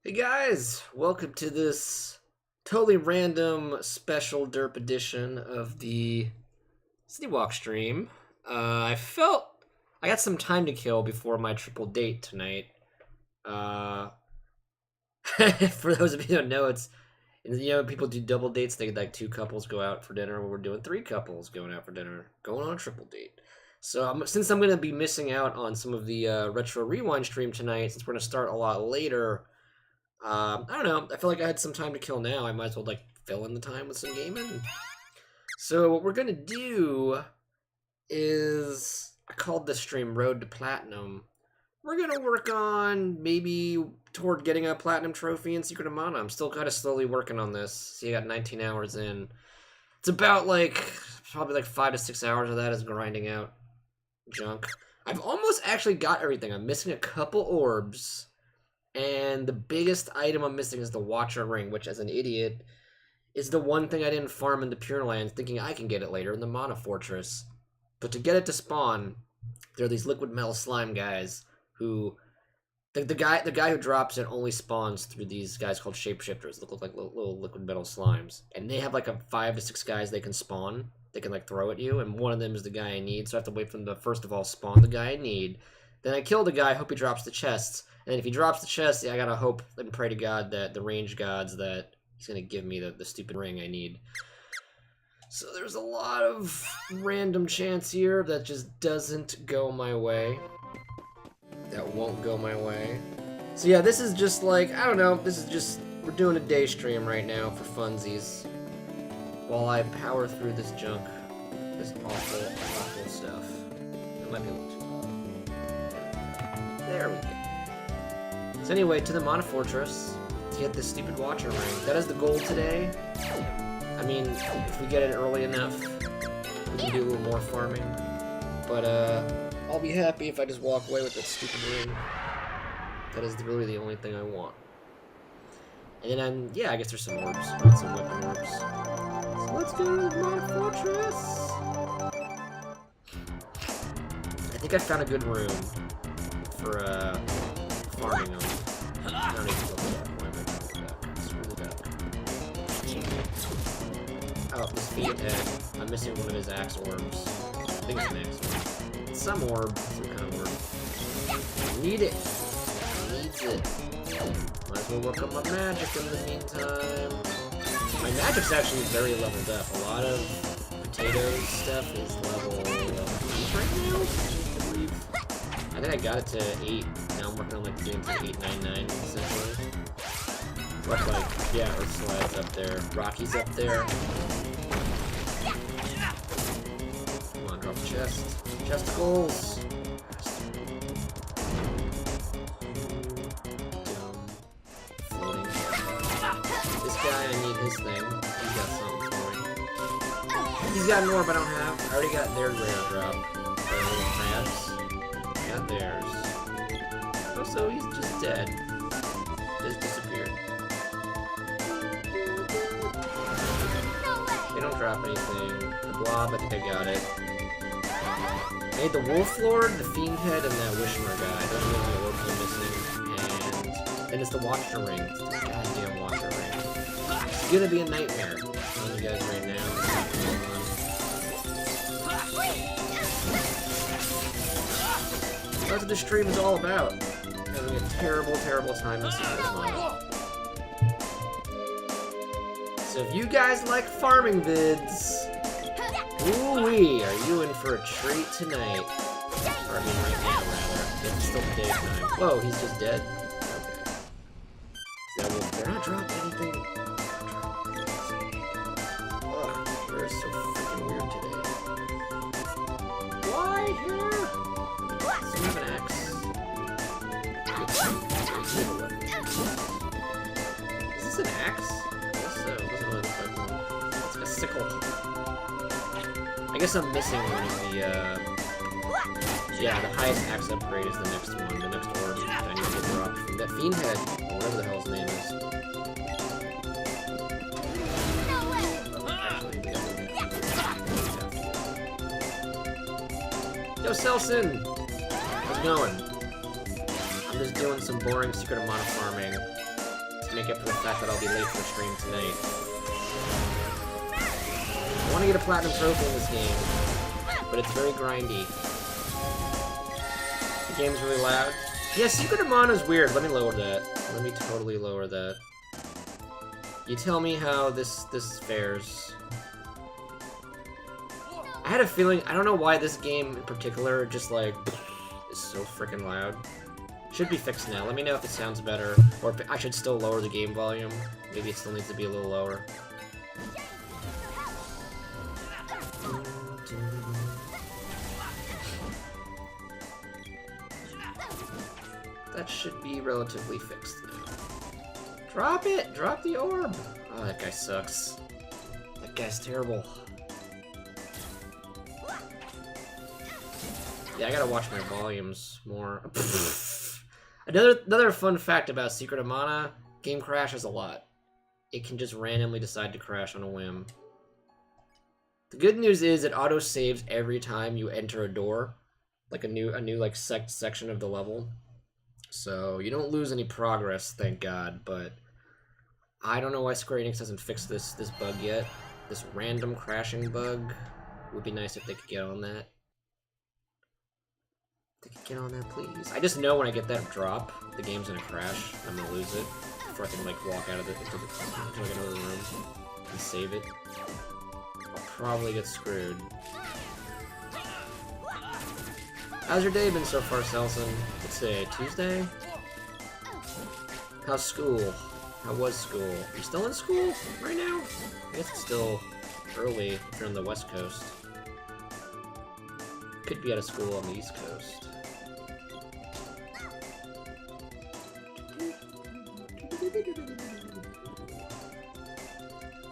Hey guys, welcome to this totally random special derp edition of the City Walk stream. I felt I got some time to kill before my triple date tonight. Uh, for those of you who don't know, people do double dates. They like two couples go out for dinner. We're doing three couples going out for dinner, going on a triple date. So since I'm gonna be missing out on some of the retro rewind stream tonight, since we're gonna start a lot later. I don't know. I feel like I had some time to kill now. I might as well like fill in the time with some gaming. So what we're gonna do is I called this stream Road to Platinum. We're gonna work on maybe toward getting a platinum trophy in Secret of Mana. I'm still kind of slowly working on this. See, I got 19 hours in. It's about probably 5 to 6 hours of that is grinding out junk. I've almost actually got everything. I'm missing a couple orbs. And the biggest item I'm missing is the Watcher Ring, which, as an idiot, is the one thing I didn't farm in the Pure Lands, thinking I can get it later in the Mana Fortress. But to get it to spawn, there are these liquid metal slime guys who... The guy who drops it only spawns through these guys called shapeshifters that look like little liquid metal slimes. And they have a 5 to 6 guys they can spawn. They can throw at you, and one of them is the guy I need, so I have to wait for them to first of all spawn the guy I need. Then I kill the guy, hope he drops the chests. And if he drops the chest, I gotta hope and pray to God that the range gods that he's gonna give me the stupid ring I need. So there's a lot of random chance here that just doesn't go my way. That won't go my way. So yeah, this is just I don't know, we're doing a day stream right now for funsies. While I power through this junk. This awful, awful stuff. That might be a little too loud. There we go. So anyway, to the Mana Fortress to get this stupid Watcher Ring. That is the goal today. I mean, if we get it early enough, we can do a little more farming. But I'll be happy if I just walk away with that stupid ring. That is really the only thing I want. And then yeah, I guess there's some orbs. Right? Some weapon orbs. So let's go to the Mana Fortress. I think I found a good room for farming them. I don't even look at that. Why am I going to that? Screw the duck. Oh, this feet head. I'm missing one of his axe orbs. I think it's an axe orb. It's some orb. Some kind of orb. I need it. Needs it. Might as well work up my magic in the meantime. My magic's actually very leveled up. A lot of potato stuff is level 8 right now, I believe. I think I got it to 8. Now I'm working on getting to 899 essentially. But yeah, Ursula's up there, Rocky's up there. Come on, drop the chest. Chesticles! Floating. This guy, I need his thing. He's got something for me. He's got an orb I don't have. I already got their rare drop. Little crabs. Got theirs. Oh, so he's just dead. Just disappeared. They don't drop anything. The blob, I think I got it. I need the Wolf Lord, the Fiend Head, and that Wishmer guy. Those are the only orbs I'm missing. And then it's the Watcher Ring. It's the goddamn Watcher Ring. It's gonna be a nightmare. I'm telling you guys right now. That's what this stream is all about. Having a terrible, terrible time in Secret of Mana. So if you guys like farming vids, ooh-wee, are you in for a treat tonight? Or I mean right now, rather. It's still daytime. Whoa, he's just dead? Okay. So they're not dropping anything. Ugh, they're so freaking weird today. Why here? Does he have an axe? Is this an axe? I guess so. It doesn't really look like one. It's like a sickle. I guess I'm missing one of the, yeah, the highest axe upgrade is the next one. The next orb that I need to get dropped from that Fiend Head, or whatever the hell his name is. Yo, Selson! How's it going? I'm just doing some boring Secret of Mana farming. make up for the fact that I'll be late for stream tonight. I want to get a platinum trophy in this game, but it's very grindy. The game's really loud. Yeah, Secret of Mana's weird. Let me lower that. Let me totally lower that. You tell me how this fares. I had a feeling, I don't know why this game in particular just like is so freaking loud. Should be fixed now. Let me know if it sounds better, or if I should still lower the game volume. Maybe it still needs to be a little lower. That should be relatively fixed now. Drop it! Drop the orb! Oh, that guy sucks. That guy's terrible. Yeah, I gotta watch my volumes more. Another fun fact about Secret of Mana, game crashes a lot. It can just randomly decide to crash on a whim. The good news is it auto-saves every time you enter a door. Like a new like section of the level. So you don't lose any progress, thank God, but I don't know why Square Enix hasn't fixed this bug yet. This random crashing bug. It would be nice if they could get on that. They could get on that, please. I just know when I get that drop, the game's gonna crash. I'm gonna lose it before I can like walk out of it into like another room and save it. I'll probably get screwed. How's your day been so far, Selson? It's a Tuesday? How's school? How was school? You still in school right now? I guess it's still early if you're on the West Coast. Could be out of school on the East Coast.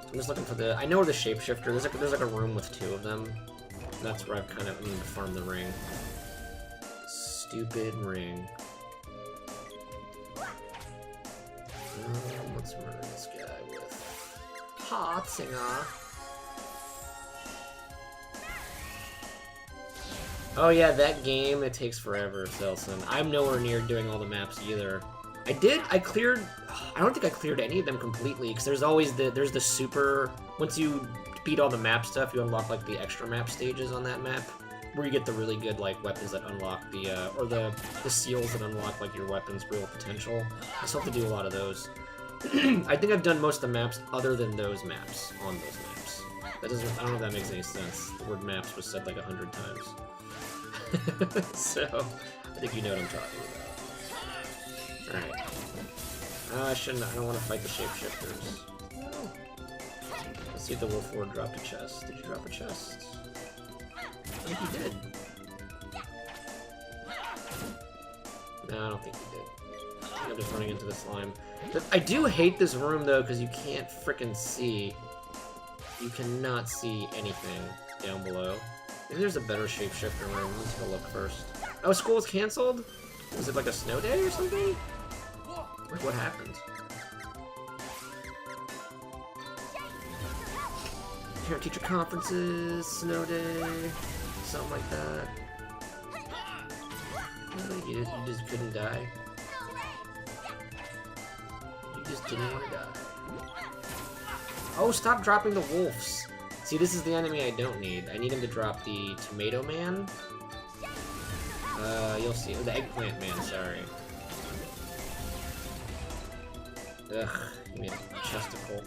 I'm just looking for the... I know where the shapeshifter... There's like a room with two of them. That's where I've kind of need to farm the ring. Stupid ring. Let's murder this guy with Hot Singer. Oh yeah, that game, it takes forever, Selson. I'm nowhere near doing all the maps either. I cleared... I don't think I cleared any of them completely, because there's always there's the super... Once you beat all the map stuff, you unlock like the extra map stages on that map. Where you get the really good like weapons that unlock the or the seals that unlock like your weapons' real potential. I still have to do a lot of those. I think I've done most of the maps other than those maps on those maps. That doesn't. I don't know if that makes any sense. The word maps was said like 100 times. So I think you know what I'm talking about. All right. I shouldn't. I don't want to fight the shapeshifters. No. Let's see if the Wolf Lord dropped a chest. Did you drop a chest? I think he did. No, I don't think he did. I think I'm just running into the slime. I do hate this room, though, because you can't frickin' see. You cannot see anything down below. Maybe there's a better shapeshifter room. Let's go look first. Oh, school's canceled? Was it like a snow day or something? Like, what happened? Parent-teacher conferences, snow day... Something like that. You just couldn't die. You just didn't want to die. Oh, stop dropping the wolves. See, this is the enemy I don't need. I need him to drop the Tomato Man. You'll see. The Eggplant Man, sorry. Ugh, he made a chesticle.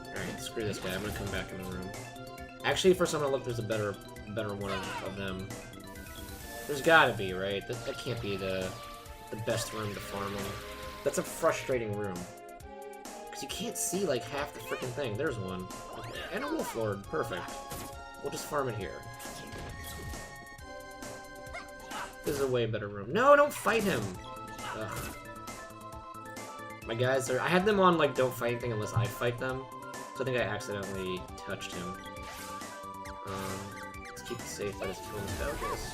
Alright, screw this guy. I'm gonna come back in the room. Actually, first I'm gonna look, there's a better one of them. There's gotta be, right? That can't be the best room to farm them. That's a frustrating room. Because you can't see, like, half the freaking thing. There's one. Okay. And a Wolf Lord. Perfect. We'll just farm it here. This is a way better room. No, don't fight him! Ugh. My guys are... I had them on, like, don't fight anything unless I fight them. So I think I accidentally touched him. Let's keep it safe. I just kill him without this.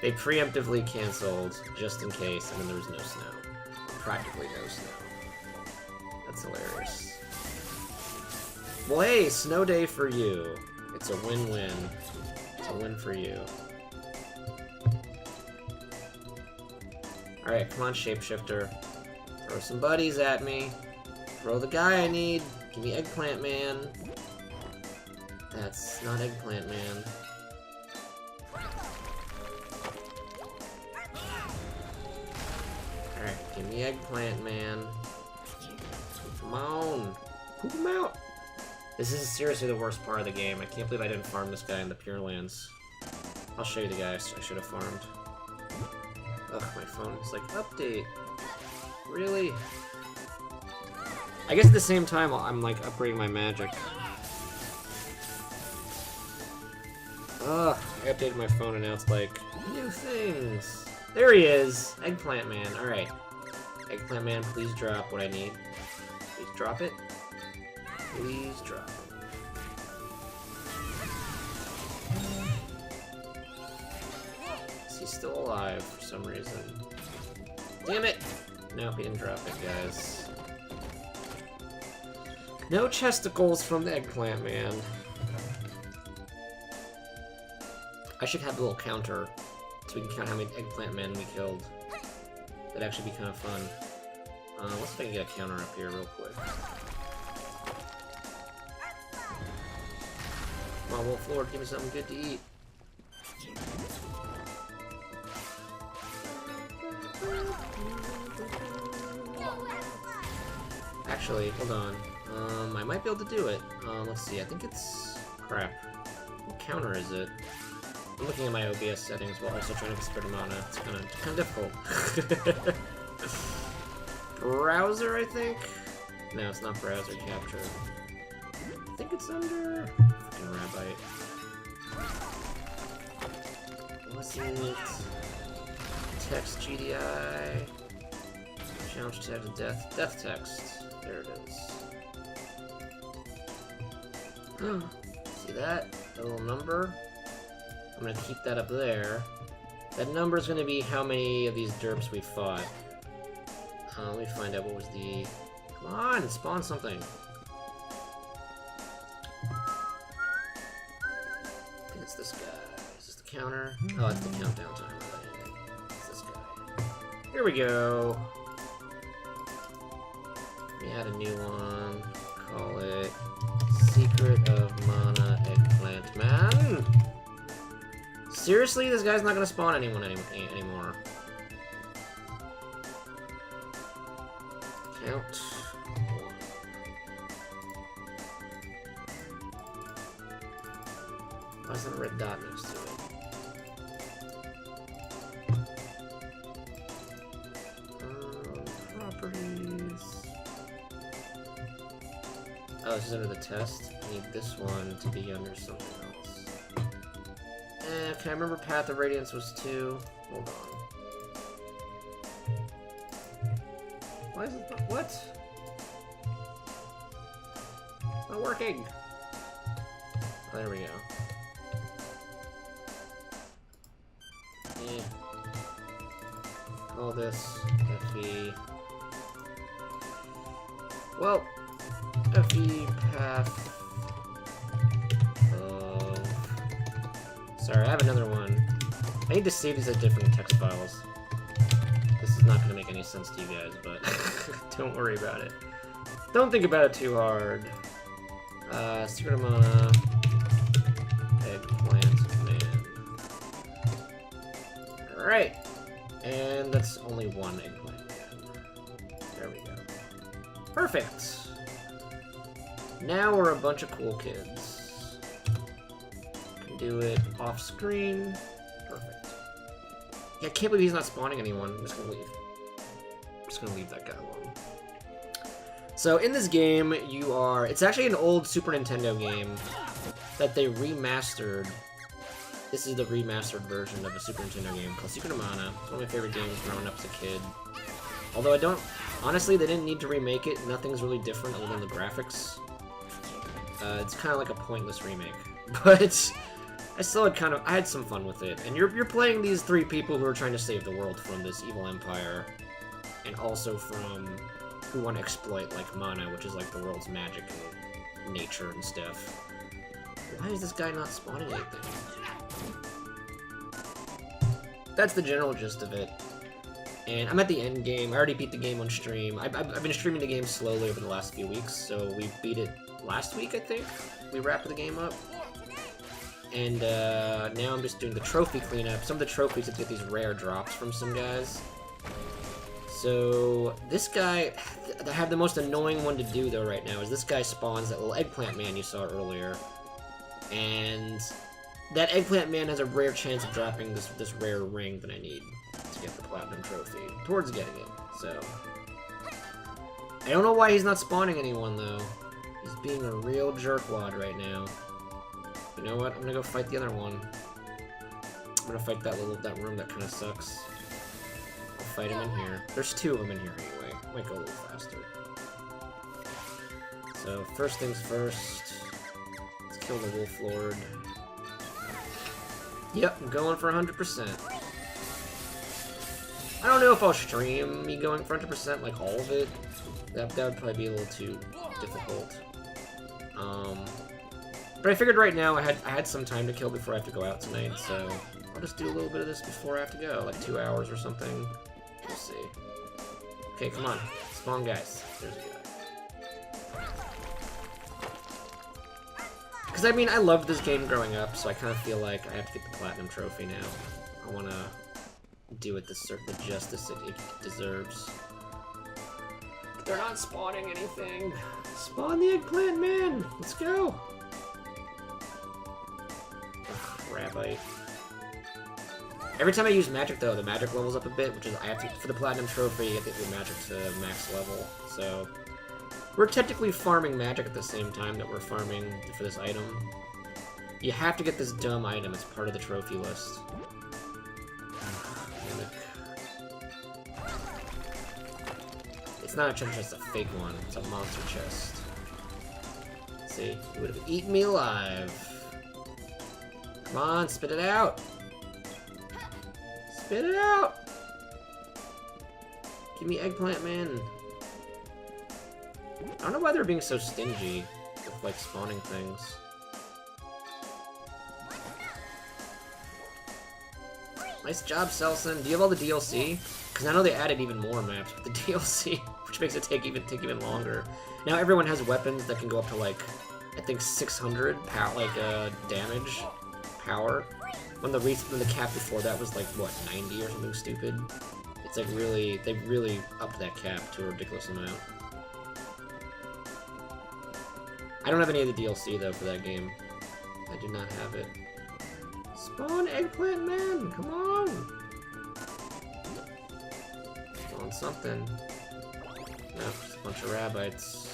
They preemptively canceled just in case, and then there was no snow. Practically no snow. That's hilarious. Well, hey, snow day for you. It's a win-win. It's a win for you. Alright, come on, Shapeshifter. Throw some buddies at me. Throw the guy I need. Give me Eggplant Man. That's not Eggplant Man. Alright, give me Eggplant Man. Come on. Poop him out. This is seriously the worst part of the game. I can't believe I didn't farm this guy in the Pure Lands. I'll show you the guy I should have farmed. Ugh, my phone is like, update. Really? I guess at the same time, I'm like upgrading my magic. Ugh, I updated my phone and now it's like, new things. There he is! Eggplant Man, alright. Eggplant Man, please drop what I need. Please drop it. Please drop it. Is he still alive for some reason? Damn it! Nope, he didn't drop it, guys. No chesticles from the Eggplant Man. I should have a little counter so we can count how many Eggplant Men we killed. That'd actually be kind of fun. Let's see if I can get a counter up here real quick. Come on, Wolf Lord, give me something good to eat. Actually, hold on. I might be able to do it. Let's see, I think it's... crap. What counter is it? I'm looking at my OBS settings while also trying to get Spirit of Mana. It's kind of difficult. Browser, I think? No, it's not browser capture. I think it's under... freaking Rabbite. What's it? Text GDI. Challenge text death text. There it is. See that? That little number? I'm gonna keep that up there. That number is gonna be how many of these derps we fought. Let me find out what was the... Come on, spawn something. I think it's this guy. Is this the counter? Oh, it's the countdown timer. It's this guy. Here we go. Let me add a new one. Call it Secret of Mana Eggplant Man. Seriously, this guy's not gonna spawn anyone anymore. Count 1. Why is there a red dot next to it? Properties. Oh, this is under the test. I need this one to be under something else. Okay, I remember Path of Radiance was 2. Hold on. Why is it not... What? It's not working! Oh, there we go. Yeah. Call this FE. Well, FE Path of... Sorry, I have another one. I need to save these as different text files. This is not going to make any sense to you guys, but don't worry about it. Don't think about it too hard. Secret of Mana, Eggplant Man. Alright, and that's only one Eggplant Man. There we go. Perfect! Now we're a bunch of cool kids. Can do it off screen. Perfect. Yeah, I can't believe he's not spawning anyone. I'm just gonna leave. I'm just gonna leave that guy alone. So in this game, you are... It's actually an old Super Nintendo game that they remastered. This is the remastered version of a Super Nintendo game called Secret of Mana. It's one of my favorite games growing up as a kid. Although I don't... Honestly, they didn't need to remake it. Nothing's really different other than the graphics. It's kind of like a pointless remake. But I still had I had some fun with it. And you're playing these 3 people who are trying to save the world from this evil empire. And also from... who want to exploit, like, mana, which is, like, the world's magic and nature and stuff. Why is this guy not spawning anything? That's the general gist of it. And I'm at the end game. I already beat the game on stream. I've been streaming the game slowly over the last few weeks, so we beat it last week, I think. We wrapped the game up. And now I'm just doing the trophy cleanup. Some of the trophies that get these rare drops from some guys. So this guy, I have the most annoying one to do though right now, is this guy spawns that little eggplant man you saw earlier. And that eggplant man has a rare chance of dropping this rare ring that I need to get the platinum trophy, towards getting it, so. I don't know why he's not spawning anyone though. He's being a real jerkwad right now. You know what? I'm gonna go fight the other one. I'm gonna fight that room that kind of sucks. I'll fight him in here. There's two of them in here anyway. Might go a little faster. So first things first. Let's kill the Wolf Lord. Yep, I'm going for 100%. I don't know if I'll stream me going for 100%, like all of it. That would probably be a little too difficult. But I figured right now I had some time to kill before I have to go out tonight, so I'll just do a little bit of this before I have to go, like 2 hours or something. We'll see. Okay, come on. Spawn guys. There's a guy. Because, I mean, I loved this game growing up, so I kind of feel like I have to get the Platinum Trophy now. I want to do it the justice it deserves. They're not spawning anything. Spawn the Eggplant Man! Let's go! Ugh, Rabbite. Every time I use magic, though, the magic levels up a bit, which is, I have to, for the Platinum Trophy, you have to get the magic to max level, so... We're technically farming magic at the same time that we're farming for this item. You have to get this dumb item, it's part of the trophy list. It's not a treasure chest, it's a fake one. It's a monster chest. See, it would have eaten me alive. Come on, spit it out! Spit it out! Give me Eggplant Man. I don't know why they're being so stingy with, like, spawning things. Nice job, Selson. Do you have all the DLC? Because I know they added even more maps with the DLC, which makes it take even longer. Now everyone has weapons that can go up to, like, I think 600 damage power. When the cap before that was like what, 90 or something stupid. It's like really, they really upped that cap to a ridiculous amount. I don't have any of the DLC though for that game. I do not have it. Spawn Eggplant Man, come on! Spawn something. Nope, just a bunch of rabbites.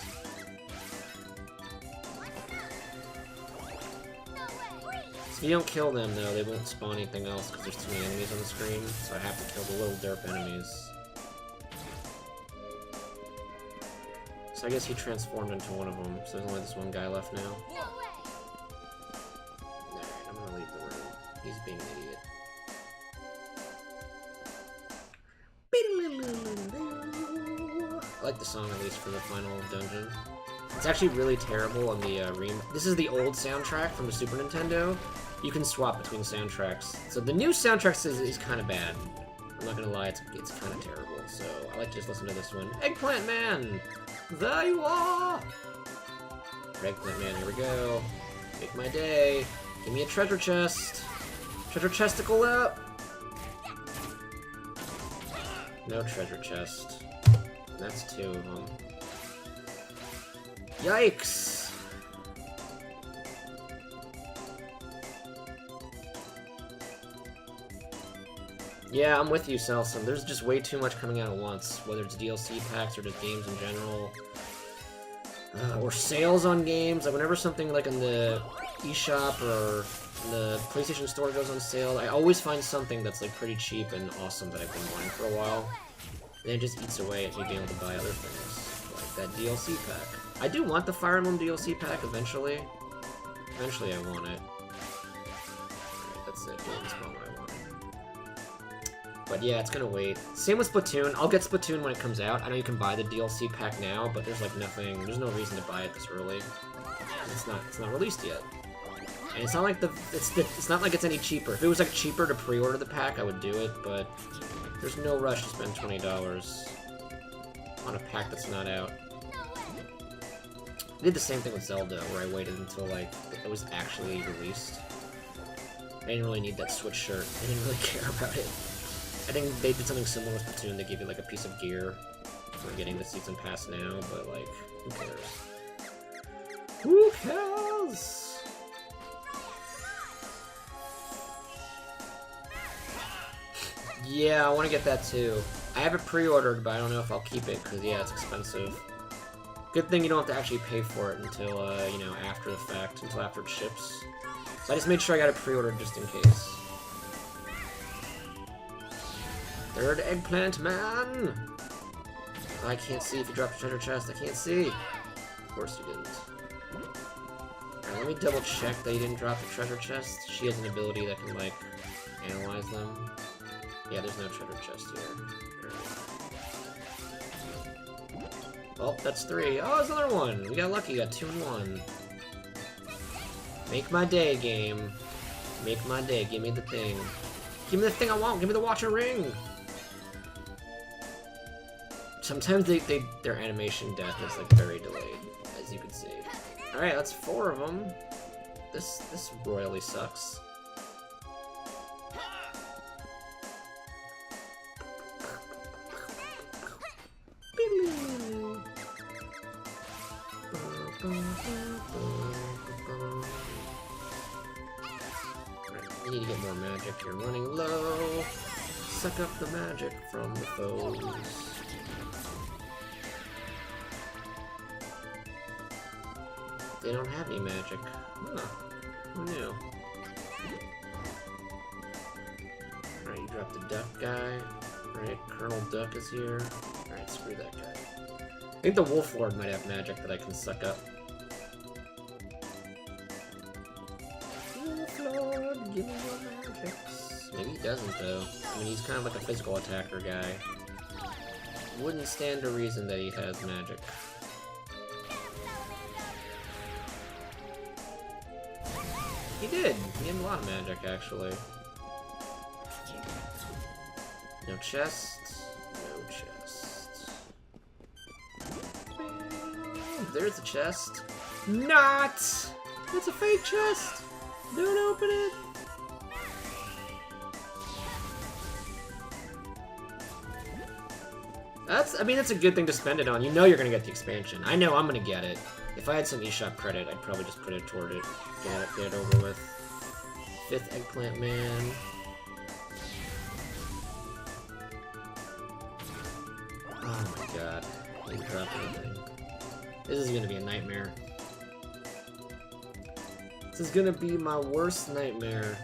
So if you don't kill them though, they won't spawn anything else because there's too many enemies on the screen, so I have to kill the little derp enemies. So I guess he transformed into one of them, so there's only this one guy left now. Alright, I'm gonna leave the room. He's being an idiot. I like the song at least for the final dungeon. It's actually really terrible on the This is the old soundtrack from the Super Nintendo. You can swap between soundtracks. So the new soundtrack is kind of bad. I'm not gonna lie, it's kind of terrible. So I like to just listen to this one. Eggplant Man! There you are! Eggplant Man, here we go. Make my day. Give me a treasure chest. Treasure chesticle up! No treasure chest. That's two of them. Yikes! Yeah, I'm with you, Selson. There's just way too much coming out at once, whether it's DLC packs or just games in general. Or sales on games. Like, whenever something like in the eShop or the PlayStation Store goes on sale, I always find something that's like pretty cheap and awesome that I've been wanting for a while. And it just eats away at me being able to buy other things, like that DLC pack. I do want the Fire Emblem DLC pack eventually. Eventually I want it. Alright, that's it. That's not what I want. But yeah, it's gonna wait. Same with Splatoon. I'll get Splatoon when it comes out. I know you can buy the DLC pack now, but there's like nothing, there's no reason to buy it this early. It's not released yet. And it's not like it's not like it's any cheaper. If it was like cheaper to pre-order the pack, I would do it, but There's no rush to spend $20 on a pack that's not out. I did the same thing with Zelda, where I waited until, like, it was actually released. I didn't really need that Switch shirt. I didn't really care about it. I think they did something similar with Splatoon. They gave you, like, a piece of gear for getting the Season Pass now, but, like, who cares? Who cares? Yeah, I want to get that too. I have it pre-ordered, but I don't know if I'll keep it, because, yeah, it's expensive. Good thing you don't have to actually pay for it until, you know, after the fact, until after it ships. So I just made sure I got it pre-ordered just in case. Third eggplant man! I can't see if you dropped a treasure chest. I can't see. Of course you didn't. Alright, let me double check that you didn't drop the treasure chest. She has an ability that can, like, analyze them. Yeah, there's no treasure chest here. Oh, that's 3. Oh, there's another one! We got lucky, got 2 and 1. Make my day, game. Make my day, give me the thing. Give me the thing I want, give me the Watcher Ring! Sometimes their animation death is, like, very delayed, as you can see. Alright, that's 4 of them. This royally sucks. You need to get more magic. You're running low. Suck up the magic from the foes. They don't have any magic. Huh. Who knew? Alright, you dropped the duck guy. Alright, Colonel Duck is here. Alright, screw that guy. I think the Wolf Lord might have magic that I can suck up. Wolf Lord, give me your magics. Maybe he doesn't, though. I mean, he's kind of like a physical attacker guy. Wouldn't stand to reason that he has magic. He did! He had a lot of magic, actually. No chest. No chest. There's a chest. Not! That's a fake chest! Don't open it! I mean, that's a good thing to spend it on. You know you're gonna get the expansion. I know I'm gonna get it. If I had some eShop credit, I'd probably just put it toward it. Get it over with. 5th Eggplant Man. Oh my god. I didn't drop anything. This is gonna be a nightmare. This is gonna be my worst nightmare.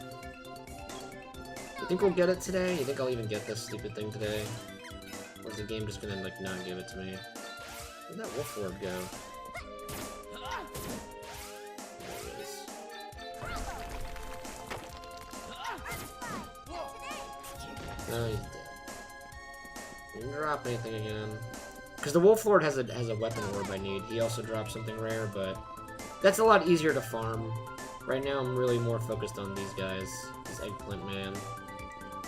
You think we'll get it today? You think I'll even get this stupid thing today? Or is the game just gonna, like, not give it to me? Where'd that Wolf Lord go? There he is. No, he's dead. Didn't drop anything again. Because the Wolf Lord has a weapon orb I need. He also drops something rare, but that's a lot easier to farm. Right now I'm really more focused on these guys. This Eggplant Man.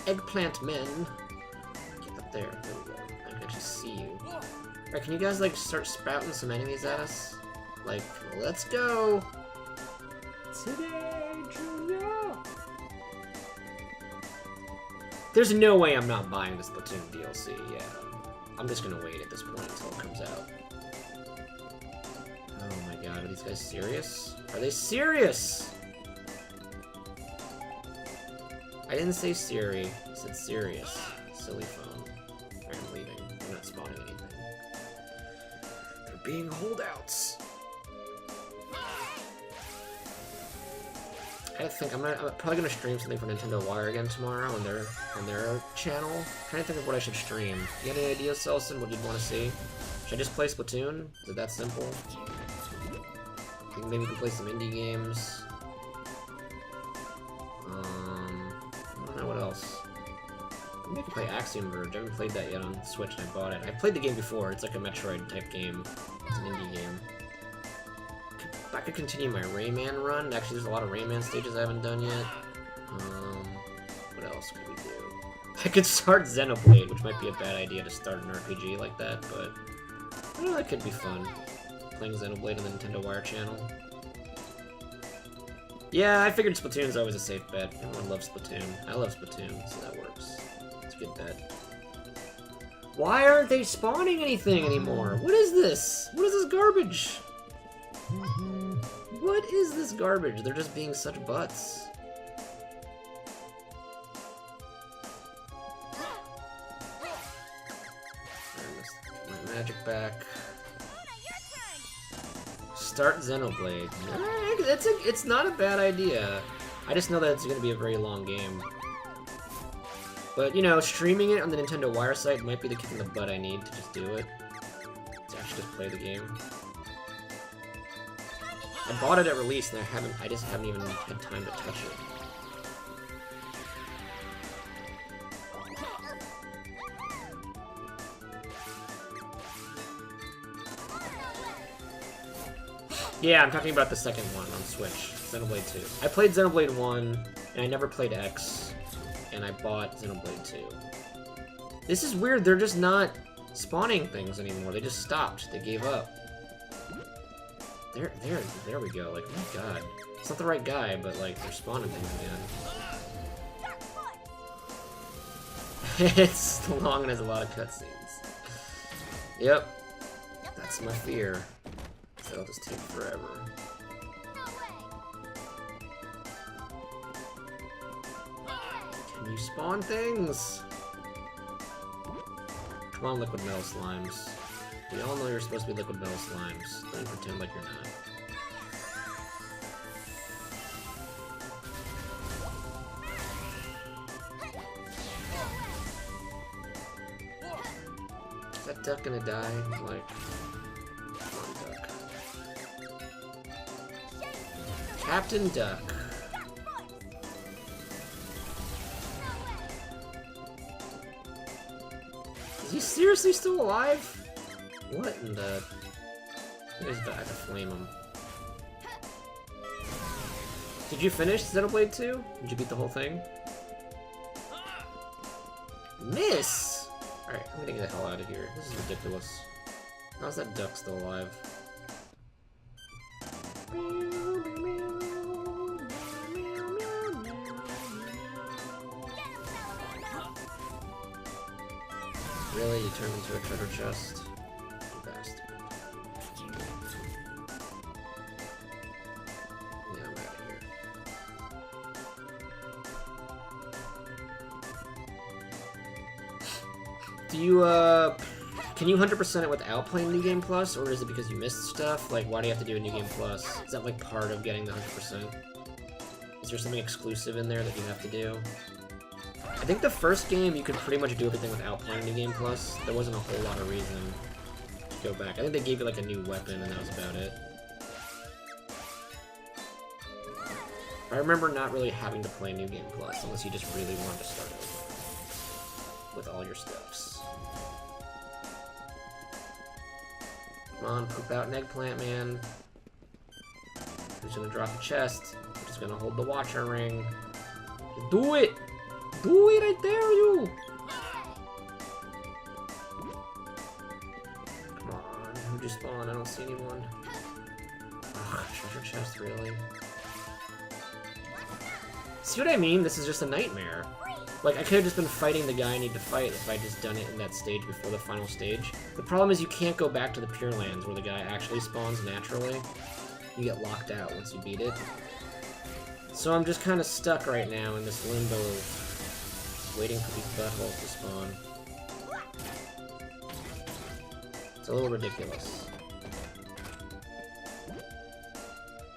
Eggplant Men! Get up there. There we go. I can actually see you. Alright, can you guys, like, start sprouting some enemies at us? Like, let's go! Today, Junior! There's no way I'm not buying this Splatoon DLC, yeah. I'm just gonna wait at this point until it comes out. Oh my god, are these guys serious? Are they serious? I didn't say Siri, I said serious. Silly phone. Alright, I'm leaving. I'm not spawning anything. They're being holdouts. I think I'm probably gonna stream something for Nintendo Wire again tomorrow on their channel. I'm trying to think of what I should stream. You got any ideas, Selson? What you'd want to see? Should I just play Splatoon? Is it that simple? I think maybe we can play some indie games. I don't know what else. Maybe I can play Axiom Verge. I haven't played that yet on the Switch, and I bought it. I played the game before. It's like a Metroid type game. It's an indie game. I could continue my Rayman run. Actually, there's a lot of Rayman stages I haven't done yet. What else could we do? I could start Xenoblade, which might be a bad idea to start an RPG like that, but I don't know, that could be fun. Playing Xenoblade on the Nintendo Wire channel. Yeah, I figured Splatoon's always a safe bet. Everyone loves Splatoon. I love Splatoon, so that works. It's a good bet. Why aren't they spawning anything anymore? What is this? What is this garbage? What is this garbage? They're just being such butts. My magic back. Start Xenoblade. It's not a bad idea. I just know that it's going to be a very long game. But, you know, streaming it on the Nintendo Wire site might be the kick in the butt I need to just do it. To actually just play the game. I bought it at release and I just haven't even had time to touch it. Yeah, I'm talking about the second one on Switch, Xenoblade 2. I played Xenoblade 1, and I never played X, and I bought Xenoblade 2. This is weird, they're just not spawning things anymore. They just stopped. They gave up. There we go. Like, oh my god. It's not the right guy, but, like, they're spawning things again. It's long and has a lot of cutscenes. Yep. That's my fear. That'll just take forever. Can you spawn things? Come on, liquid metal slimes. We all know you're supposed to be liquid metal slimes. Don't pretend like you're not. Is that duck gonna die? Like... Captain Duck. Is he seriously still alive? What in the... Here's the... I have to flame him. Did you finish Xenoblade 2? Did you beat the whole thing? Miss! Alright, I'm gonna get the hell out of here. This is ridiculous. How's that duck still alive? Really? You turned into a treasure chest? You bastard. Yeah, I'm out of here. Do you, can you 100% it without playing New Game Plus, or is it because you missed stuff? Like, why do you have to do a New Game Plus? Is that, like, part of getting the 100%? Is there something exclusive in there that you have to do? I think the first game you could pretty much do everything without playing New Game Plus. There wasn't a whole lot of reason to go back. I think they gave you like a new weapon and that was about it. I remember not really having to play New Game Plus unless you just really wanted to start over with all your stuffs. Come on, poop out an eggplant, man. Who's gonna drop a chest? Who's gonna hold the Watcher ring? Just do it! Do it, I dare you! Come on, who'd you spawn? I don't see anyone. Ugh, treasure chest, really? See what I mean? This is just a nightmare. Like, I could have just been fighting the guy I need to fight if I'd just done it in that stage before the final stage. The problem is you can't go back to the Pure Lands where the guy actually spawns naturally. You get locked out once you beat it. So I'm just kind of stuck right now in this limbo of waiting for these buttholes to spawn. It's a little ridiculous.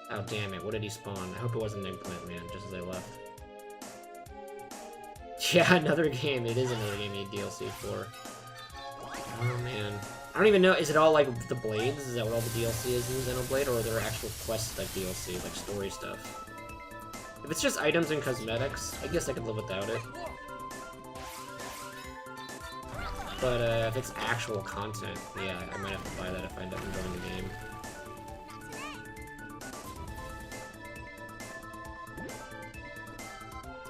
Oh, damn it. What did he spawn? I hope it wasn't Eggplant Man, just as I left. Yeah, another game. It is another game you need DLC for. Oh, man. I don't even know. Is it all, like, the blades? Is that what all the DLC is in Xenoblade? Or are there actual quests like DLC, like story stuff? If it's just items and cosmetics, I guess I could live without it. But if it's actual content, yeah, I might have to buy that if I end up enjoying the game.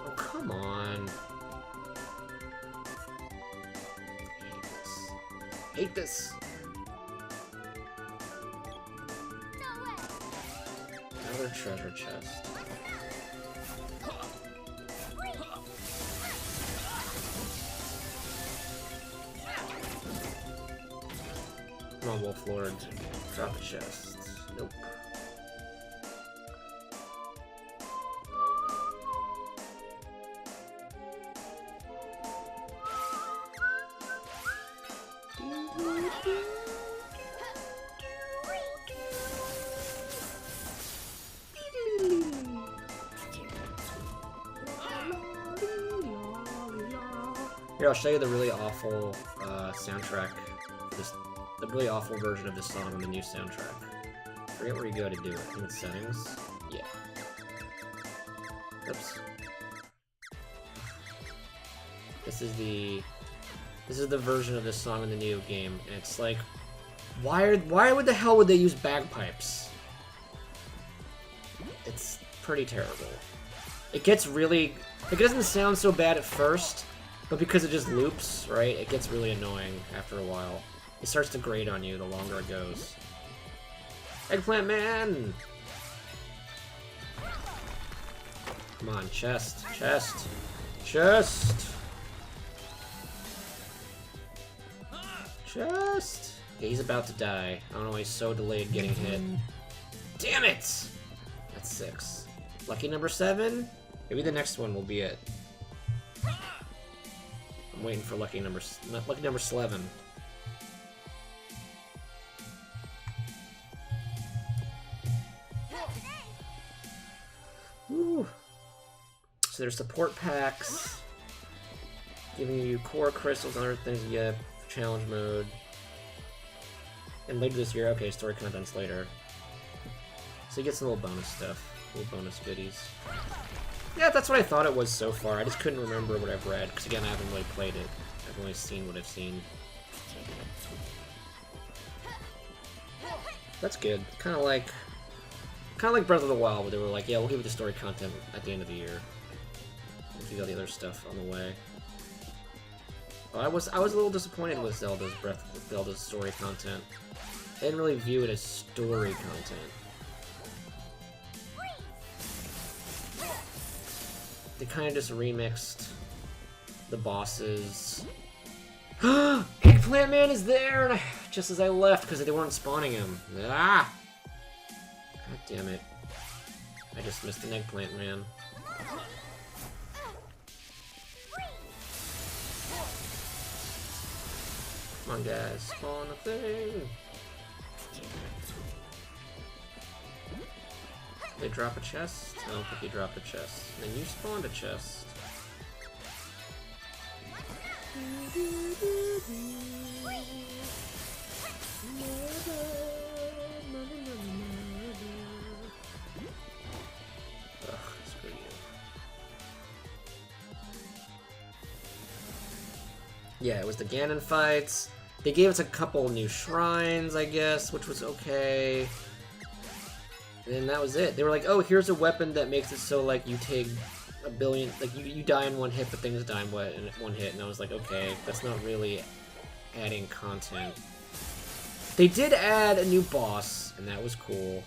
Oh, come on. hate this. Another treasure chest. Come on, Wolf Lord. Drop a chest. Nope. Here, I'll show you the really awful soundtrack. The really awful version of this song on the new soundtrack. Forget where you go to do it. I think it's settings. Yeah. Oops. This is the version of this song in the new game, and it's like, why would the hell would they use bagpipes? It's pretty terrible. It doesn't sound so bad at first, but because it just loops, right, it gets really annoying after a while. It starts to grate on you the longer it goes. Eggplant Man! Come on, chest, chest, chest! Chest! Yeah, he's about to die. I don't know why he's so delayed getting hit. Damn it! That's 6. Lucky number 7? Maybe the next one will be it. I'm waiting for lucky number 11. Woo. So there's support packs, giving you core crystals and other things you get for challenge mode. And later this year, okay, story content's later. So you get some little bonus stuff, little bonus goodies. Yeah, that's what I thought it was so far. I just couldn't remember what I've read, because again, I haven't really played it. I've only seen what I've seen. That's good. Kind of like Breath of the Wild, where they were like, yeah, we'll give you the story content at the end of the year. We'll give you all the other stuff on the way. Well, I was a little disappointed with Zelda's story content. I didn't really view it as story content. They kind of just remixed the bosses. Eggplant Man is there, and just as I left because they weren't spawning him. Ah! God damn it! I just missed an Eggplant Man. Come on, guys, spawn a thing. They drop a chest? I don't think they dropped a chest. And then you spawned a chest. Ugh, screw you. Yeah, it was the Ganon fights. They gave us a couple new shrines, I guess, which was okay. And that was it. They were like, oh, here's a weapon that makes it so, like, you take a billion... Like, you die in one hit, but things die in one hit. And I was like, okay, that's not really adding content. They did add a new boss, and that was cool.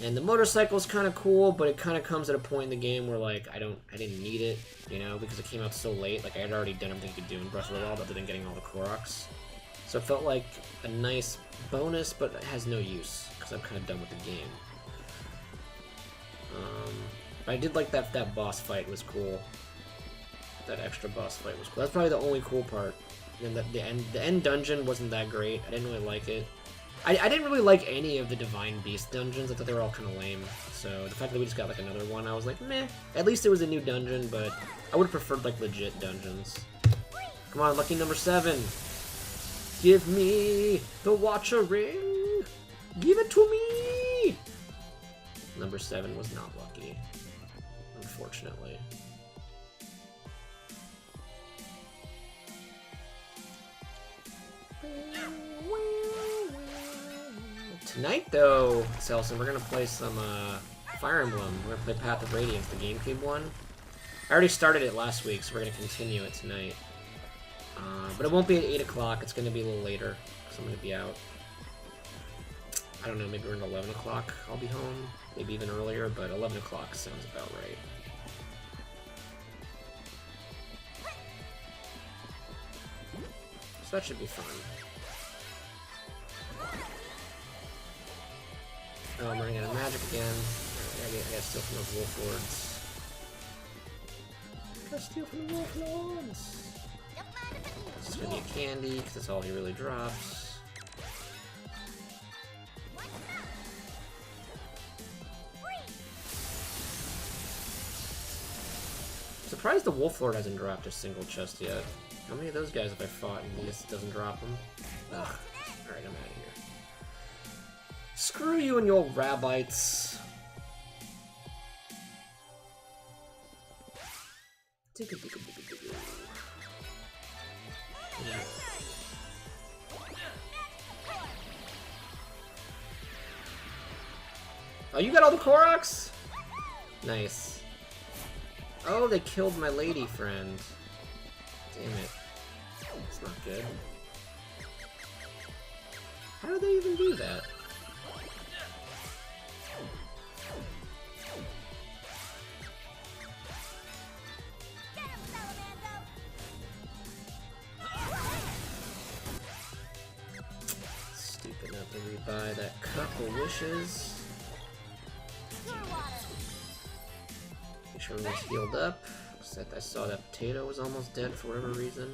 And the motorcycle's kind of cool, but it kind of comes at a point in the game where, like, I didn't need it, you know, because it came out so late. Like, I had already done everything I could do in Breath of the Wild other than getting all the Koroks. So it felt like a nice bonus, but it has no use, because I'm kind of done with the game. But I did like that boss fight was cool. That extra boss fight was cool. That's probably the only cool part. And the end dungeon wasn't that great. I didn't really like it. I didn't really like any of the Divine Beast dungeons. I thought they were all kind of lame. So the fact that we just got like another one, I was like, meh. At least it was a new dungeon, but I would have preferred like legit dungeons. Come on, lucky number 7. Give me the Watcher Ring! Give it to me! Number 7 was not lucky, unfortunately. Tonight, though, Selson, we're gonna play some Fire Emblem. We're gonna play Path of Radiance, the GameCube one. I already started it last week, so we're gonna continue it tonight. But it won't be at 8 o'clock. It's going to be a little later, because I'm going to be out. I don't know, maybe around 11 o'clock I'll be home. Maybe even earlier, but 11 o'clock sounds about right. So that should be fun. Oh, I'm running out of magic again. I gotta steal from those wolf lords. Gotta steal from the wolf lords! This is gonna be a candy, because that's all he really drops. Surprised the wolf lord hasn't dropped a single chest yet. How many of those guys have I fought and he just doesn't drop them? Ugh. Alright, I'm out of here. Screw you and your rabbites. Oh, you got all the Koroks? Nice. Oh, they killed my lady friend. Damn it. It's not good. How do they even do that? Stupid not to rebuy that cup of wishes. Make sure everyone's healed up. Except I saw that potato was almost dead for whatever reason.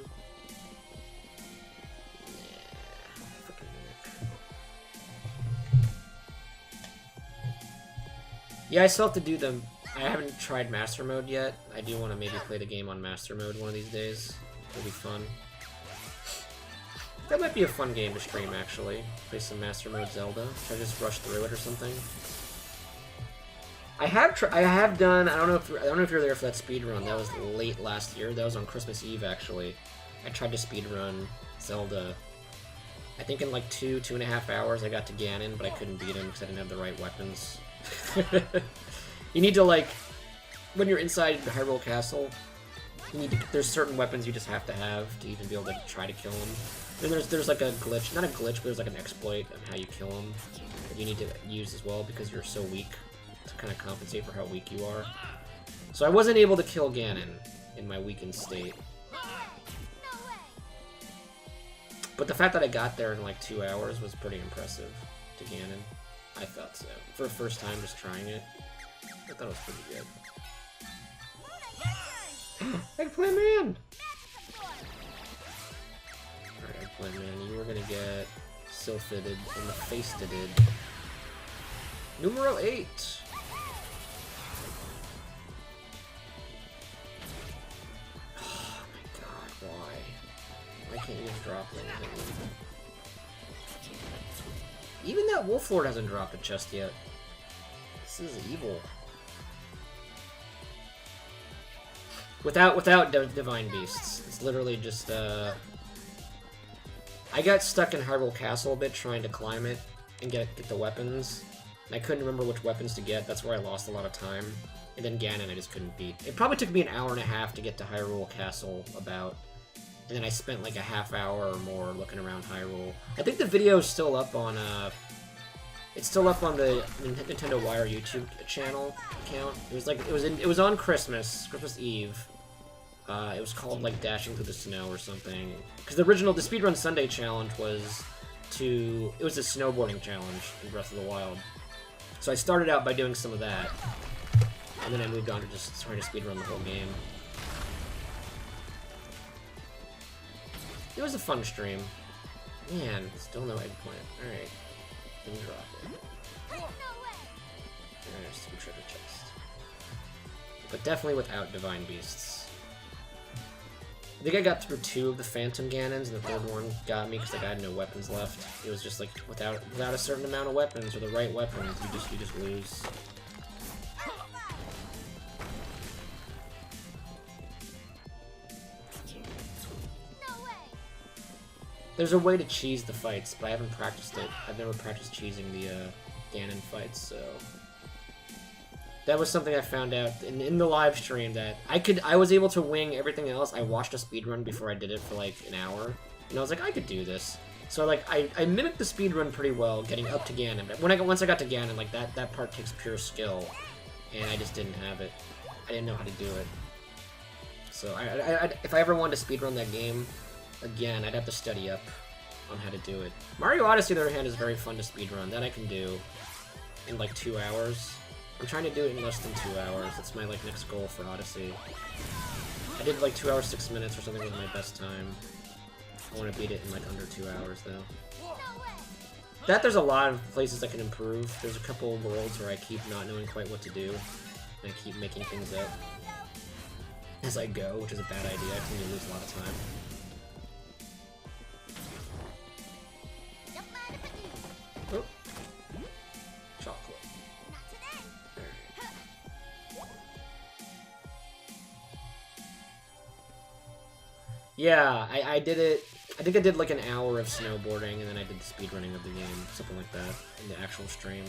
Yeah, I still have to do them. I haven't tried Master Mode yet. I do want to maybe play the game on Master Mode one of these days. It'll be fun. That might be a fun game to stream, actually. Play some Master Mode Zelda. Should I just rush through it or something? I have done. I don't know if you were there for that speedrun. That was late last year. That was on Christmas Eve, actually. I tried to speedrun Zelda. I think in like 2.5 hours I got to Ganon, but I couldn't beat him because I didn't have the right weapons. You need to, like, when you're inside the Hyrule Castle, you need to, there's certain weapons you just have to have to even be able to try to kill him. Then there's like a glitch, not a glitch, but there's like an exploit of how you kill him that you need to use as well because you're so weak to kind of compensate for how weak you are. So I wasn't able to kill Ganon in my weakened state. But the fact that I got there in like 2 hours was pretty impressive to Ganon. I thought so. For the first time just trying it, I thought it was pretty good. Eggplant Man! Alright, Eggplant Man, you were gonna get Sylphided in the face-did. Numero 8! Oh my god, why? Why can't you just drop anything? Even that Wolf Lord hasn't dropped a chest yet. This is evil. Without Divine Beasts. It's literally just, I got stuck in Hyrule Castle a bit trying to climb it and get the weapons. And I couldn't remember which weapons to get. That's where I lost a lot of time. And then Ganon I just couldn't beat. It probably took me an hour and a half to get to Hyrule Castle about. And then I spent like a half hour or more looking around Hyrule. I think the video is still up on, it's still up on the Nintendo Wire YouTube channel account. It was on Christmas Eve. It was called like Dashing Through the Snow or something. Because the Speedrun Sunday challenge was it was a snowboarding challenge in Breath of the Wild. So I started out by doing some of that. And then I moved on to just trying to speedrun the whole game. It was a fun stream. Man, still no eggplant. Alright. Didn't drop it. There's some treasure chest. But definitely without Divine Beasts. I think I got through 2 of the Phantom Ganons, and the 3rd one got me because like, I had no weapons left. It was just like, without a certain amount of weapons, or the right weapons, you just lose. There's a way to cheese the fights, but I haven't practiced it. I've never practiced cheesing the Ganon fights, so... That was something I found out in the live stream, that I was able to wing everything else. I watched a speedrun before I did it for like an hour, and I was like, I could do this. So like I mimicked the speedrun pretty well, getting up to Ganon. But once I got to Ganon, like that part takes pure skill, and I just didn't have it. I didn't know how to do it. So if I ever wanted to speedrun that game again, I'd have to study up on how to do it. Mario Odyssey, on the other hand, is very fun to speedrun. That I can do in like 2 hours. I'm trying to do it in less than 2 hours. That's my like next goal for Odyssey. I did like 2 hours 6 minutes or something was my best time. I want to beat it in like under 2 hours though. There's a lot of places I can improve. There's a couple of worlds where I keep not knowing quite what to do, and I keep making things up as I go, which is a bad idea. I tend to lose a lot of time. Oh. Chocolate. Yeah, I did it. I think I did like an hour of snowboarding, and then I did the speedrunning of the game, something like that, in the actual stream.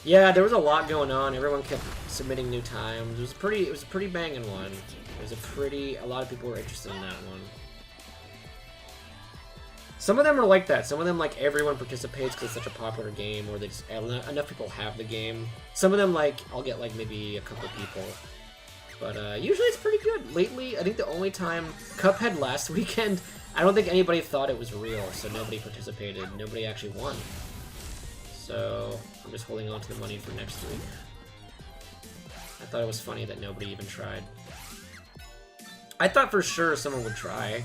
Yeah, there was a lot going on. Everyone kept submitting new times. It was a pretty banging one. A lot of people were interested in that one. Some of them are like that. Some of them, like, everyone participates because it's such a popular game, or they just, enough people have the game. Some of them, like, I'll get, like, maybe a couple people. But, usually it's pretty good. Lately, I think the only time... Cuphead last weekend, I don't think anybody thought it was real, so nobody participated. Nobody actually won. So, I'm just holding on to the money for next week. I thought it was funny that nobody even tried. I thought for sure someone would try.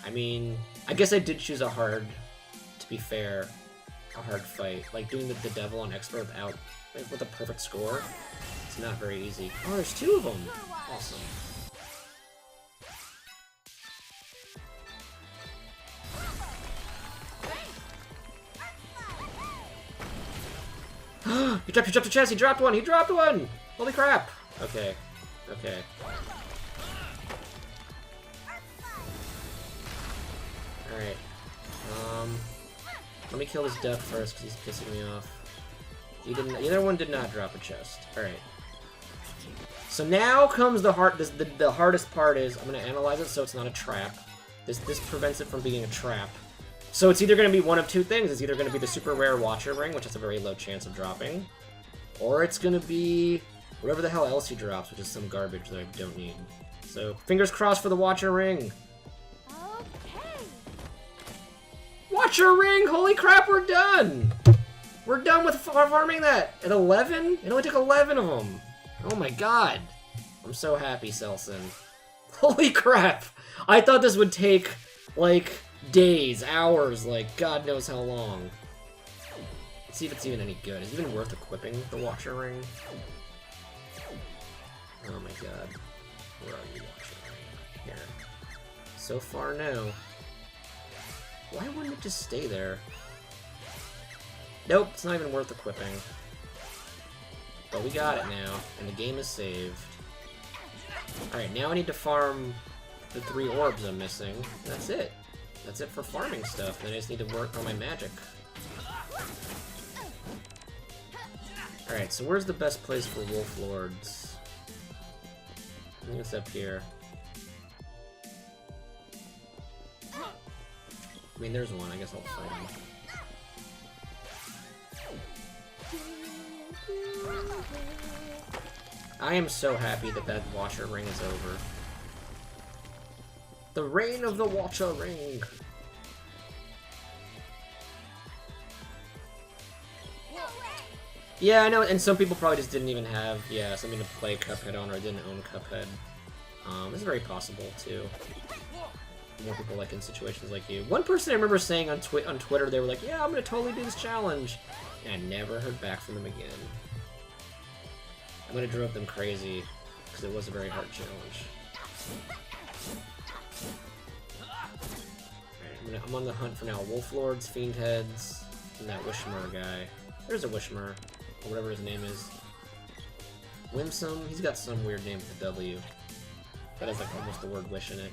I mean, I guess I did choose a hard, to be fair, a hard fight. Like, doing the devil on expert with a perfect score, it's not very easy. Oh, there's 2 of them! Awesome. He dropped the chest! He dropped one! He dropped one! Holy crap! Okay. Okay. Alright. Let me kill this duck first, because he's pissing me off. Either one did not drop a chest. Alright. So now comes the hardest part is, I'm gonna analyze it so it's not a trap. This prevents it from being a trap. So it's either gonna be one of 2 things. It's either gonna be the super rare Watcher Ring, which has a very low chance of dropping, or it's gonna be whatever the hell else he drops, which is some garbage that I don't need. So, fingers crossed for the Watcher Ring! Okay. Watcher Ring! Holy crap, we're done! We're done with farming that! At 11? It only took 11 of them! Oh my god! I'm so happy, Selson. Holy crap! I thought this would take, like, days, hours, like, God knows how long. Let's see if it's even any good. Is it even worth equipping the Watcher Ring? Oh my god. Where are you, Watcher Ring? Here. So far, no. Why wouldn't it just stay there? Nope, it's not even worth equipping. But we got it now, and the game is saved. Alright, now I need to farm the 3 orbs I'm missing. That's it. That's it for farming stuff. Then I just need to work on my magic. Alright, so where's the best place for Wolf Lords? I think it's up here. I mean, there's one. I guess I'll fight him. I am so happy that Watcher Ring is over. The reign of the Watcher Ring! Yeah, I know, and some people probably just didn't even have, something to play Cuphead on, or didn't own Cuphead. It's very possible, too. More people like in situations like you. One person I remember saying on Twitter, they were like, yeah, I'm gonna totally do this challenge. And I never heard back from them again. I might have drove them crazy, because it was a very hard challenge. Alright, I'm on the hunt for now. Wolf Lords, Fiend Heads, and that Wishmer guy. There's a Wishmer, or whatever his name is. Whimsum? He's got some weird name with a W. That has like almost the word wish in it.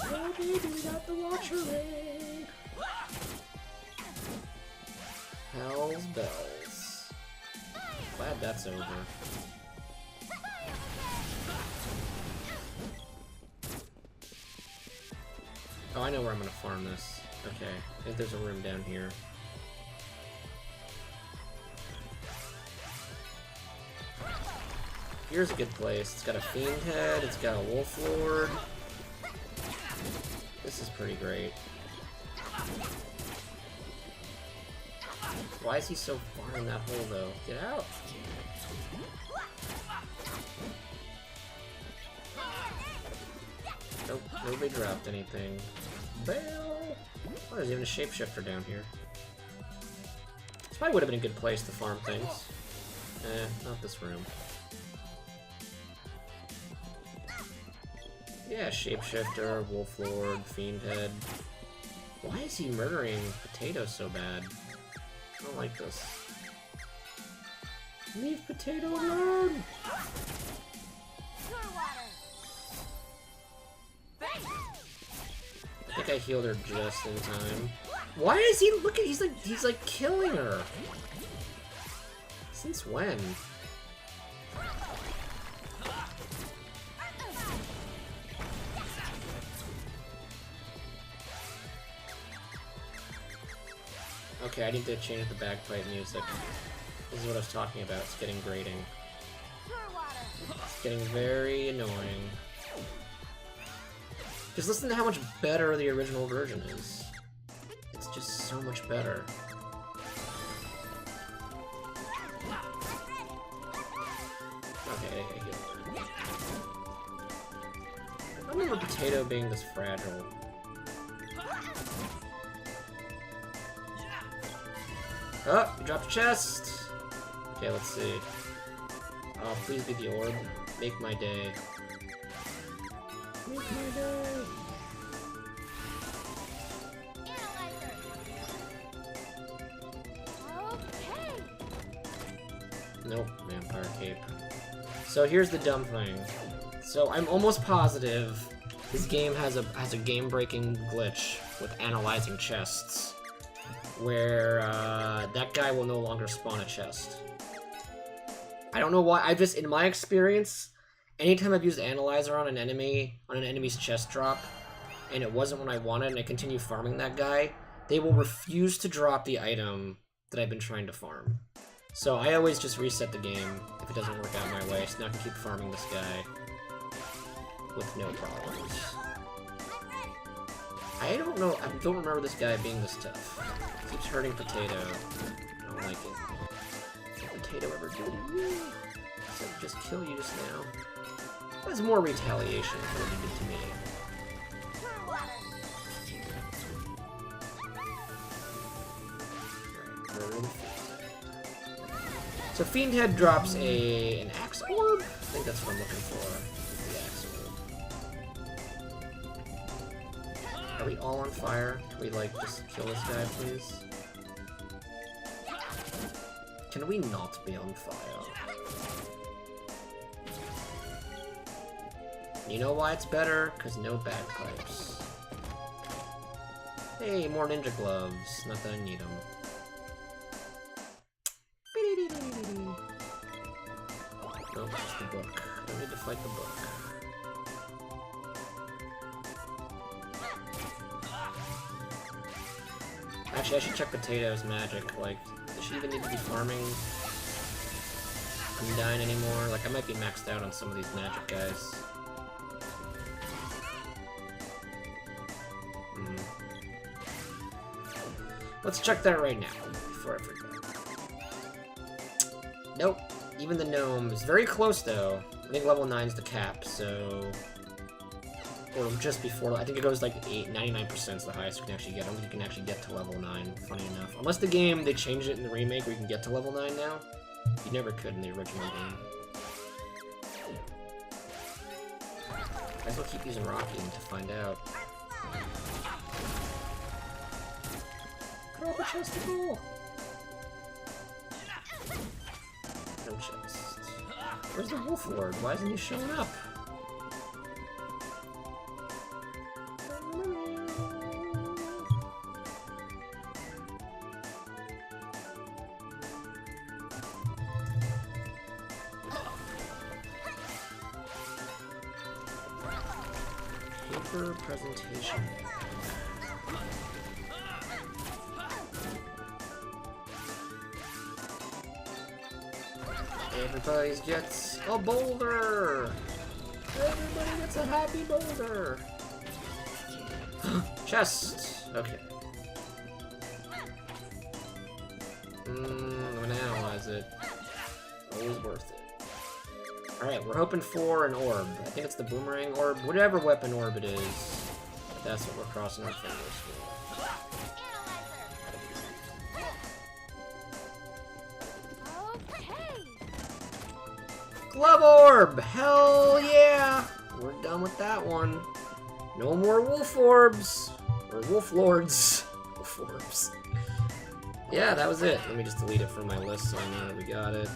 Oh baby, we got the Watcher Ring! Hell's bells. Glad that's over. Oh, I know where I'm gonna farm this. Okay, I think there's a room down here. Here's a good place. It's got a fiend head, it's got a wolf lord. This is pretty great. Why is he so far in that hole, though? Get out! Nope, nobody dropped anything. Bail! Oh, there's even a shapeshifter down here. This probably would have been a good place to farm things. Not this room. Yeah, shapeshifter, wolf lord, fiend head. Why is he murdering Potato so bad? I don't like this. Leave Potato alone! I think I healed her just in time. Why is he looking? He's like killing her. Since when? Okay, I need to change the bagpipe music. This is what I was talking about. It's getting grating. It's getting very annoying. Just listen to how much better the original version is. It's just so much better. Okay, I healed her. I don't remember Potato being this fragile. Oh, you dropped a chest! Okay, let's see. Oh, please be the orb. Make my day. Make my day! Okay. Nope, vampire cape. So here's the dumb thing. So I'm almost positive this game has a game-breaking glitch with analyzing chests, where that guy will no longer spawn a chest. I don't know why. In my experience, anytime I've used Analyzer on an enemy's chest drop, and it wasn't what I wanted, and I continue farming that guy, they will refuse to drop the item that I've been trying to farm. So I always just reset the game if it doesn't work out my way, so now I can keep farming this guy with no problems. I don't know, I don't remember this guy being this tough. He keeps hurting Potato. I don't like it. What did Potato ever do to you? So just kill you just now. That's more retaliation for what he did to me. So Fiend Head drops an axe orb? I think that's what I'm looking for. The axe orb. Are we all on fire? Can we, like, just kill this guy, please? Can we not be on fire? You know why it's better? Because no bagpipes. Hey, more ninja gloves. Not that I need them. Nope, just the book. Don't need to fight the book. Actually, I should check Potato's magic. Like, does she even need to be farming Undyne anymore? Like, I might be maxed out on some of these magic guys. Let's check that right now, before I forget. Nope. Even the gnome is very close, though. I think level 9 is the cap, so... Or just before, I think it goes like 99% is the highest you can actually get. I don't think you can actually get to level 9, funny enough. Unless the game, they changed it in the remake where you can get to level 9 now. You never could in the original game. Might as well keep using Rocky to find out. Drop a chesticle! No chest. Where's the Wolf Lord? Why isn't he showing up? Paper presentation. Everybody gets a boulder! Everybody gets a happy boulder! Chest! Okay. I'm gonna analyze it. Always worth it. Alright, we're hoping for an orb. I think it's the boomerang orb. Whatever weapon orb it is. That's what we're crossing our fingers for. Glove orb! Hell yeah! We're done with that one. No more wolf orbs! Or wolf lords. Wolf orbs. Yeah, that was it. Let me just delete it from my list so I know that we got it.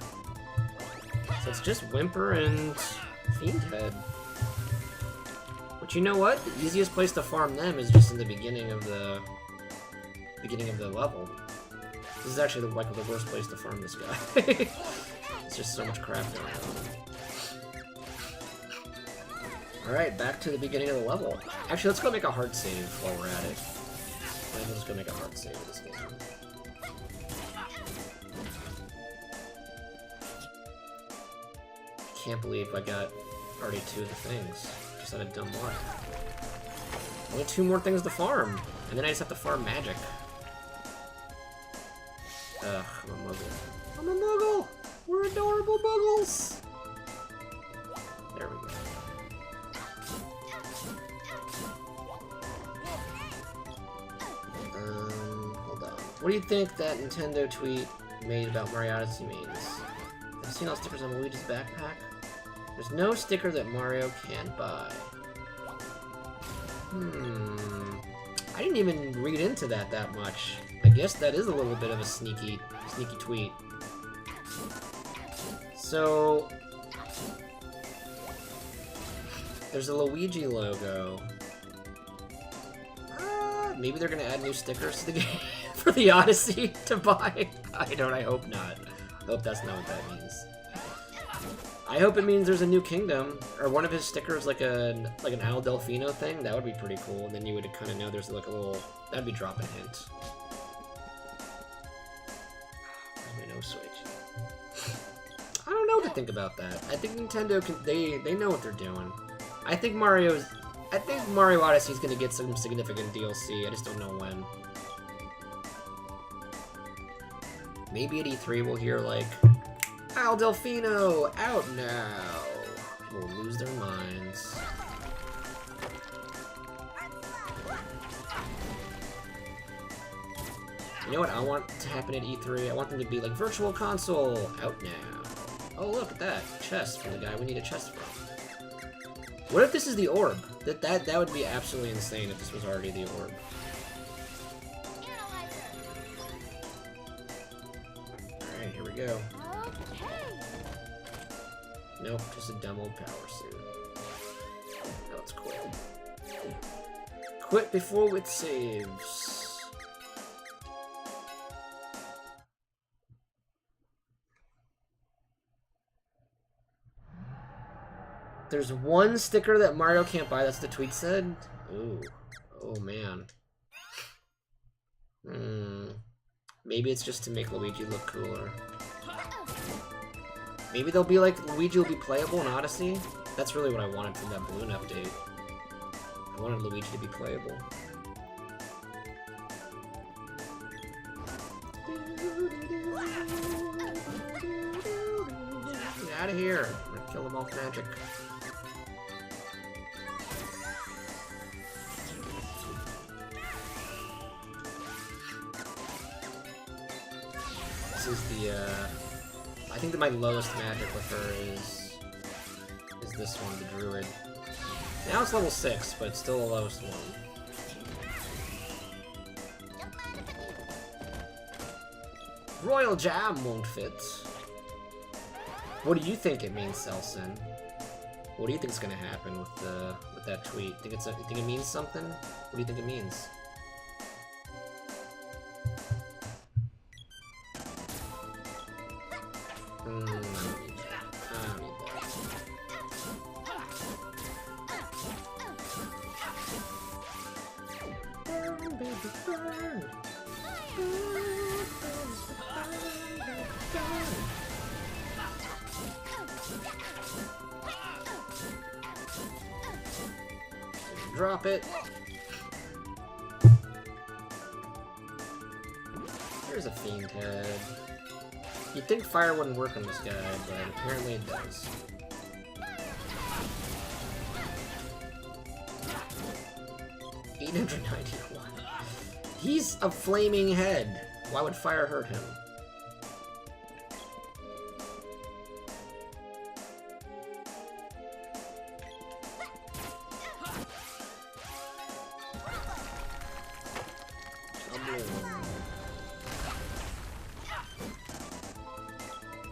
So it's just Whimper and Fiend Head. But you know what? The easiest place to farm them is just in the beginning of the level. This is actually the worst place to farm this guy. It's just so much crap going on. Alright, back to the beginning of the level. Actually, let's go make a hard save while we're at it. Let's go make a hard save of this game. Can't believe I got already 2 of the things. Just out of dumb luck. Only 2 more things to farm, and then I just have to farm magic. Ugh, I'm a muggle. I'm a muggle! We're adorable muggles! There we go. Hold on. What do you think that Nintendo tweet made about Mario Odyssey means? Have you seen all stickers on Luigi's backpack? There's no sticker that Mario can't buy. I didn't even read into that much. I guess that is a little bit of a sneaky tweet. So there's a Luigi logo. Maybe they're gonna add new stickers to the game for the Odyssey to buy. I hope not. I hope that's not what that means. I hope it means there's a new kingdom, or one of his stickers like an Al Delfino thing. That would be pretty cool, and then you would kind of know there's like a little... That'd be dropping a hint. No Switch. I don't know what to think about that. I think Nintendo can... They know what they're doing. I think Mario Odyssey is gonna get some significant DLC. I just don't know when. Maybe at E3 we'll hear like, Al Delfino out now. We'll lose their minds. You know what I want to happen at E3? I want them to be like Virtual Console out now. Oh look at that chest from the guy we need a chest from. What if this is the orb? That would be absolutely insane if this was already the orb. Alright, here we go. Nope, just a dumb old power suit. Now let's quit. Quit before it saves. There's one sticker that Mario can't buy, that's the tweet said? Ooh. Oh man. Maybe it's just to make Luigi look cooler. Maybe they'll be like, Luigi will be playable in Odyssey? That's really what I wanted from that balloon update. I wanted Luigi to be playable. Get out of here! I'm gonna kill them all with magic. This is the, I think that my lowest magic with her is this one, the Druid. Now it's level 6, but it's still the lowest one. Royal Jam won't fit. What do you think it means, Selson? What do you think is gonna happen with that tweet? Think it means something? What do you think it means? I don't need that. burn. Drop it. There's a fiend head. You'd think fire wouldn't work on this guy, but apparently it does. $891. He's a flaming head. Why would fire hurt him?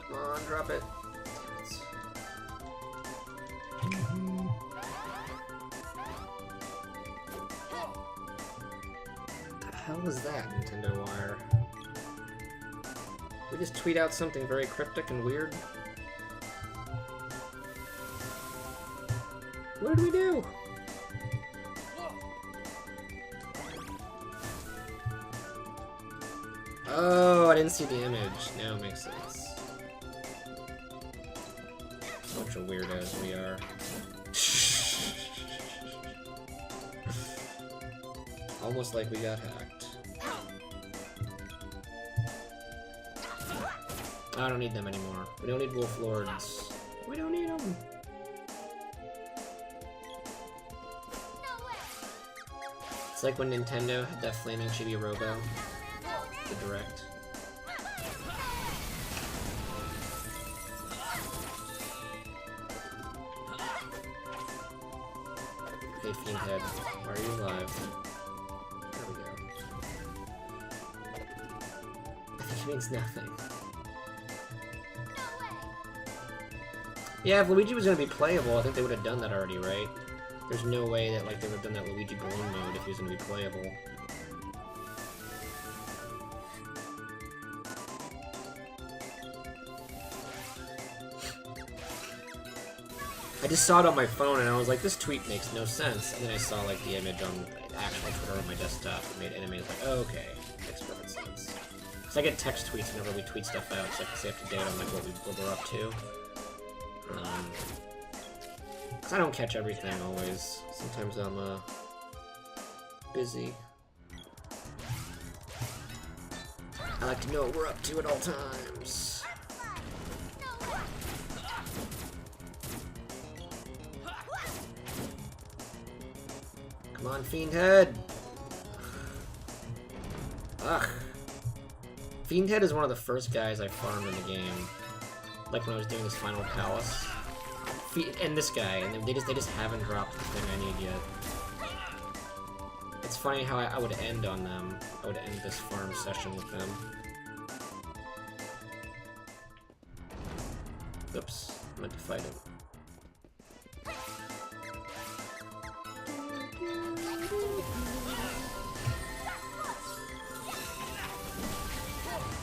Come on, drop it. What the hell was that, Nintendo Wire? We just tweet out something very cryptic and weird? What did we do? Oh, I didn't see the image. Now it makes sense. Bunch of weirdos we are. Almost like we got hacked. I don't need them anymore. We don't need Wolf Lords. We don't need them. It's like when Nintendo had that flaming chibi Robo. The Direct. Hey, Fiend Head, are you alive? There we go. I think it means nothing. Yeah, if Luigi was gonna be playable, I think they would have done that already, right? There's no way that like they would have done that Luigi balloon mode if he was gonna be playable. I just saw it on my phone and I was like, this tweet makes no sense. And then I saw like the image on actual Twitter on my desktop and made animated like, oh, okay, makes perfect sense. Cause I get text tweets whenever we tweet stuff out, so I can stay up to date on like what we're up to. Cause I don't catch everything always. Sometimes I'm busy. I like to know what we're up to at all times. Come on, Fiend Head! Ugh. Fiend Head is one of the first guys I farmed in the game. Like when I was doing this final palace. And this guy, and they just haven't dropped the thing I need yet. It's funny how I would end on them. I would end this farm session with them. Oops, I meant to fight him.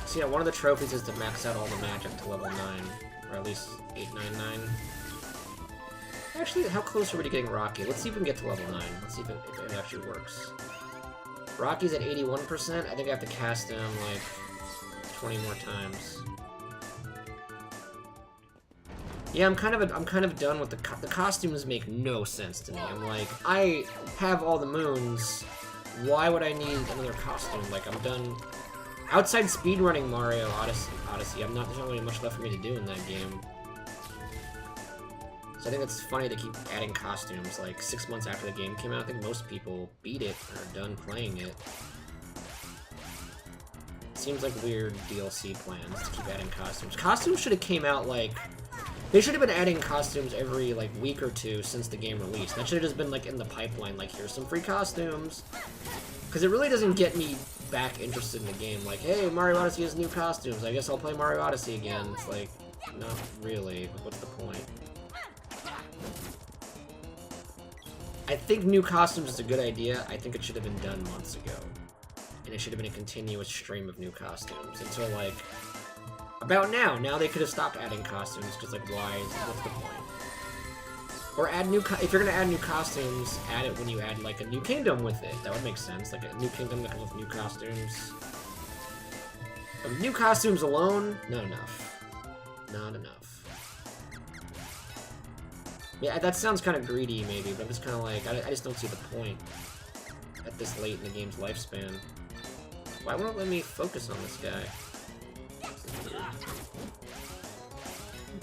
So yeah, one of the trophies is to max out all the magic to level 9, or at least 899. Actually, how close are we to getting Rocky? Let's see if we can get to level 9. Let's see if it actually works. Rocky's at 81%. I think I have to cast him like 20 more times. Yeah, I'm kind of done with the costumes. Make no sense to me. I'm like, I have all the moons. Why would I need another costume? Like, I'm done. Outside speedrunning Mario Odyssey, there's not really much left for me to do in that game. So I think it's funny to keep adding costumes. Like 6 months after the game came out, I think most people beat it or are done playing it. Seems like weird DLC plans to keep adding costumes. Costumes should have came out like... They should have been adding costumes every like week or two since the game released. That should have just been like in the pipeline, like here's some free costumes. Because it really doesn't get me back interested in the game. Like, hey, Mario Odyssey has new costumes. I guess I'll play Mario Odyssey again. It's like, not really, but what's the point? I think new costumes is a good idea. I think it should have been done months ago. And it should have been a continuous stream of new costumes. Until, like, about now. Now they could have stopped adding costumes, because, like, why? What's the point? Or add new, if you're gonna add new costumes, add it when you add like a new kingdom with it. That would make sense, like a new kingdom that comes with new costumes. But new costumes alone, not enough. Not enough. Yeah, that sounds kind of greedy maybe, but I'm just kind of like, I just don't see the point at this late in the game's lifespan. Why won't it let me focus on this guy?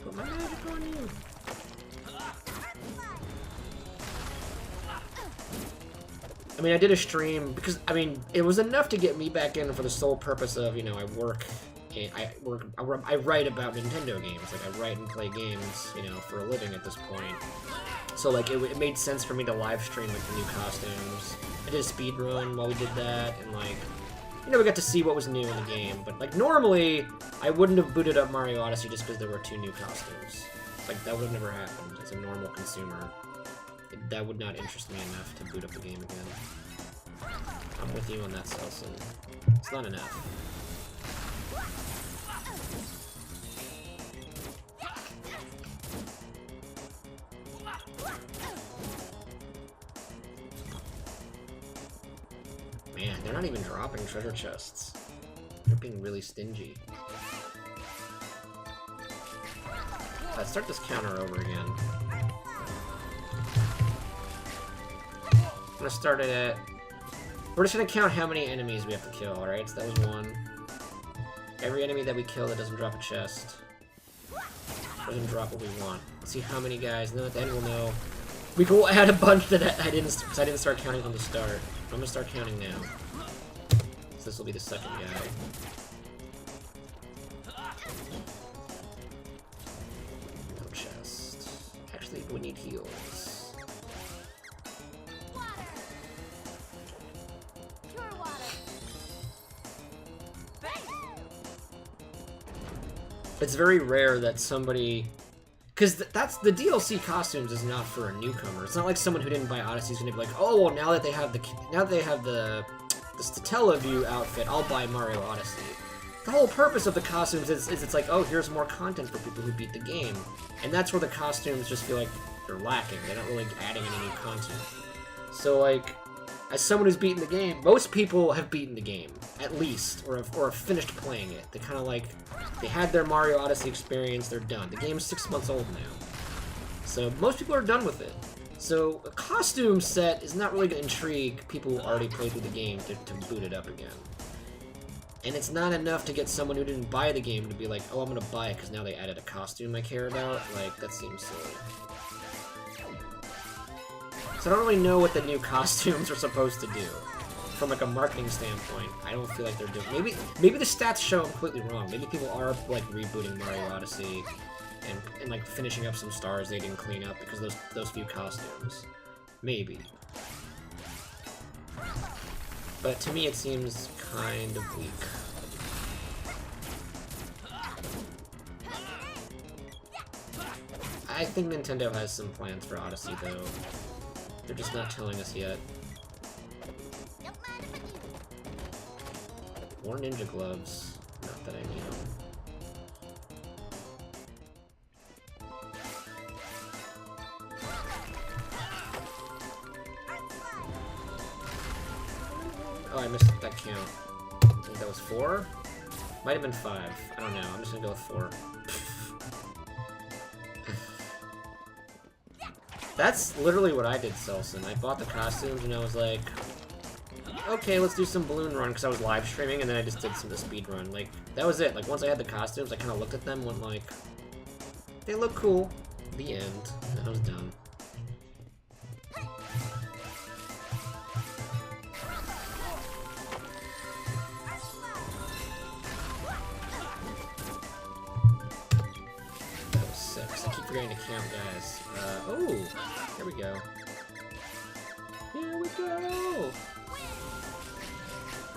Put my magic on you. I mean, I did a stream because, I mean, it was enough to get me back in for the sole purpose of, you know, I write about Nintendo games. Like, I write and play games, you know, for a living at this point. So, like, it made sense for me to live stream with the new costumes. I did a speed run while we did that, and, like, you know, we got to see what was new in the game. But, like, normally, I wouldn't have booted up Mario Odyssey just because there were 2 new costumes. Like, that would have never happened as a normal consumer. That would not interest me enough to boot up the game again. I'm with you on that, Selson. It's not enough. Man, they're not even dropping treasure chests. They're being really stingy. Let's start this counter over again. I'm gonna start it at... We're just gonna count how many enemies we have to kill, alright? So that was 1. Every enemy that we kill that doesn't drop a chest doesn't drop what we want. Let's see how many guys, and then at the end we'll know. We can add a bunch that I didn't start counting from the start. I'm gonna start counting now. So this will be the second guy. No chest. Actually, we need heals. It's very rare that somebody... Because that's the DLC costumes is not for a newcomer. It's not like someone who didn't buy Odyssey is going to be like, oh, well, now that they have the Statellaview outfit, I'll buy Mario Odyssey. The whole purpose of the costumes is it's like, oh, here's more content for people who beat the game. And that's where the costumes just feel like they're lacking. They're not really adding any new content. So, like, as someone who's beaten the game, most people have beaten the game, at least, or have finished playing it. They kind of like, they had their Mario Odyssey experience, they're done. The game's 6 months old now. So most people are done with it. So a costume set is not really going to intrigue people who already played through the game to boot it up again. And it's not enough to get someone who didn't buy the game to be like, oh, I'm going to buy it because now they added a costume I care about. Like, that seems silly. So I don't really know what the new costumes are supposed to do. From like a marketing standpoint, I don't feel like they're doing... Maybe the stats show completely wrong. Maybe people are like rebooting Mario Odyssey and like finishing up some stars they didn't clean up because those few costumes. Maybe. But to me it seems kind of weak. I think Nintendo has some plans for Odyssey though. They're just not telling us yet. More ninja gloves. Not that I need them. Oh, I missed that count. I think that was 4? Might have been 5. I don't know. I'm just gonna go with 4. That's literally what I did, Selson. I bought the costumes and I was like, okay, let's do some balloon run, because I was live streaming, and then I just did some of the speed run. Like, that was it. Like, once I had the costumes, I kind of looked at them and went like, they look cool. The end. And I was done. That was 6. I keep forgetting to count, guys. Oh, here we go. Here we go!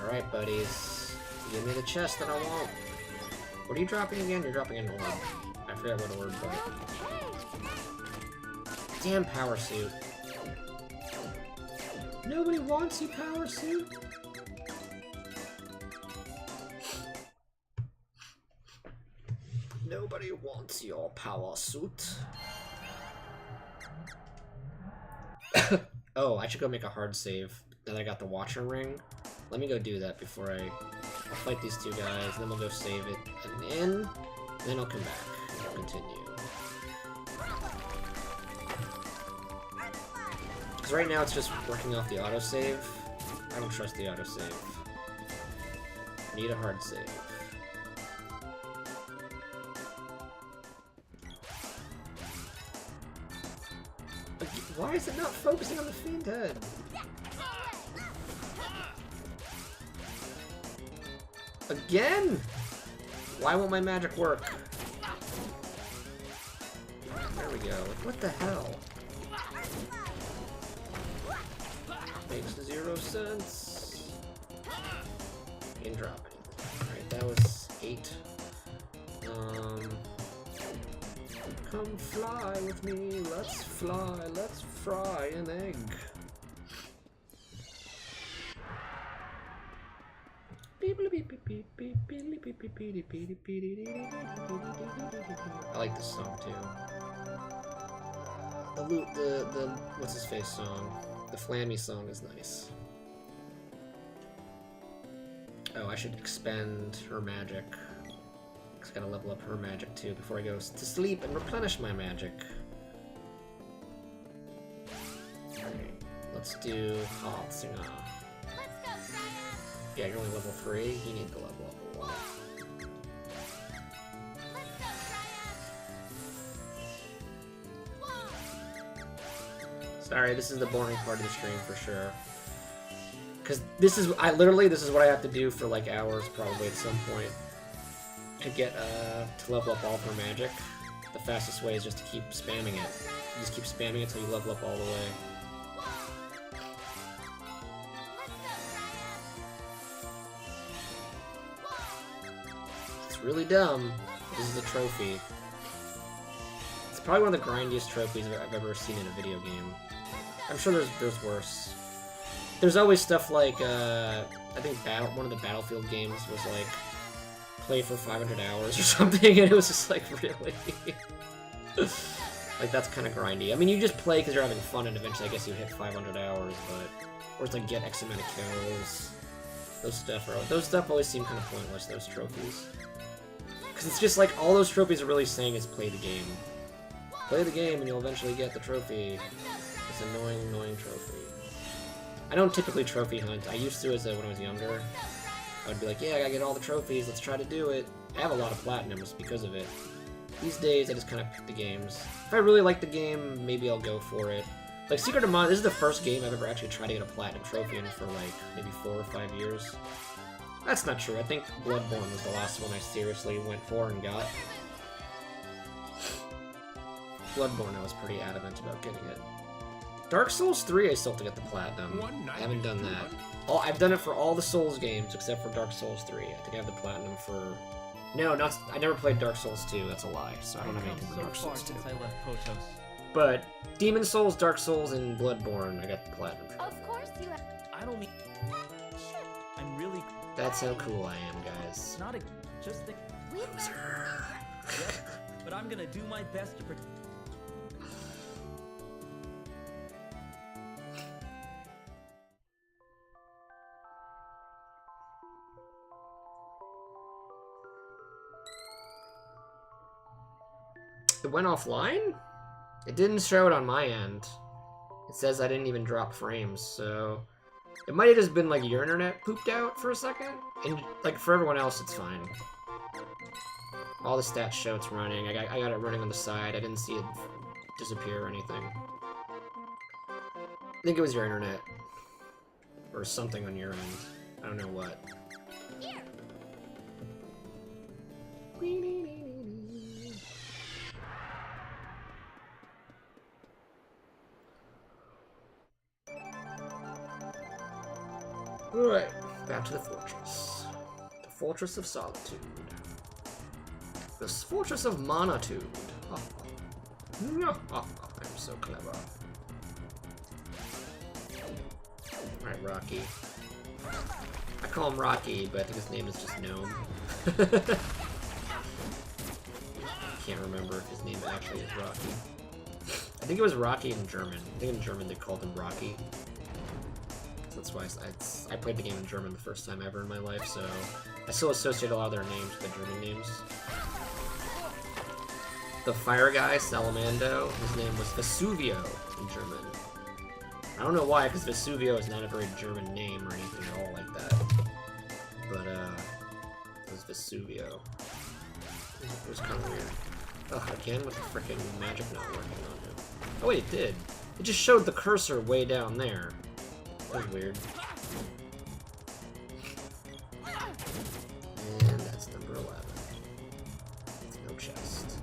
Alright, buddies. Give me the chest that I want. What are you dropping again? You're dropping an orb. I forgot what orb, but... Damn power suit. Nobody wants you, power suit. Nobody wants your power suit. Oh, I should go make a hard save. Now that I got the Watcher ring. Let me go do that before I'll fight these two guys, and then we'll go save it and then I'll come back and we'll continue. Because right now it's just working off the autosave. I don't trust the autosave. I need a hard save. Why is it not focusing on the fiend head? Again? Why won't my magic work? There we go. What the hell? Makes 0 sense. Didn't drop anything. Alright, that was 8. Come fly with me, let's fly, let's fry an egg. I like this song too. The what's his face song? The Flammy song is nice. Oh, I should expend her magic. I gotta level up her magic too before I go to sleep and replenish my magic. Alright, let's do Singer. Yeah, you're only level 3. You need to level up a lot. Sorry, this is the boring part of the stream for sure. Cause this is what I have to do for like hours probably at some point. To get, to level up all of her magic, the fastest way is just to keep spamming it. You just keep spamming it until you level up all the way. It's really dumb. This is a trophy. It's probably one of the grindiest trophies I've ever seen in a video game. I'm sure there's worse. There's always stuff like, I think one of the Battlefield games was like, play for 500 hours or something, and it was just like, really? Like, that's kind of grindy. I mean, you just play because you're having fun, and eventually I guess you hit 500 hours, but... Or it's like, get X amount of kills. Those stuff always seem kind of pointless, those trophies. Because it's just like, all those trophies are really saying is play the game. Play the game and you'll eventually get the trophy. This annoying, annoying trophy. I don't typically trophy hunt. I used to when I was younger. I would be like, yeah, I gotta get all the trophies, let's try to do it. I have a lot of platinums because of it. These days, I just kind of pick the games. If I really like the game, maybe I'll go for it. Like, Secret of Mana, this is the first game I've ever actually tried to get a platinum trophy in for, like, maybe 4 or 5 years. That's not true. I think Bloodborne was the last one I seriously went for and got. Bloodborne, I was pretty adamant about getting it. Dark Souls 3, I still have to get the platinum. I haven't done that. I've done it for all the Souls games except for Dark Souls 3. I think I have the platinum for... No, I never played Dark Souls 2. That's a lie. So I don't have anything for Dark Souls 2. I left Kotos. But Demon Souls, Dark Souls, and Bloodborne, I got the platinum for. Of course you have. I don't mean... I'm really... That's how cool I am, guys. Not a... Just the... Loser. Yep, but I'm gonna do my best to protect... It went offline? It didn't show it on my end. It says I didn't even drop frames, so... It might have just been like your internet pooped out for a second. And like for everyone else, it's fine. All the stats show it's running. I got it running on the side. I didn't see it disappear or anything. I think it was your internet. Or something on your end. I don't know what. Here. Alright, back to the fortress. The Fortress of Solitude. The Fortress of Monitude. I'm so clever. Alright, Rocky. I call him Rocky, but I think his name is just Gnome. Can't remember if his name actually is Rocky. I think it was Rocky in German. I think in German they called him Rocky. So that's why I played the game in German the first time ever in my life, so I still associate a lot of their names with the German names. The fire guy, Salamando, his name was Vesuvio in German. I don't know why, because Vesuvio is not a very German name or anything at all like that. But, it was Vesuvio. It was kind of weird. Ugh, again with the frickin' magic not working on him. Oh wait, it did. It just showed the cursor way down there. That was weird. And that's number 11. No chest.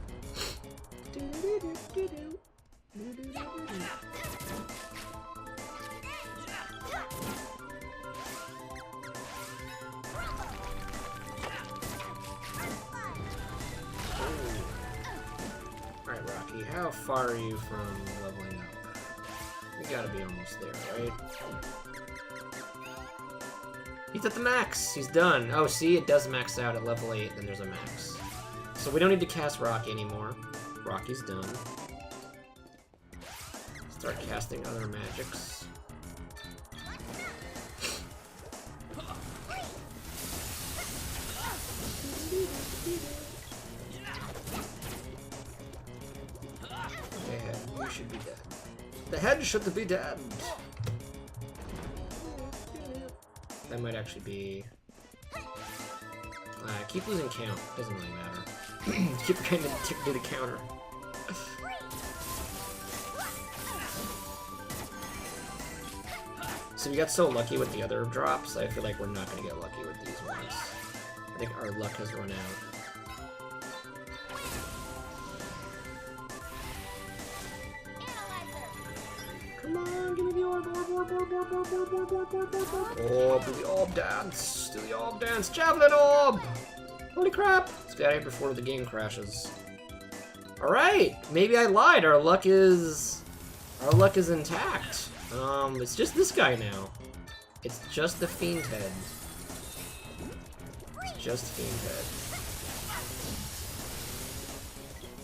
Alright, Rocky, how far are you from leveling up? You gotta be almost there, right? He's at the max! He's done! Oh, see? It does max out at level 8, then there's a max. So we don't need to cast Rocky anymore. Rocky's done. Start casting other magics. Okay, head, you should be dead. The head should be dead! That might actually be... keep losing count. Doesn't really matter. Keep trying to do the counter. So we got so lucky with the other drops, I feel like we're not going to get lucky with these ones. I think our luck has run out. Come on, give me the orb, orb, do the orb dance, do the orb dance, javelin orb! Holy crap! Let's get out of here before the game crashes. Alright, maybe I lied, our luck is intact. It's just this guy now. It's just the Fiend Head. It's just Fiend Head.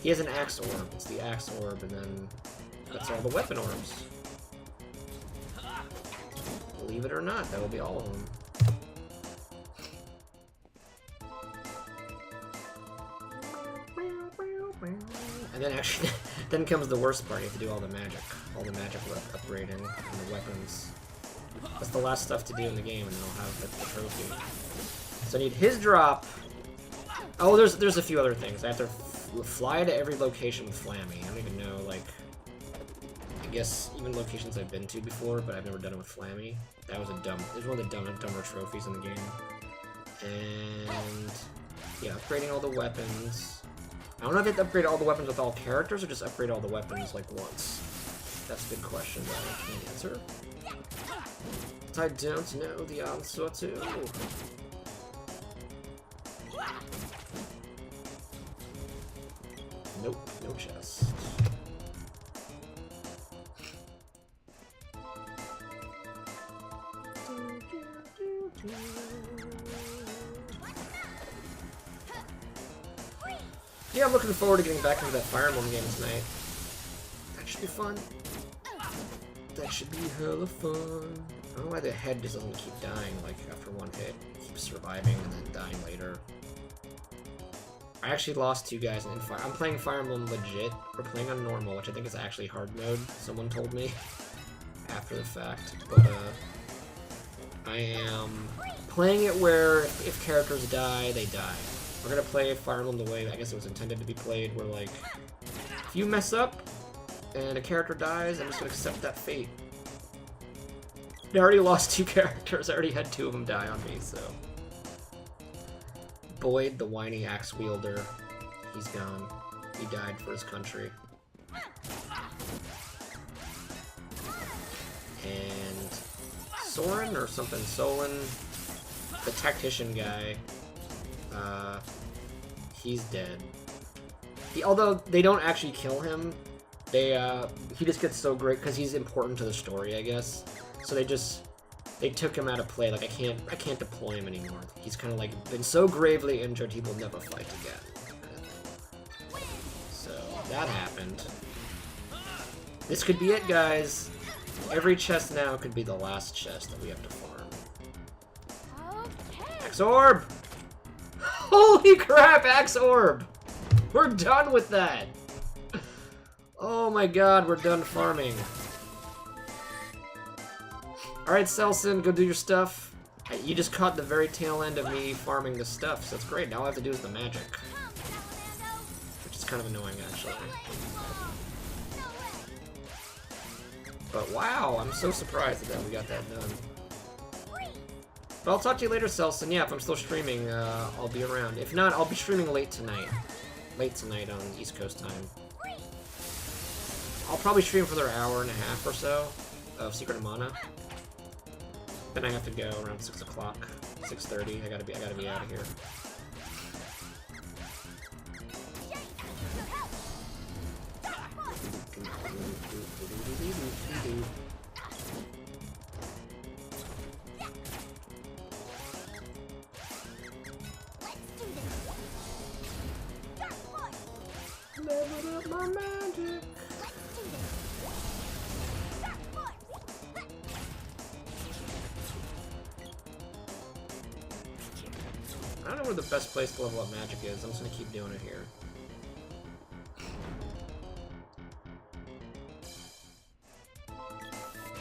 He has an Axe Orb, it's the Axe Orb, and then that's all the weapon orbs. Believe it or not, that will be all of them. And then actually, then comes the worst part, you have to do all the magic upgrading and the weapons. That's the last stuff to do in the game, and then I'll have the trophy. So I need his drop. Oh, there's a few other things. I have to fly to every location with Flammy. I don't even know, like, I guess even locations I've been to before, but I've never done it with Flammy. That was it was one of the dumber trophies in the game. And yeah, upgrading all the weapons. I don't know if you have to upgrade all the weapons with all characters, or just upgrade all the weapons, like, once. That's a good question that I can't answer. I don't know the answer to. Nope, no chest. Yeah, I'm looking forward to getting back into that Fire Emblem game tonight. That should be fun. That should be hella fun. I don't know why the head just doesn't keep dying, like, after one hit. It keeps surviving and then dying later. I actually lost 2 guys in Fire. I'm playing Fire Emblem legit. We're playing on normal, which I think is actually hard mode. Someone told me after the fact. But, I am playing it where if characters die, they die. We're gonna play Fire Emblem the way I guess it was intended to be played, where, like, if you mess up and a character dies, I'm just gonna accept that fate. I already lost 2 characters. I already had 2 of them die on me, so. Boyd, the whiny axe wielder, he's gone. He died for his country. And Soren or something, Solon, the tactician guy, he's dead. Although they don't actually kill him, he just gets so great because he's important to the story, I guess. So they took him out of play. Like, I can't deploy him anymore. He's kind of like been so gravely injured he will never fight again. So that happened. This could be it, guys. Every chest now could be the last chest that we have to farm. Okay. Axe Orb! Holy crap, Axe Orb! We're done with that! Oh my god, we're done farming. Alright, Selson, go do your stuff. You just caught the very tail end of me farming the stuff, so that's great. Now all I have to do is the magic. Which is kind of annoying, actually. But wow, I'm so surprised that we got that done. But I'll talk to you later, Selson. Yeah, if I'm still streaming, I'll be around. If not, I'll be streaming late tonight. Late tonight on East Coast time. I'll probably stream for another hour and a half or so of Secret of Mana. Then I have to go around 6 o'clock, 6:30. I gotta be out of here. Level up my magic. I don't know where the best place to level up magic is. I'm just gonna keep doing it here.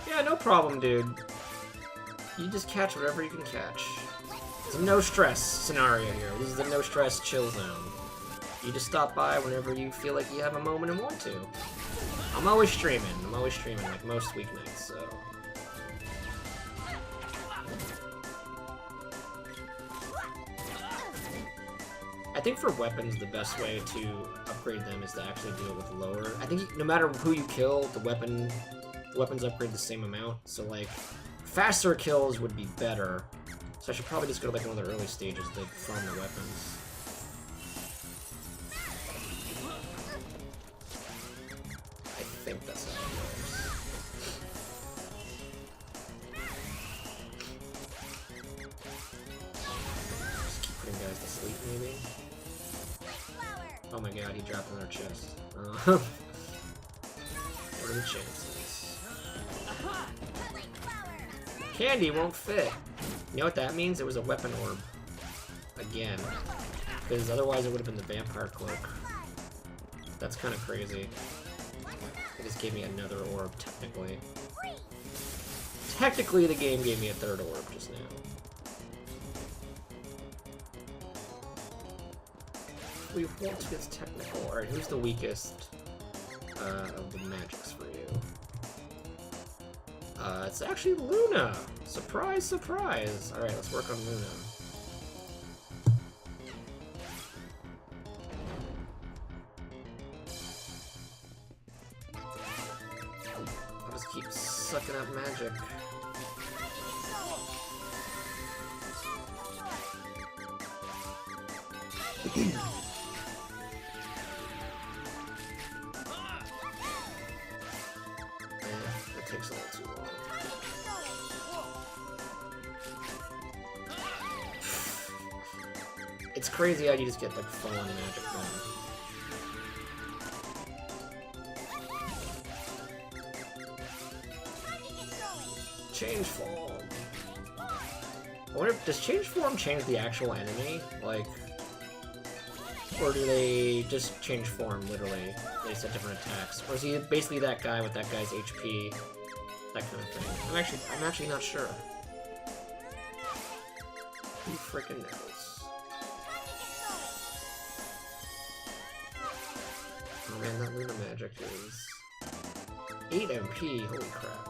Yeah, no problem, dude. You just catch whatever you can catch. It's a no stress scenario here. This is the no stress chill zone. You just stop by whenever you feel like you have a moment and want to. I'm always streaming. Like most weeknights, so. I think for weapons, the best way to upgrade them is to actually do it with lower. I think no matter who you kill, the weapons upgrade the same amount. So like, faster kills would be better. So I should probably just go to like one of the early stages to farm the weapons. I think that's how it works. Just keep putting guys to sleep, maybe. Oh my god, he dropped another chest. What are the chances? Candy won't fit. You know what that means? It was a weapon orb. Again. Because otherwise it would have been the vampire cloak. That's kind of crazy. It just gave me another orb, technically. Technically, the game gave me a third orb just now. We want to get technical. Alright, who's the weakest of the magics for you? It's actually Luna! Surprise, surprise! Alright, let's work on Luna. I'll just keep sucking up magic. That takes a little too long. It's crazy how you just get like full on magic then. Change form. I wonder if, does change form change the actual enemy? Like, or do they just change form, literally? They set different attacks. Or is he basically that guy with that guy's HP? That kind of thing. I'm actually not sure. Who freaking knows? Oh man, that Lunar Magic is 8 MP, holy crap.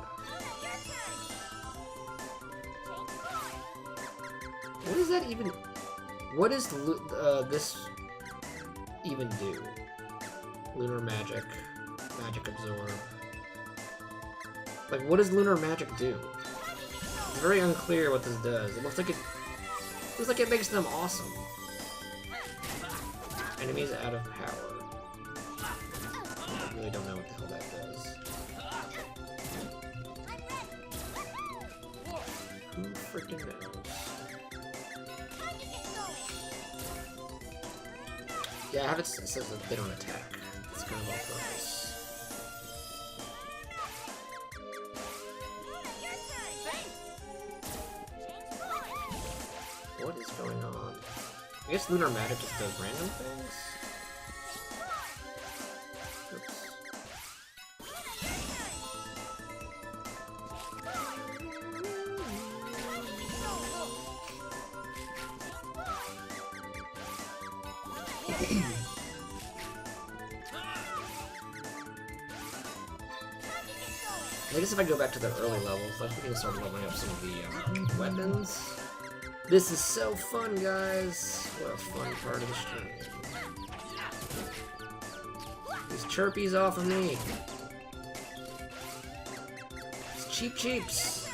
What does that even... What does this even do? Lunar Magic. Magic Absorb. Like, what does Lunar Magic do? It's very unclear what this does. It looks like it makes them awesome. Enemies out of power. I really don't know what the hell that does. Who freaking knows? Yeah, I have it says that they don't attack. It's kind of all purpose. I guess Lunar Magic just does random things. Oops. I guess if I go back to the early levels, like we can start leveling up some of the weapons. This is so fun, guys! What a fun part of the stream. These chirpies off of me! These cheap cheeps!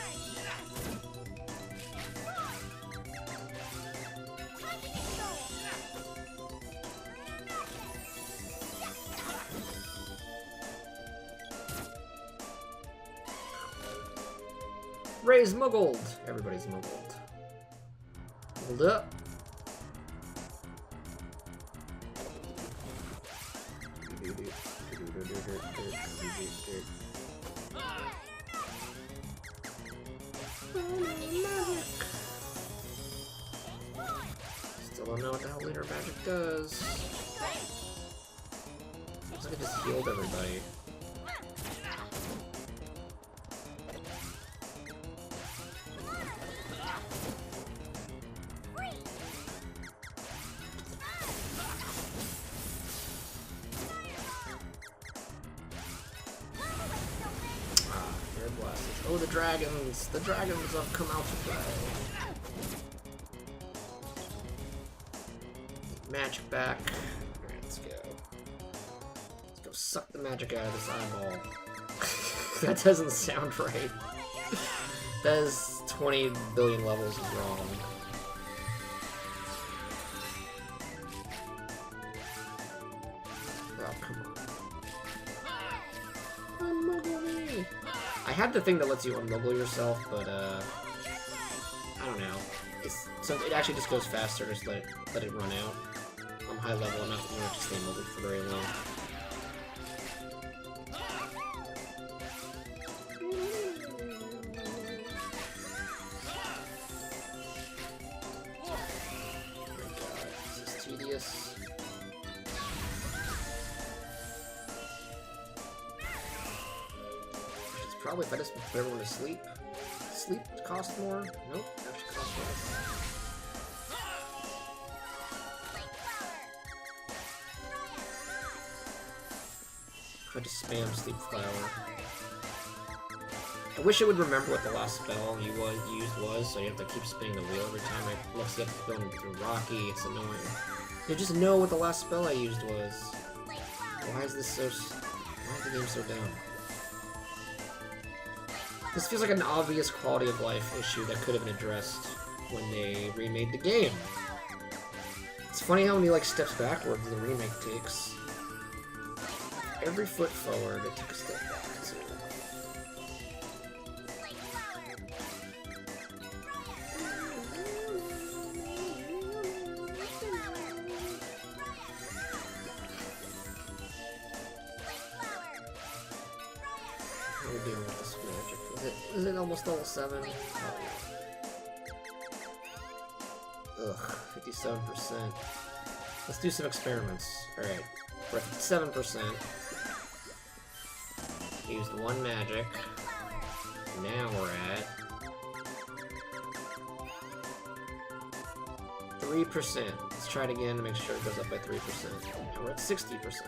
Ray's muggled! Everybody's muggled. Hold up. Still don't know what the hell Lunar Magic does. Looks like it just healed everybody. Oh, the dragons! The dragons have come out to play. Magic back. Alright, let's go. Let's go suck the magic out of this eyeball. That doesn't sound right. That is 20 billion levels wrong. Oh, come on. Unmuggle me! I had the thing that lets you unmuggle yourself, but I don't know. So it actually just goes faster. Just let it run out. I'm high level. I'm not going to have to stay muggled for very long. Oh my god, this is tedious. Probably if I just put everyone to sleep. Sleep cost more? Nope, actually cost less. I just spam Sleep Flower. I wish it would remember what the last spell you used was, so you have to keep spinning the wheel every time I look. You have to go through Rocky, it's annoying. You just know what the last spell I used was. Why is this so... Why is the game so dumb? This feels like an obvious quality of life issue that could have been addressed when they remade the game. It's funny how many steps backwards the remake takes. Every foot forward, it took a step back too. What are we doing with this magic? Is it almost level 7? Oh. Ugh, 57%. Let's do some experiments. Alright, we're at 57%. Used one magic. Now we're at 3%. Let's try it again to make sure it goes up by 3%. Now we're at 60%.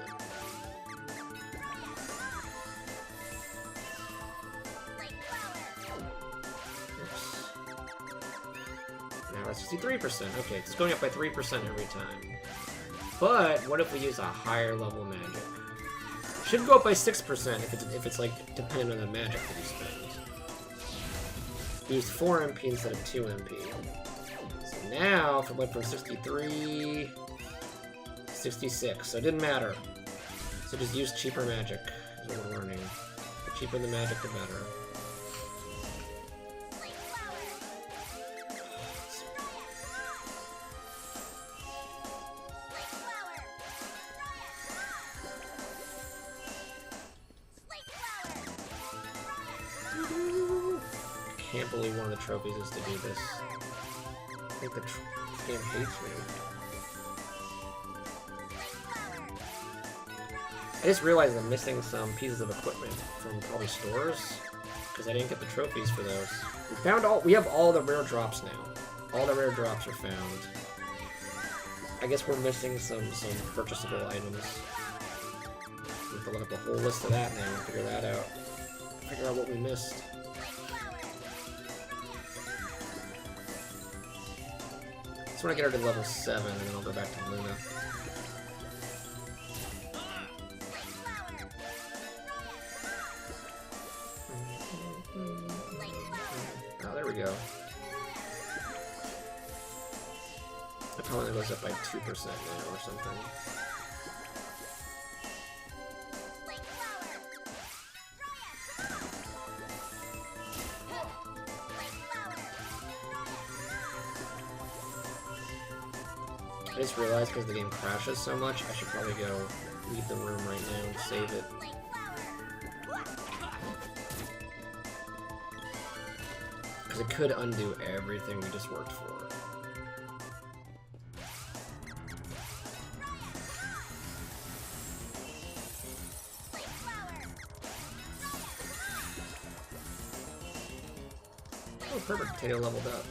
Now we're at 63%. Okay, it's going up by 3% every time. But what if we use a higher level magic? Should go up by 6% if it's like dependent on the magic that you spend. We used 4 MP instead of 2 MP. So now, if it went from 63, 66, so it didn't matter. So just use cheaper magic, is what we're learning. The cheaper the magic, the better. I can't believe one of the trophies is to do this. I think the game hates me. I just realized I'm missing some pieces of equipment from probably stores because I didn't get the trophies for those. We have all the rare drops now. All the rare drops are found. I guess we're missing some purchasable items. We have to look up the whole list of that now and figure that out. Figure out what we missed. So when I get her to level 7, and then I'll go back to Luna. Oh, there we go. It probably goes up by 2% now or something. I just realized because the game crashes so much, I should probably go leave the room right now and save it. Because it could undo everything we just worked for. Oh, perfect. Potato leveled up.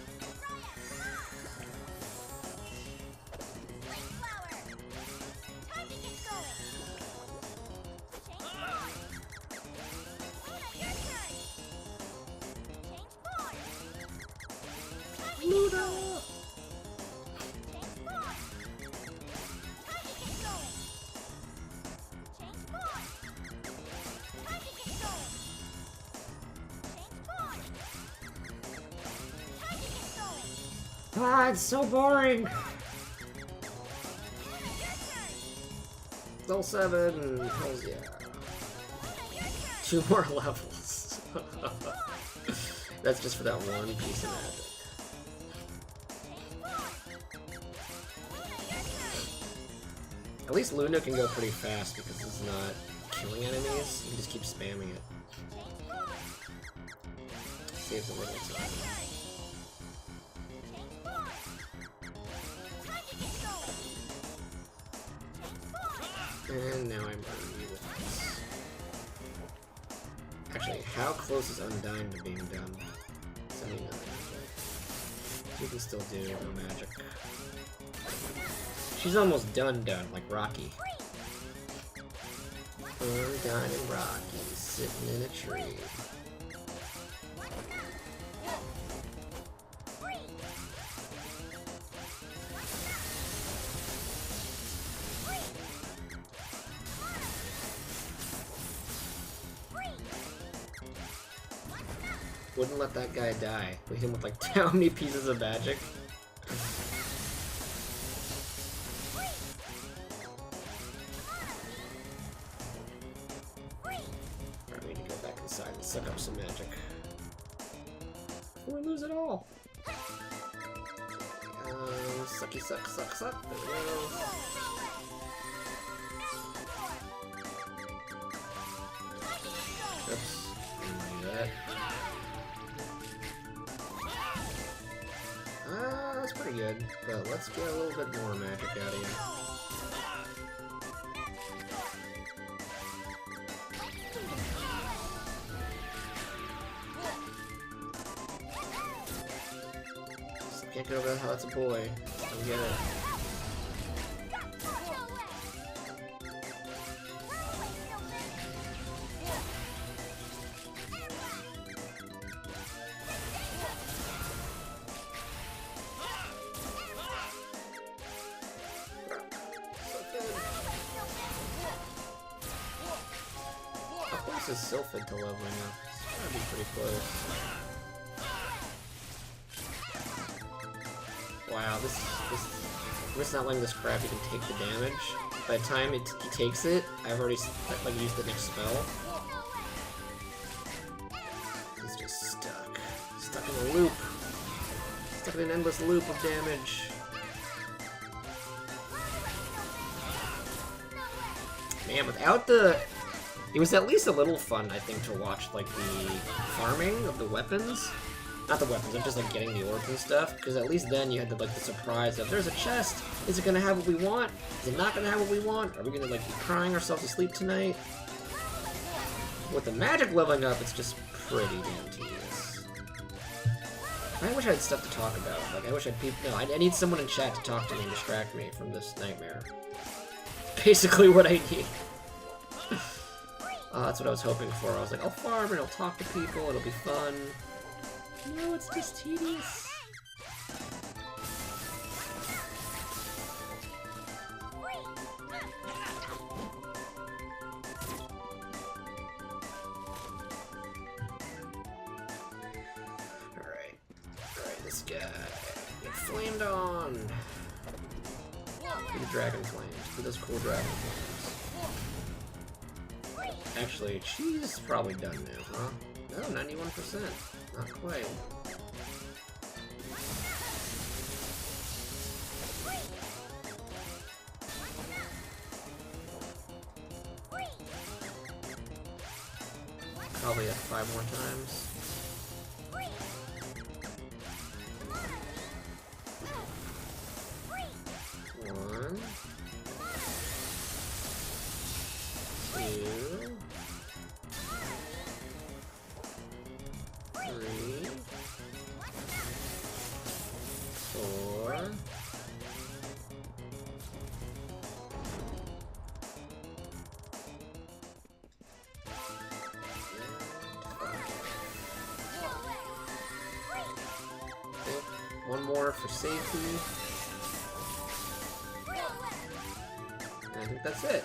Ah, it's so boring! Level 7! Hells yeah. 2 more levels. That's just for that one piece of magic. At least Luna can go pretty fast because it's not killing enemies. You can just keep spamming it. Saves a little time. And now I'm early with this. Actually, how close is Undyne to being done? 79. You can still do no magic. She's almost done, like Rocky. Undyne and Rocky sitting in a tree. Wouldn't let that guy die. We hit him with like how many pieces of magic? Alright, we need to go back inside and suck up some magic. Before we lose it all. Sucky suck, suck, suck. There we go. Oops. Didn't do that. That's pretty good, but let's get a little bit more magic out of here. Just can't get over that, how that's a boy. Don't get it. This is Sylphid to leveling up. It's gotta be pretty close. Wow, this not letting this crap even take the damage. By the time he takes it, I've already like used the next spell. He's just stuck. Stuck in a loop. Stuck in an endless loop of damage. Man, without the... It was at least a little fun, I think, to watch, like, the farming of the weapons. Not the weapons, I'm just like getting the orbs and stuff, because at least then you had the surprise of, there's a chest! Is it gonna have what we want? Is it not gonna have what we want? Are we gonna, like, be crying ourselves to sleep tonight? With the magic leveling up, it's just pretty damn tedious. I wish I had stuff to talk about. Like, I wish I had people. No, I need someone in chat to talk to me and distract me from this nightmare. Basically what I need. That's what I was hoping for. I was like, I'll farm and I'll talk to people, it'll be fun. No, it's just tedious. Alright, this guy. Get flamed on! Do the dragon flames. Do those cool dragon flames. Actually, she's probably done now, huh? No, 91%. Not quite. Probably at 5 more times. One, two, three, four, one more for safety. And I think that's it.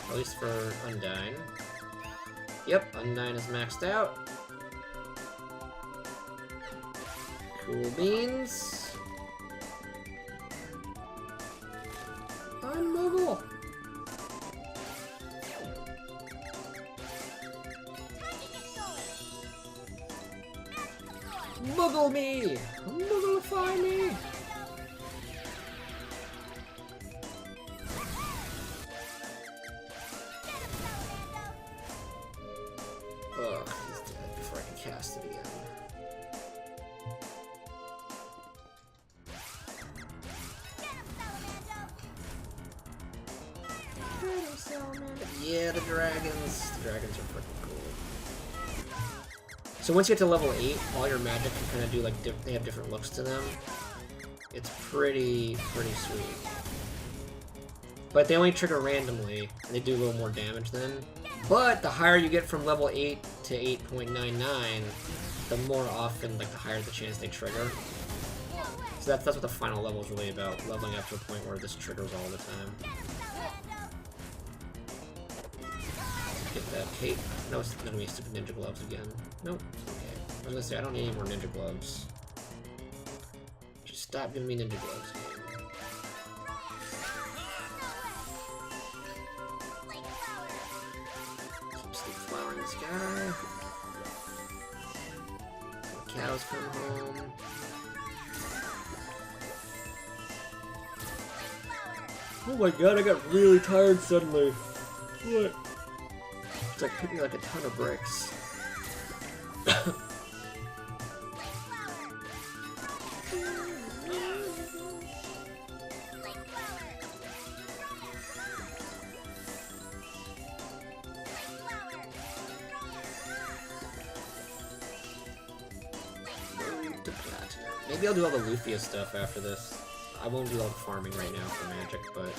At least for Undyne. Yep, Undyne is maxed out. Cool beans. Unmoggle. Muggle me! Mugglify me! Ugh, he's dead before I can cast it again. Yeah, the dragons. The dragons are freaking cool. So once you get to level 8, all your magic can kind of do like they have different looks to them. It's pretty sweet. But they only trigger randomly, and they do a little more damage then. But the higher you get from level 8 to 8.99, the more often, like the higher the chance they trigger. So that's what the final level is really about, leveling up to a point where this triggers all the time. Get that cape. No, it's gonna be stupid ninja gloves again. Nope. Okay. I was gonna say, I don't need any more ninja gloves. Just stop giving me ninja gloves, game. Keep flowering this guy. The cows come home. Oh my god, I got really tired suddenly. What? It's like picking like a ton of bricks. Maybe I'll do all the Lufia stuff after this. I won't do all the farming right now for magic, but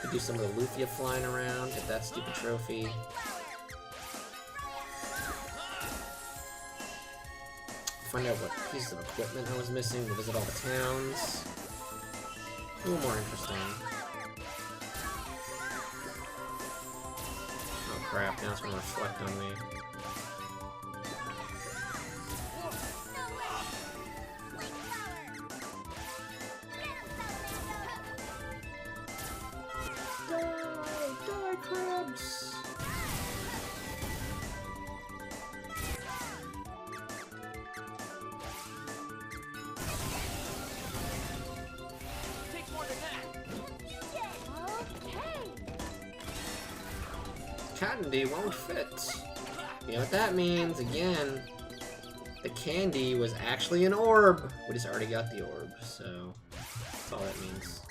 could do some of the Lufia flying around, get that stupid trophy. Find out what pieces of equipment I was missing to visit all the towns. A little more interesting. Oh crap, now it's gonna reflect on me. Die, crabs! Takes more than that. Okay. Cotton D won't fit. You know what that means, again. the candy was actually an orb. We just already got the orb, so that's all that means.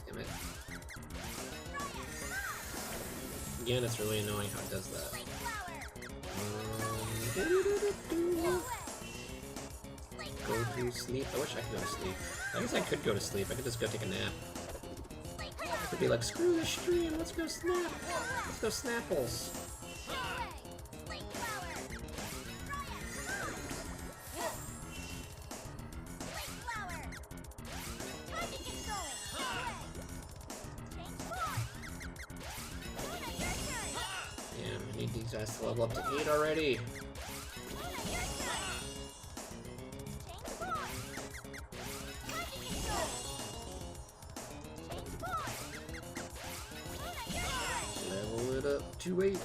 Damn it. Again, it's really annoying how it does that. Go to sleep. I wish I could go to sleep. I guess I could go to sleep. I could just go take a nap. I could be like, screw this stream, let's go snap. Let's go Snapples. Damn, I need these guys to level up to 8 already. Level it up to 8.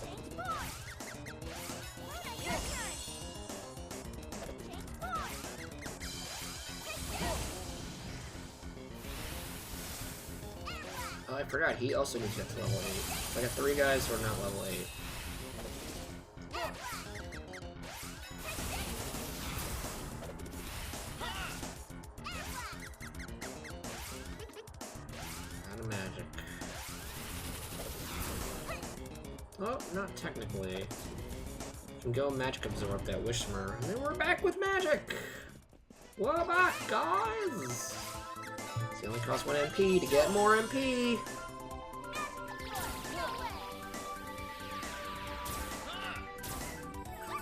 Oh, I forgot, he also needs to get to level 8. So I got 3 guys who are not level 8. Out of magic. Oh, not technically. Can go magic absorb that Wishmer, and then we're back with magic! We're back, guys! It only costs 1 MP to get more MP!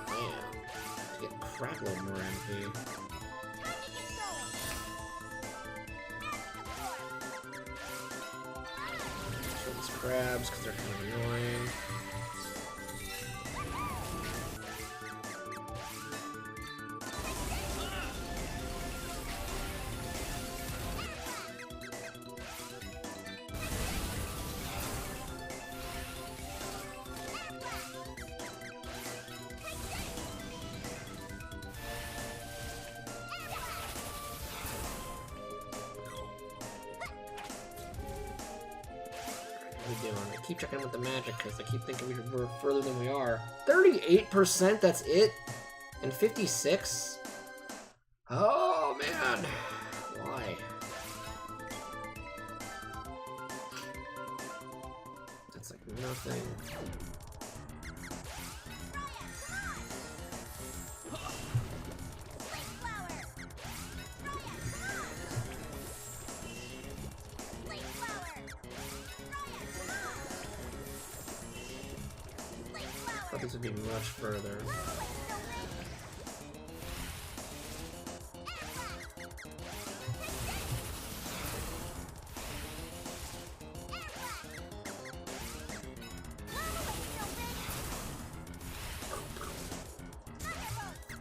Damn. To get crap load more MP. Kill these crabs, because they're kind of annoying. I keep checking with the magic because I keep thinking we're further than we are. 38%, that's it? And 56? Oh, man. Why? That's like nothing. I thought this would be much further.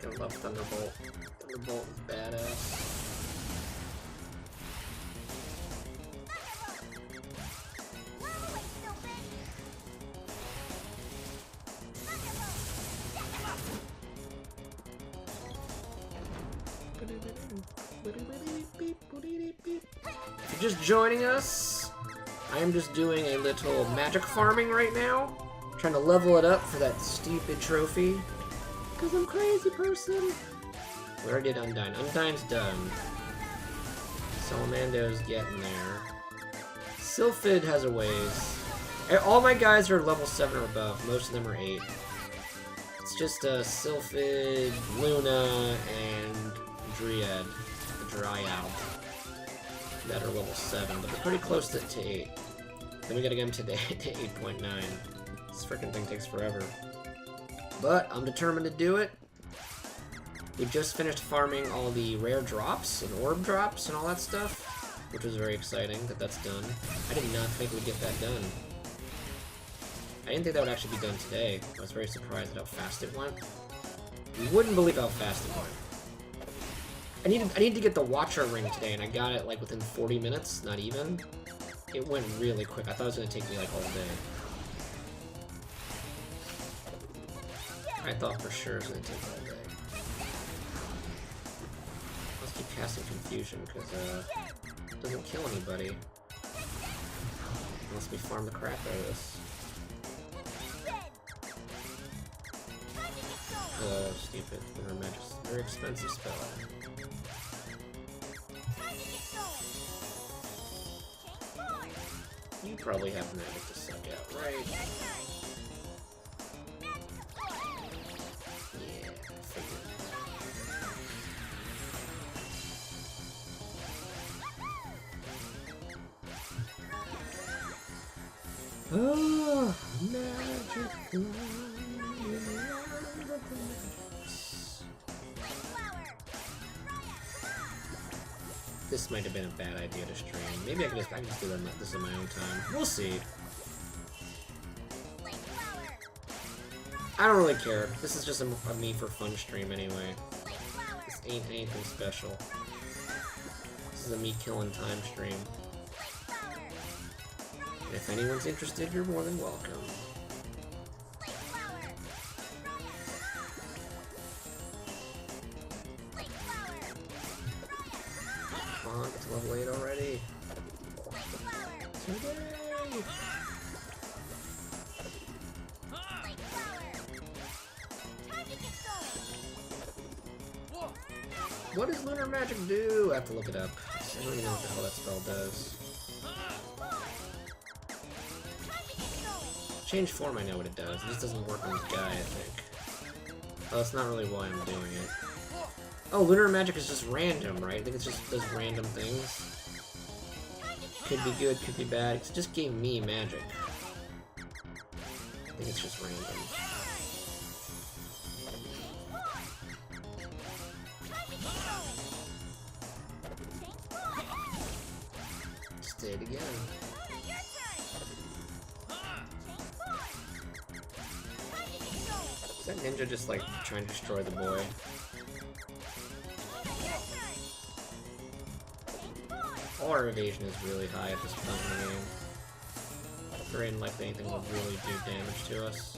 I love Thunderbolt. Thunderbolt is badass. If you're just joining us, I am just doing a little magic farming right now. Trying to level it up for that stupid trophy. Because I'm a crazy person. We already did Undyne. Undyne's done. Salamando's getting there. Sylphid has a ways. All my guys are level 7 or above. Most of them are 8. It's just Sylphid, Luna, and Dryad. The Dryad. That are level 7, but they're pretty close to 8. Then we gotta get them to 8.9. This freaking thing takes forever. But I'm determined to do it. We just finished farming all the rare drops and orb drops and all that stuff, which was very exciting that that's done. I did not think we'd get that done. I didn't think that would actually be done today. I was very surprised at how fast it went. You wouldn't believe how fast it went. I needed to get the Watcher ring today, and I got it like within 40 minutes, not even. It went really quick. I thought it was gonna take me like all day. I thought for sure it was gonna take all day. Let's keep casting Confusion, because it doesn't kill anybody. Unless we farm the crap out of this. Stupid. Lunar Magic's a very expensive spell. You probably have magic to suck out, right? Yeah, figured. Oh, magic. This might have been a bad idea to stream. Maybe I can just do this in my own time. We'll see. I don't really care. This is just a me for fun stream anyway. This ain't anything special. This is a me killing time stream. And if anyone's interested, you're more than welcome. Come on, it's level 8 already. Today! What does Lunar Magic do? I have to look it up. I don't even know what the hell that spell does. Change form, I know what it does. It just doesn't work on this guy, I think. Oh, that's not really why I'm doing it. Oh, Lunar Magic is just random, right? I think it just does random things. Could be good, could be bad. It just gave me magic. I think it's just random. Say it again. Is that ninja just like trying to destroy the boy? All our evasion is really high at this point in the game. Very unlikely anything will really do damage to us.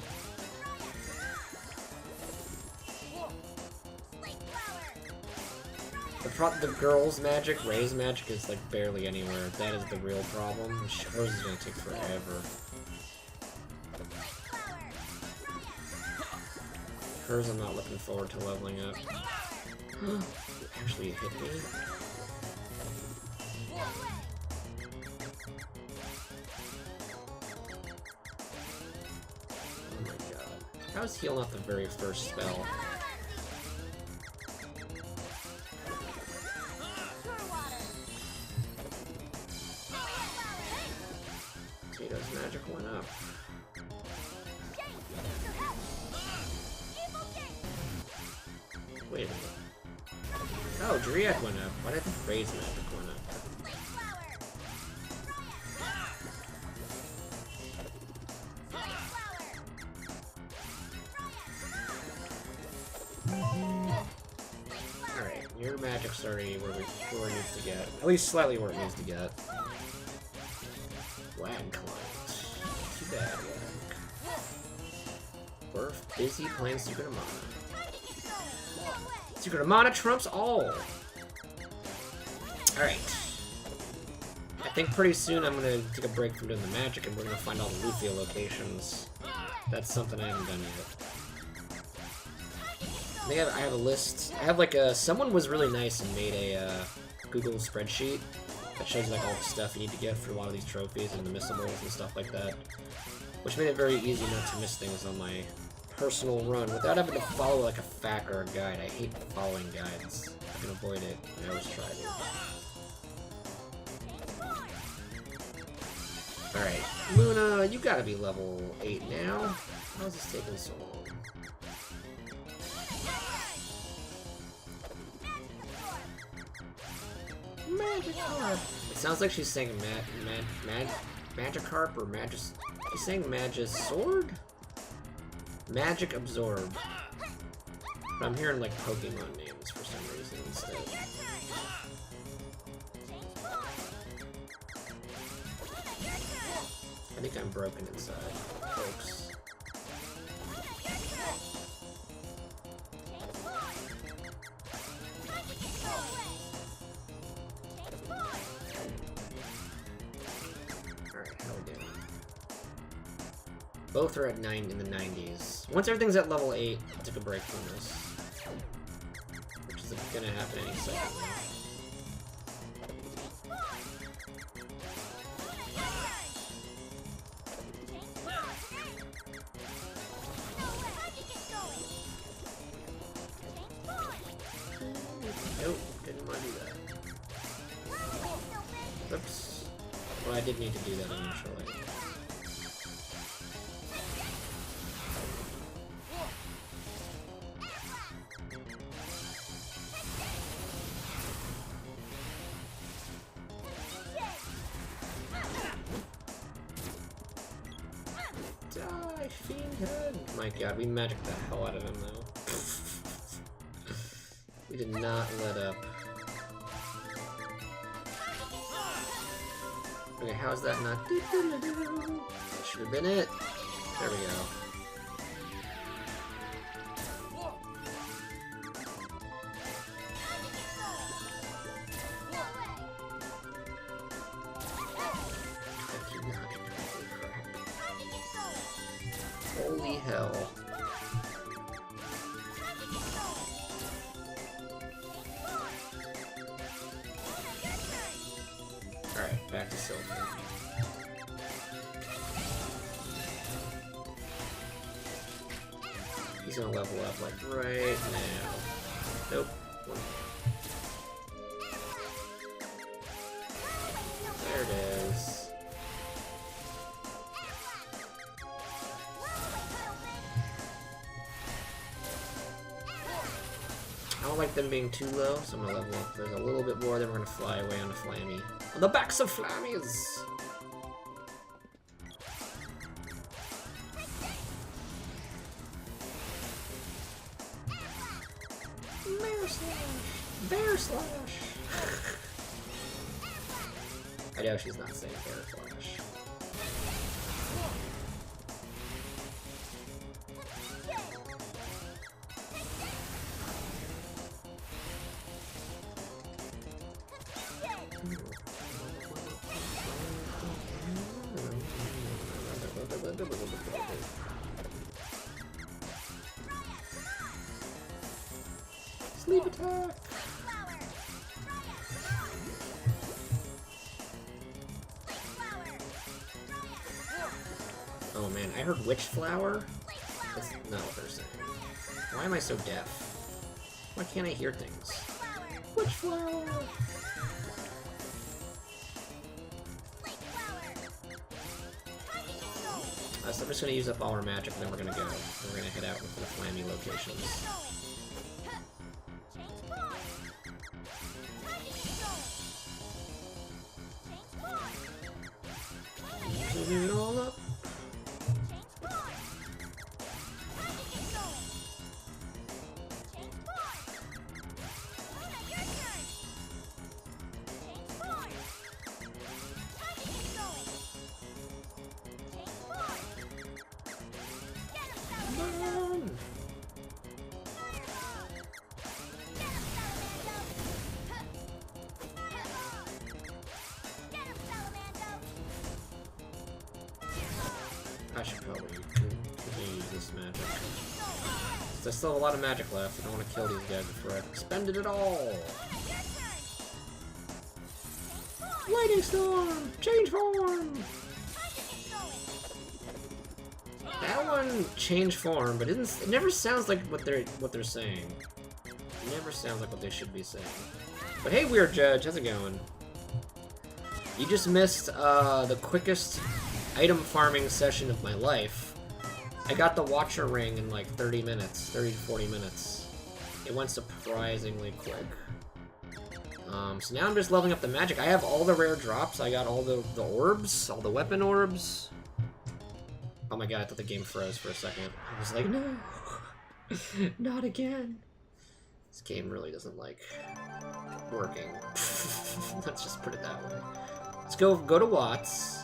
The girl's magic, Ray's magic, is like barely anywhere. That is the real problem. Hers is gonna take forever. Hers I'm not looking forward to leveling up. Actually, it hit me. Oh my god. How is heal not the very first spell? Tito's magic went up. Wait a minute. Oh, Dryad went up. Why did I think Ray's magic went up? Alright, your magic's already where it needs to get. At least slightly where it needs to get. Wag climbed. Too bad, Wag. We're busy playing Secret of Mana. Secret of Mana trumps all! Alright. I think pretty soon I'm gonna take a break from doing the magic and we're gonna find all the Luthia locations. That's something I haven't done yet. I have a list. I have like a... Someone was really nice and made a Google spreadsheet that shows like all the stuff you need to get for a lot of these trophies and the missables and stuff like that. Which made it very easy not to miss things on my personal run without having to follow like a fact or a guide. I hate following guides. I can avoid it. I always try to. Alright, Luna, you gotta be level 8 now. How's this taking so long? Magikarp! It sounds like she's saying Magikarp or Magis... She's saying Magisword? Magic Absorb. But I'm hearing like Pokemon names for some reason instead. I think I'm broken inside, folks. Alright, how are we doing? Both are at 9 in the 90s. Once everything's at level 8, I'll take a break from this. Which is gonna happen any second now. Nope, didn't want to do that. Oops. Well, I did need to do that initially. Die, Fiendhead! My god, we magicked the hell out of him, though. We did not let up. Okay, how's that not? That should have been it. There we go. Holy hell. Alright, back to silver. He's gonna level up like right now. Nope. There it is. I don't like them being too low, so I'm gonna level up. There's a little bit more, then we're gonna fly away on the Flammy. On the backs of Flammies! Bear slash! Bear slash! I know she's not saying bear slash. Sleep attack! Oh man, I heard witch flower? That's not what they're saying. Why am I so deaf? Why can't I hear things? Witch flower! So I'm just gonna use up all our magic, and then we're gonna go. We're gonna head out with the Flammy locations. Using it all up. I should probably continue this magic. I still have a lot of magic left. I don't want to kill these guys before I've expended it all. Lightning storm! Change form! That one changed form, but it never sounds like what they're saying. It never sounds like what they should be saying. But hey, Weird Judge, how's it going? You just missed the quickest item farming session of my life. I got the Watcher ring in like 30 minutes, 30 to 40 minutes. It went surprisingly quick. So now I'm just leveling up the magic. I have all the rare drops. I got all the orbs, all the weapon orbs. Oh my god, I thought the game froze for a second. I was like, no, not again. This game really doesn't like working. Let's just put it that way. Let's go to Watts.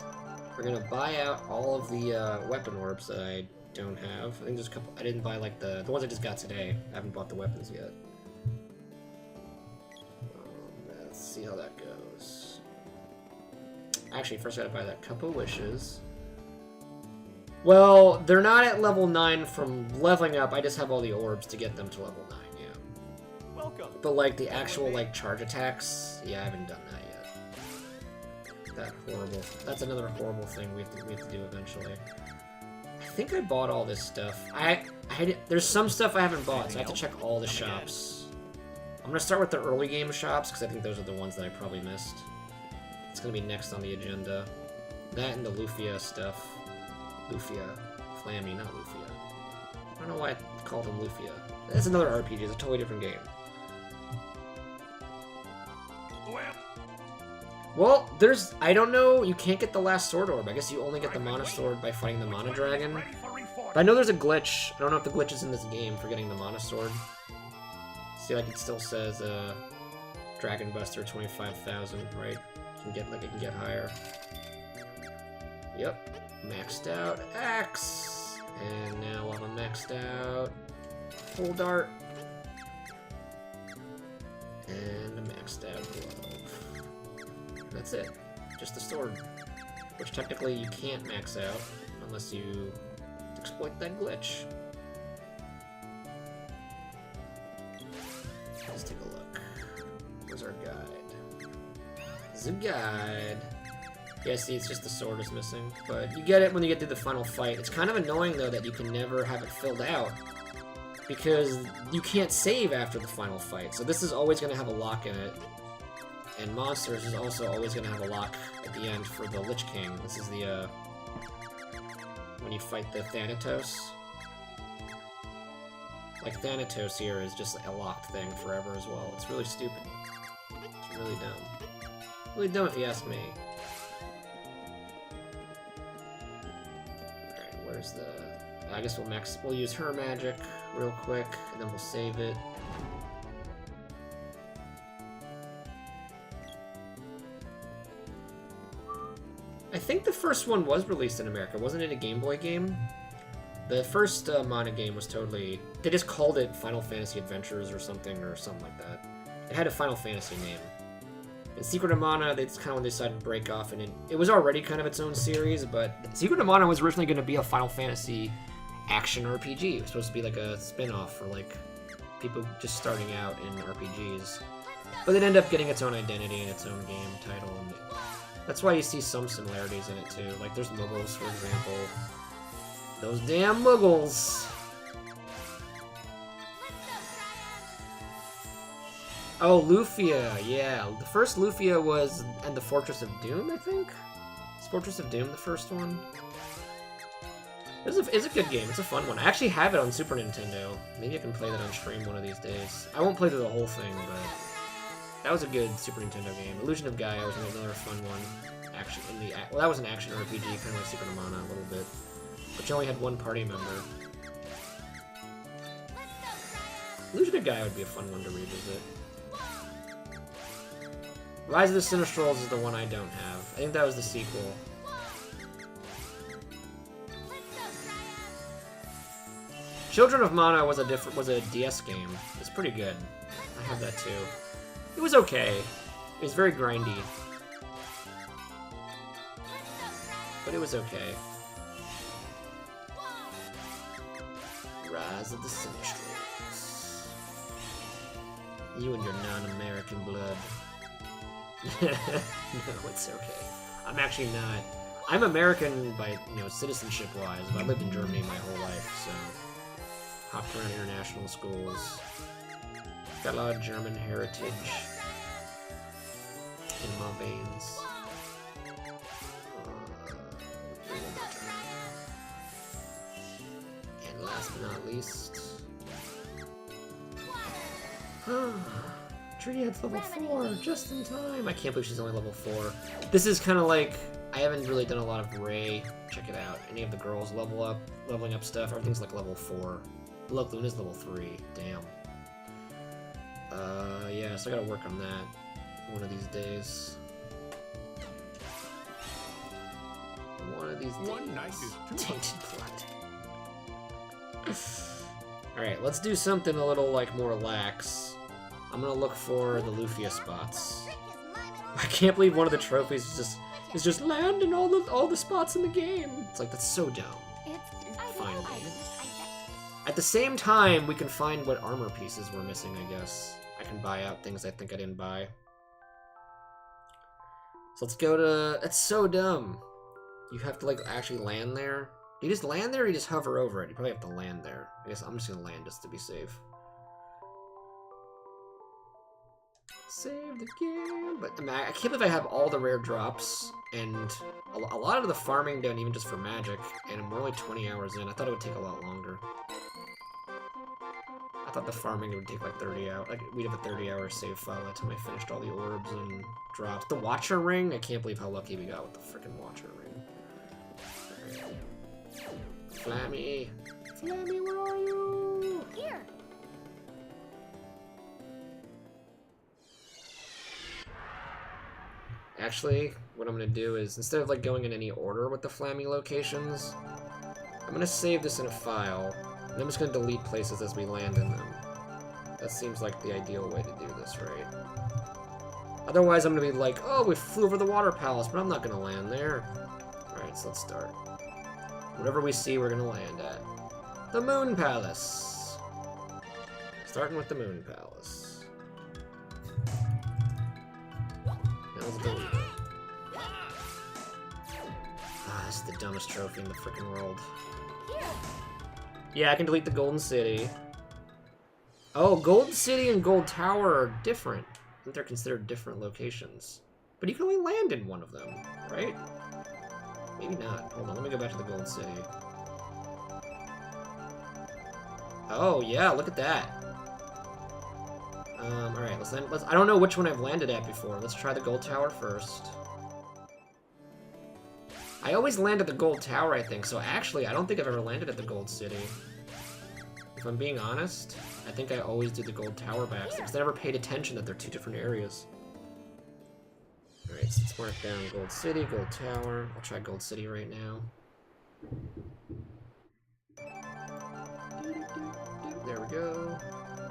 We're gonna buy out all of the weapon orbs that I don't have. I think there's a couple. I didn't buy like the ones I just got today. I haven't bought the weapons yet. Let's see how that goes. Actually, first I gotta buy that Cup of Wishes. Well, they're not at level 9 from leveling up. I just have all the orbs to get them to level 9, yeah. Welcome. But, like, the actual, like, charge attacks, yeah, I haven't done that yet. That horrible... That's another horrible thing we have to do eventually. I think I bought all this stuff. There's some stuff I haven't bought, so I have to check all the shops. I'm gonna start with the early game shops, because I think those are the ones that I probably missed. It's gonna be next on the agenda. That and the Lufia stuff. Lufia. Flammy, not Lufia. I don't know why I called him Lufia. That's another RPG, it's a totally different game. Well, I don't know, you can't get the last sword orb. I guess you only get the mana sword by fighting the mana dragon. But I know there's a glitch. I don't know if the glitch is in this game for getting the mana sword. See, like it still says, Dragon Buster 25,000, right? It can get higher. Yep. Maxed out axe. And now I'm a maxed out full dart. And a maxed out glove. That's it. Just the sword. Which technically you can't max out unless you exploit that glitch. Let's take a look. Where's our guide? The guide. Yeah, see, it's just the sword is missing. But you get it when you get to the final fight. It's kind of annoying, though, that you can never have it filled out. Because you can't save after the final fight. So this is always going to have a lock in it. And Monsters is also always going to have a lock at the end for the Lich King. This is the, when you fight the Thanatos. Like, Thanatos here is just a locked thing forever as well. It's really stupid. It's really dumb. Really dumb if you ask me. Alright, where's the... I guess we'll use her magic real quick, and then we'll save it. I think the first one was released in America. Wasn't it a Game Boy game? The first mana game was totally... They just called it Final Fantasy Adventures or something like that. It had a Final Fantasy name. In Secret of Mana, they just kind of decided to break off, and it was already kind of its own series, but Secret of Mana was originally going to be a Final Fantasy action RPG. It was supposed to be like a spin-off for like people just starting out in RPGs. But it ended up getting its own identity and its own game title, and that's why you see some similarities in it too. Like there's Muggles, for example. Those damn Muggles! Oh, Lufia, yeah. The first Lufia was in the Fortress of Doom, I think? Is Fortress of Doom the first one? It's a good game. It's a fun one. I actually have it on Super Nintendo. Maybe I can play that on stream one of these days. I won't play through the whole thing, but that was a good Super Nintendo game. Illusion of Gaia was another fun one. Action in the well, that was an action RPG, kind of like Secret of Mana a little bit, but you only had one party member. Illusion of Gaia would be a fun one to revisit. Rise of the Sinistrals is the one I don't have. I think that was the sequel. Children of Mana was a DS game. It's pretty good. I have that too. It was okay. It was very grindy. But it was okay. Rise of the Sinistrals. You and your non-American blood. No, it's okay. I'm actually not. I'm American by, citizenship-wise, but I lived in Germany my whole life, so... Hopped around international schools. Got a lot of German heritage in my veins. And last but not least... Triad's level 4, just in time! I can't believe she's only level 4. This is kind of like... I haven't really done a lot of Ray. Check it out. Any of the girls leveling up stuff. Everything's like level 4. Look, Luna's level 3. Damn. Yeah, so I gotta work on that one of these days. One of these days. One night is too Tainted blood. Alright, let's do something a little, more lax. I'm gonna look for the Lufia spots. I can't believe one of the trophies is just land in all the spots in the game. It's like, that's so dumb. Fine. At the same time, we can find what armor pieces we're missing, I guess. I can buy out things I think I didn't buy. So let's go to... That's so dumb. You have to, like, actually land there. Do you just land there or you just hover over it? You probably have to land there. I guess I'm just gonna land just to be safe. Save the game. But I mean, I can't believe I have all the rare drops, and a lot of the farming done even just for magic, and we're only 20 hours in. I thought it would take a lot longer. I thought the farming would take like 30 hours. Like, we'd have a 30-hour save file by the time I finished all the orbs and drops. The Watcher Ring? I can't believe how lucky we got with the freaking Watcher Ring. Flammy! Flammy, where are you? Here. Actually, what I'm gonna do is, instead of like going in any order with the Flammy locations, I'm gonna save this in a file, and I'm just gonna delete places as we land in them. That seems like the ideal way to do this, right? Otherwise, I'm gonna be like, oh, we flew over the Water Palace, but I'm not gonna land there. Alright, so let's start. Whatever we see, we're gonna land at. The Moon Palace! Starting with the Moon Palace. Now let's delete it. Ah, this is the dumbest trophy in the freaking world. Yeah, I can delete the Golden City. Oh, Golden City and Gold Tower are different. I think they're considered different locations. But you can only land in one of them, right? Maybe not. Hold on, let me go back to the Gold City. Oh, yeah, look at that. Alright, let's I don't know which one I've landed at before. Let's try the Gold Tower first. I always land at the Gold Tower, I think, so actually, I don't think I've ever landed at the Gold City. If I'm being honest, I think I always do the Gold Tower back, because I never paid attention that they're two different areas. Alright, so let's mark down Gold City, Gold Tower. I'll try Gold City right now. There we go.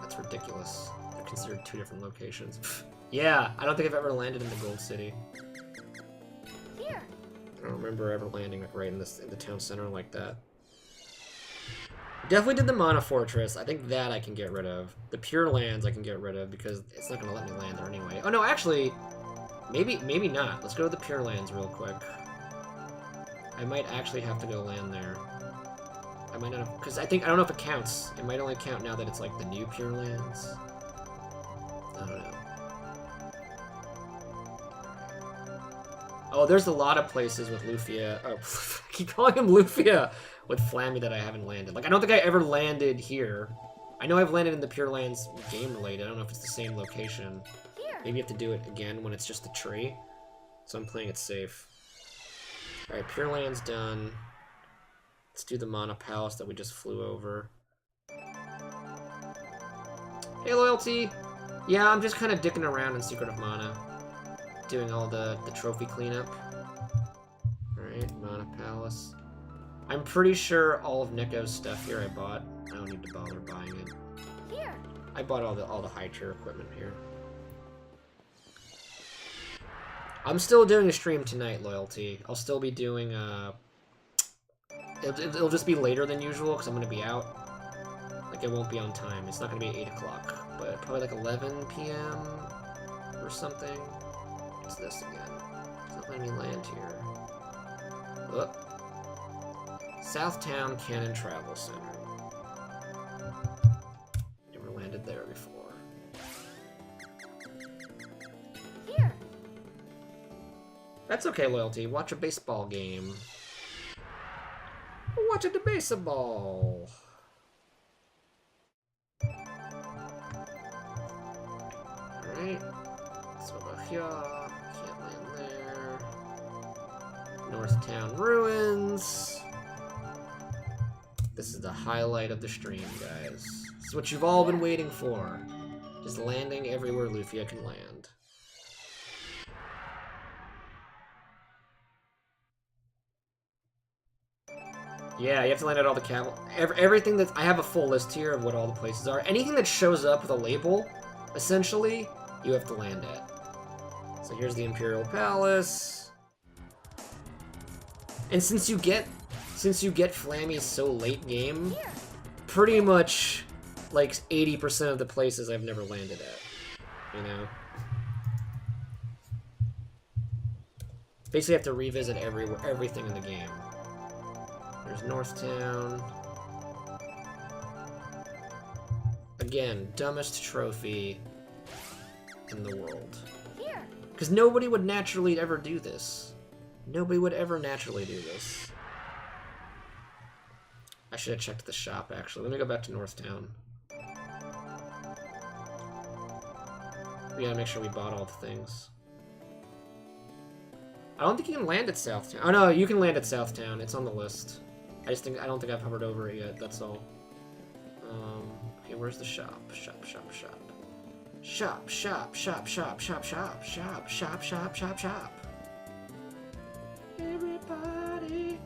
That's ridiculous. They're considered two different locations. Yeah, I don't think I've ever landed in the Gold City. Here. I don't remember ever landing right in the town center like that. Definitely did the Mana Fortress. I think that I can get rid of. The Pure Lands I can get rid of because it's not going to let me land there anyway. Oh no, actually, maybe not. Let's go to the Pure Lands real quick. I might actually have to go land there. I might not have, because I don't know if it counts. It might only count now that it's like the new Pure Lands. I don't know. Oh, there's a lot of places with Lufia. Oh, I keep calling him Lufia with Flammy that I haven't landed. Like, I don't think I ever landed here. I know I've landed in the Pure Lands game related. I don't know if it's the same location. Maybe you have to do it again when it's just a tree. So I'm playing it safe. Alright, Pure Lands done. Let's do the Mana Palace that we just flew over. Hey, Loyalty! Yeah, I'm just kind of dicking around in Secret of Mana. Doing all the trophy cleanup. Alright, Mana Palace. I'm pretty sure all of Neko's stuff here I bought. I don't need to bother buying it. Here. I bought all the high tier equipment here. I'm still doing a stream tonight, Loyalty. I'll still be doing it'll just be later than usual because I'm gonna be out. Like, it won't be on time. It's not gonna be 8 o'clock, but probably like 11 p.m. or something. What's this again? It's not letting me land here. Oh. Southtown Cannon Travel Center. Never landed there before. Here. That's okay, Loyalty. Watch a baseball game. Watch the baseball. Alright. Let's go about here. Can't land there. Northtown Ruins. This is the highlight of the stream, guys. This is what you've all been waiting for. Just landing everywhere Lufia can land. Yeah, you have to land at all the capital. Everything that I have a full list here of what all the places are. Anything that shows up with a label, essentially, you have to land at. So here's the Imperial Palace. And since you get since you get Flammies so late game, Here. pretty much like 80% of the places I've never landed at. You know? Basically have to revisit everything in the game. There's Northtown. Again, dumbest trophy in the world. Here. Because nobody would naturally ever do this. Nobody would ever naturally do this. I should have checked the shop, actually. Let me go back to Northtown. We gotta make sure we bought all the things. I don't think you can land at Southtown. Oh no, you can land at Southtown. It's on the list. I don't think I've hovered over it yet, that's all. Okay, where's the shop? Shop. Everybody.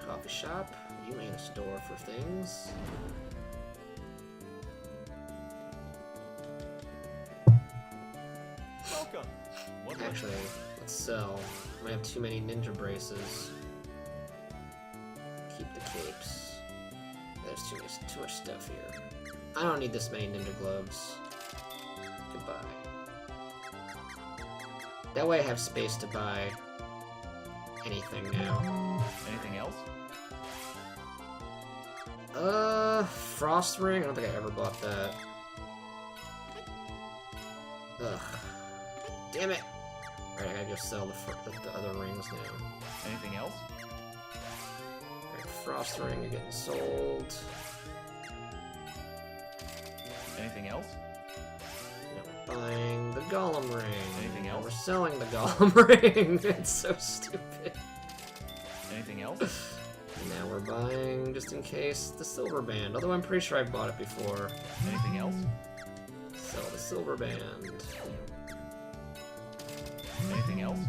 Coffee shop. You ain't a store for things. Welcome. What would- Actually, let's sell. I have too many ninja braces. Keep the capes. There's too much stuff here. I don't need this many ninja gloves. Goodbye. That way I have space to buy anything now. Anything else? Frost ring? I don't think I ever bought that. Ugh. Damn it! Alright, I gotta go sell the other rings now. Anything else? Alright, frost ring, you're getting sold. Anything else? Now we're buying the golem ring. Anything Now else? we're selling the golem ring. It's so stupid. Anything else? Now we're buying, just in case, the silver band. Although I'm pretty sure I bought it before. Anything else? Sell the silver band. Anything else?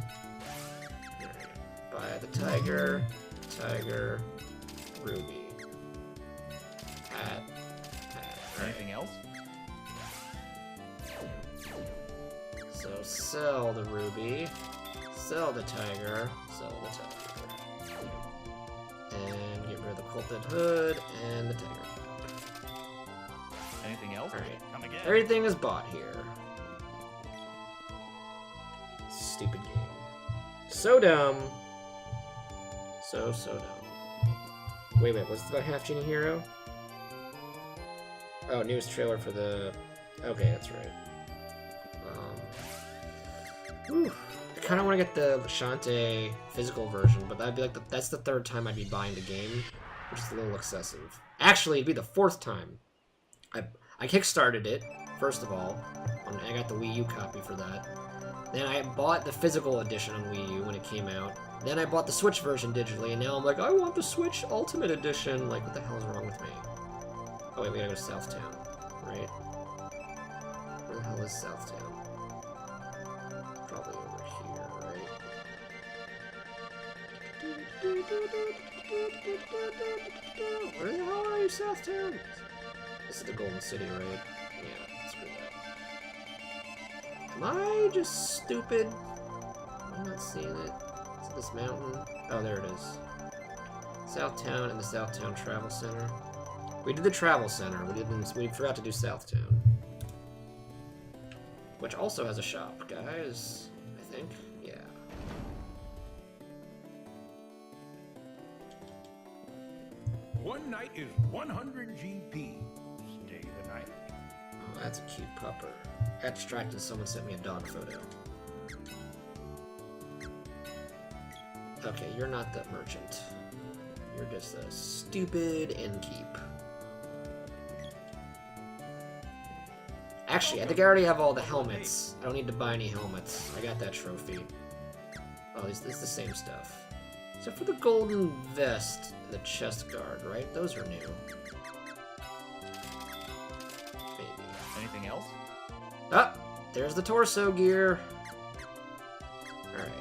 Alright. Buy the tiger, ruby. Hat. Alright. Anything else? So sell the ruby, sell the tiger, and get rid of the quilted hood and the tiger cap. Anything else? Alright. Come again. Everything is bought here. Stupid game. So dumb. So dumb. Wait, what's it about Half Genie Hero? Oh, newest trailer for the... Okay, that's right. Whew. I kind of want to get the Lashante physical version, but that'd be like that's the third time I'd be buying the game, which is a little excessive. Actually, it'd be the fourth time. I kickstarted it, first of all. I got the Wii U copy for that. Then I bought the physical edition on Wii U when it came out. Then I bought the Switch version digitally, and now I'm like, I want the Switch Ultimate Edition. Like, what the hell is wrong with me? Oh wait, we gotta go to Southtown, right? Where the hell is Southtown? Probably over here, right? Where the hell are you, Southtown? This is the Golden City, right? Yeah, screw that. Am I just stupid? I'm not seeing it. Is it this mountain? Oh, there it is. Southtown and the Southtown Travel Center. We did the Travel Center. We forgot to do Southtown. Which also has a shop, guys. I think. Yeah. One night is 100 GP. Stay the night. Oh, that's a cute pupper. Got distracted. Someone sent me a dog photo. Okay, you're not the merchant. You're just a stupid innkeep. Actually, I think I already have all the helmets. I don't need to buy any helmets. I got that trophy. Oh, this is the same stuff. Except for the golden vest and the chest guard, right? Those are new. Maybe. Anything else? Ah! There's the torso gear. Alright.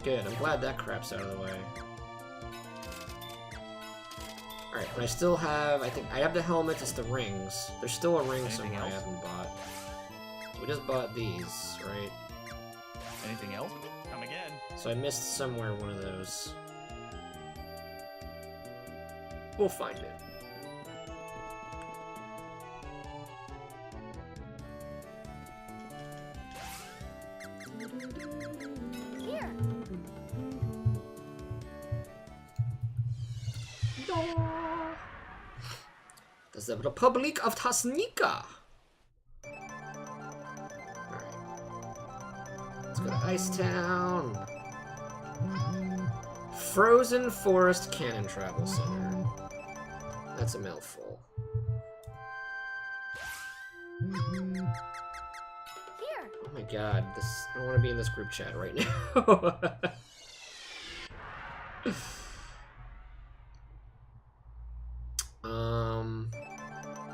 Good, I'm glad that crap's out of the way. Alright, but I still have, I think, I have the helmet, it's the rings. There's still a ring Anything somewhere else? I haven't bought. We just bought these, right? Anything else? Come again. So I missed somewhere one of those. We'll find it. Here. This is the Republic of Tasnika. Alright. Let's go to Icetown. Frozen Forest Cannon Travel Center. That's a mouthful. Here. Oh my god, this I don't want to be in this group chat right now.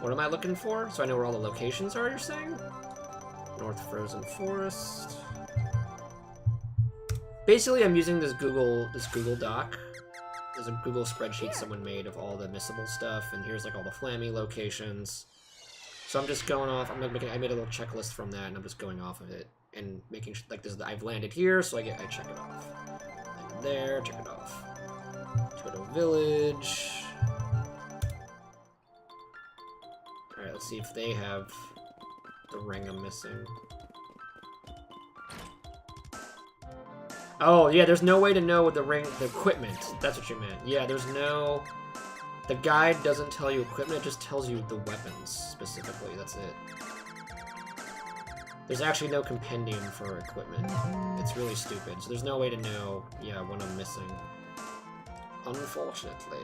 What am I looking for? So I know where all the locations are, you're saying? North Frozen Forest. Basically, I'm using this Google Doc. There's a Google spreadsheet someone made of all the missable stuff, and here's like all the Flammy locations. So I'm just going off. I made a little checklist from that, and I'm just going off of it and making like this. I've landed here, so I check it off. Landed there, check it off. Let's go to village. All right, let's see if they have the ring I'm missing. Oh yeah, there's no way to know what the equipment. That's what you meant. Yeah, there's no. The guide doesn't tell you equipment, it just tells you the weapons, specifically, that's it. There's actually no compendium for equipment. It's really stupid, so there's no way to know, yeah, what I'm missing. Unfortunately.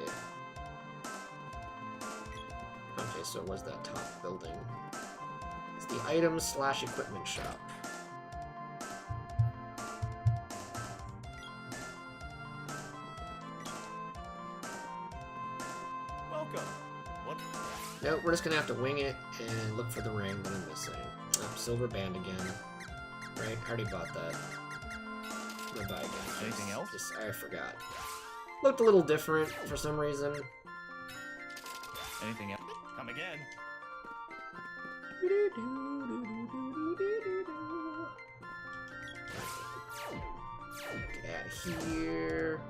Okay, so it was that top building. It's the item/equipment shop. What? Nope, we're just gonna have to wing it and look for the ring that I'm missing. Oh, silver band again. Right, I already bought that. I'm gonna buy again. Anything else? I forgot. Looked a little different for some reason. Anything else? Come again. Get out of here.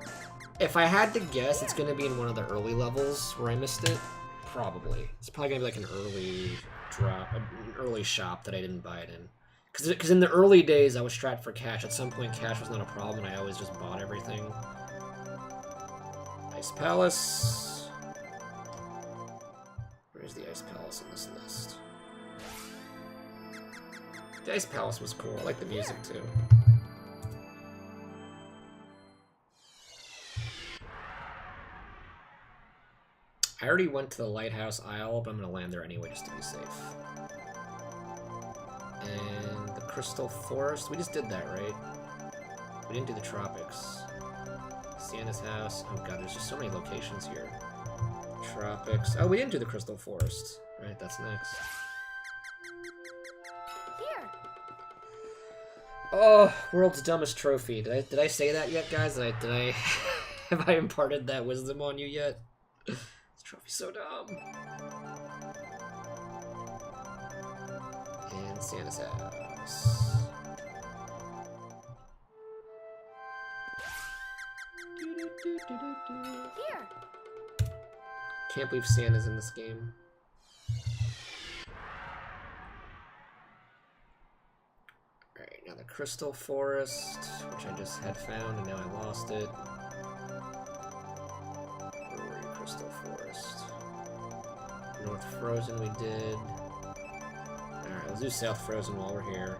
If I had to guess, it's gonna be in one of the early levels where I missed it. Probably. It's probably gonna be like an early drop, an early shop that I didn't buy it in. Because in the early days, I was strapped for cash. At some point, cash was not a problem, and I always just bought everything. Ice Palace. Where's the Ice Palace on this list? The Ice Palace was cool. I like the music, too. I already went to the Lighthouse Isle, but I'm going to land there anyway just to be safe. And the Crystal Forest, we just did that, right? We didn't do the Tropics. Sienna's house. Oh god, there's just so many locations here. Tropics. Oh, we didn't do the Crystal Forest. Right, that's next. Here. Oh, world's dumbest trophy. Did I say that yet, guys? Did I have I imparted that wisdom on you yet? Trophy's so dumb. And Santa's house. Here. Can't believe Santa's in this game. Alright, now the Crystal Forest, which I just had found and now I lost it. Crystal Forest. North Frozen we did. Alright, let's do South Frozen while we're here.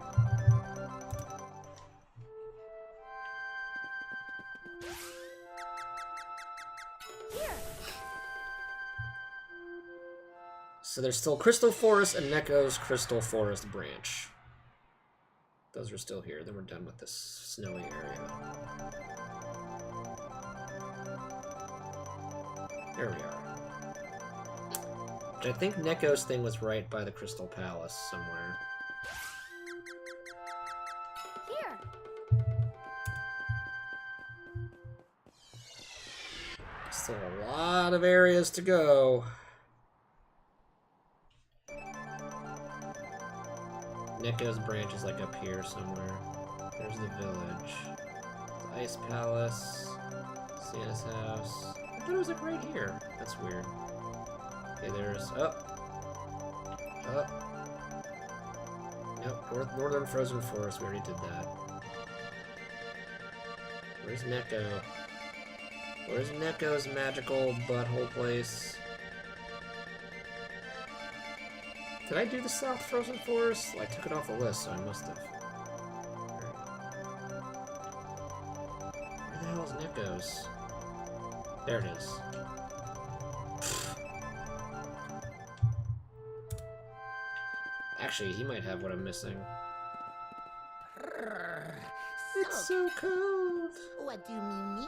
Here. So there's still Crystal Forest and Neko's Crystal Forest branch. Those are still here. Then we're done with this snowy area. There we are. Which I think Neko's thing was right by the Crystal Palace somewhere. Here. Still a lot of areas to go. Neko's branch is like up here somewhere. There's the village. Ice Palace. Santa's house. I thought it was like right here. That's weird. Okay, there's up. Nope, Northern Frozen Forest. We already did that. Where's Neko? Where's Neko's magical butthole place? Did I do the South Frozen Forest? Well, I took it off the list, so I must have. Where the hell is Neko's? There it is. Actually, he might have what I'm missing. It's so cold. What do you need?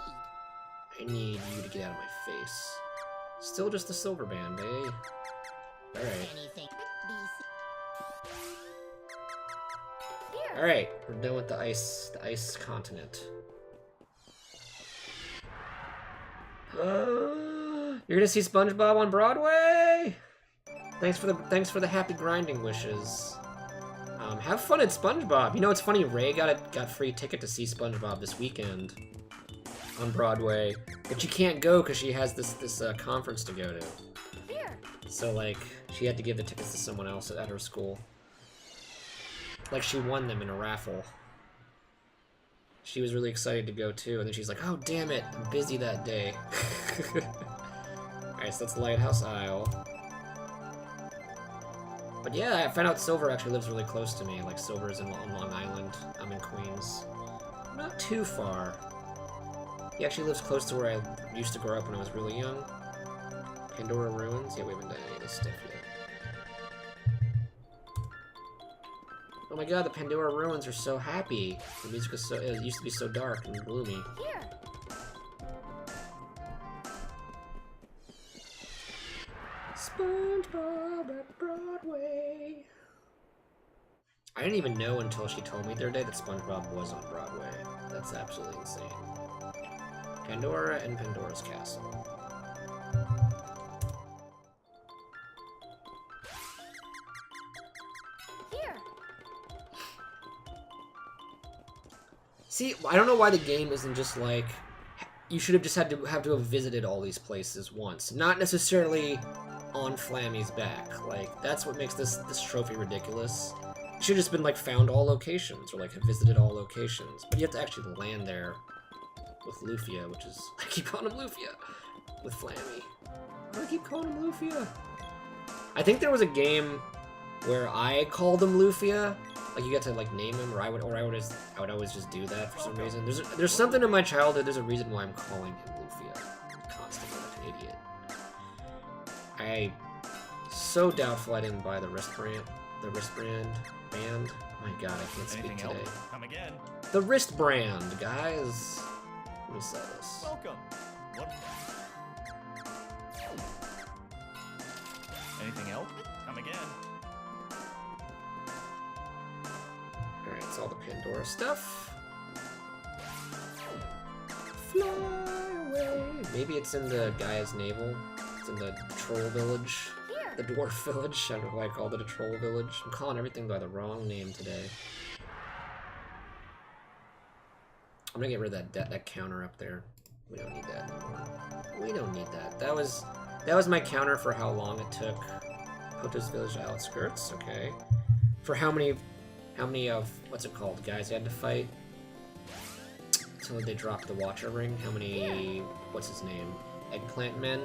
I need you to get out of my face. Still just a silver band, eh? Alright. Anything. Alright, we're done with the ice continent. You're gonna see SpongeBob on Broadway? Thanks for the happy grinding wishes. Have fun at SpongeBob. You know, it's funny, Ray got free ticket to see SpongeBob this weekend on Broadway, but she can't go because she has this conference to go to. Here. So like, she had to give the tickets to someone else at her school. Like she won them in a raffle. She was really excited to go too, and then she's like, "Oh damn it, I'm busy that day." Alright, so that's Lighthouse Isle. But yeah, I found out Silver actually lives really close to me. Like Silver's on Long Island. I'm in Queens. Not too far. He actually lives close to where I used to grow up when I was really young. Pandora Ruins? Yeah, we haven't done any of this stuff yet. Oh my god, the Pandora Ruins are so happy. The music is it used to be so dark and gloomy. Here. SpongeBob at Broadway. I didn't even know until she told me the other day that SpongeBob was on Broadway. That's absolutely insane. Pandora and Pandora's Castle. Here. See, I don't know why the game isn't just like, you should have just had to have visited all these places once, not necessarily on Flammy's back. Like, that's what makes this trophy ridiculous. It should have just been like found all locations, or like have visited all locations. But you have to actually land there with Lufia, which is, I keep calling him Lufia with Flammy. Why do I keep calling him Lufia? I think there was a game where I called him Lufia. Like you got to like name him, or I would always just do that for some reason. There's something in my childhood. There's a reason why I'm calling him Lufia constantly, like an idiot. I so doubtful I didn't buy the wristband band. My God, I can't speak Anything today. else? Come again. The wristband, guys. Let me sell this. Welcome. What? Anything else? Come again. Alright, it's all the Pandora stuff. Fly away. Maybe it's in the Gaia's Navel. It's in the troll village. The dwarf village. I don't know why I called it a troll village. I'm calling everything by the wrong name today. I'm gonna get rid of that counter up there. We don't need that anymore. We don't need that. That was my counter for how long it took. Potos Village outskirts, okay. For how many of what's it called, guys you had to fight until they dropped the Watcher ring? How many what's his name? Eggplant men?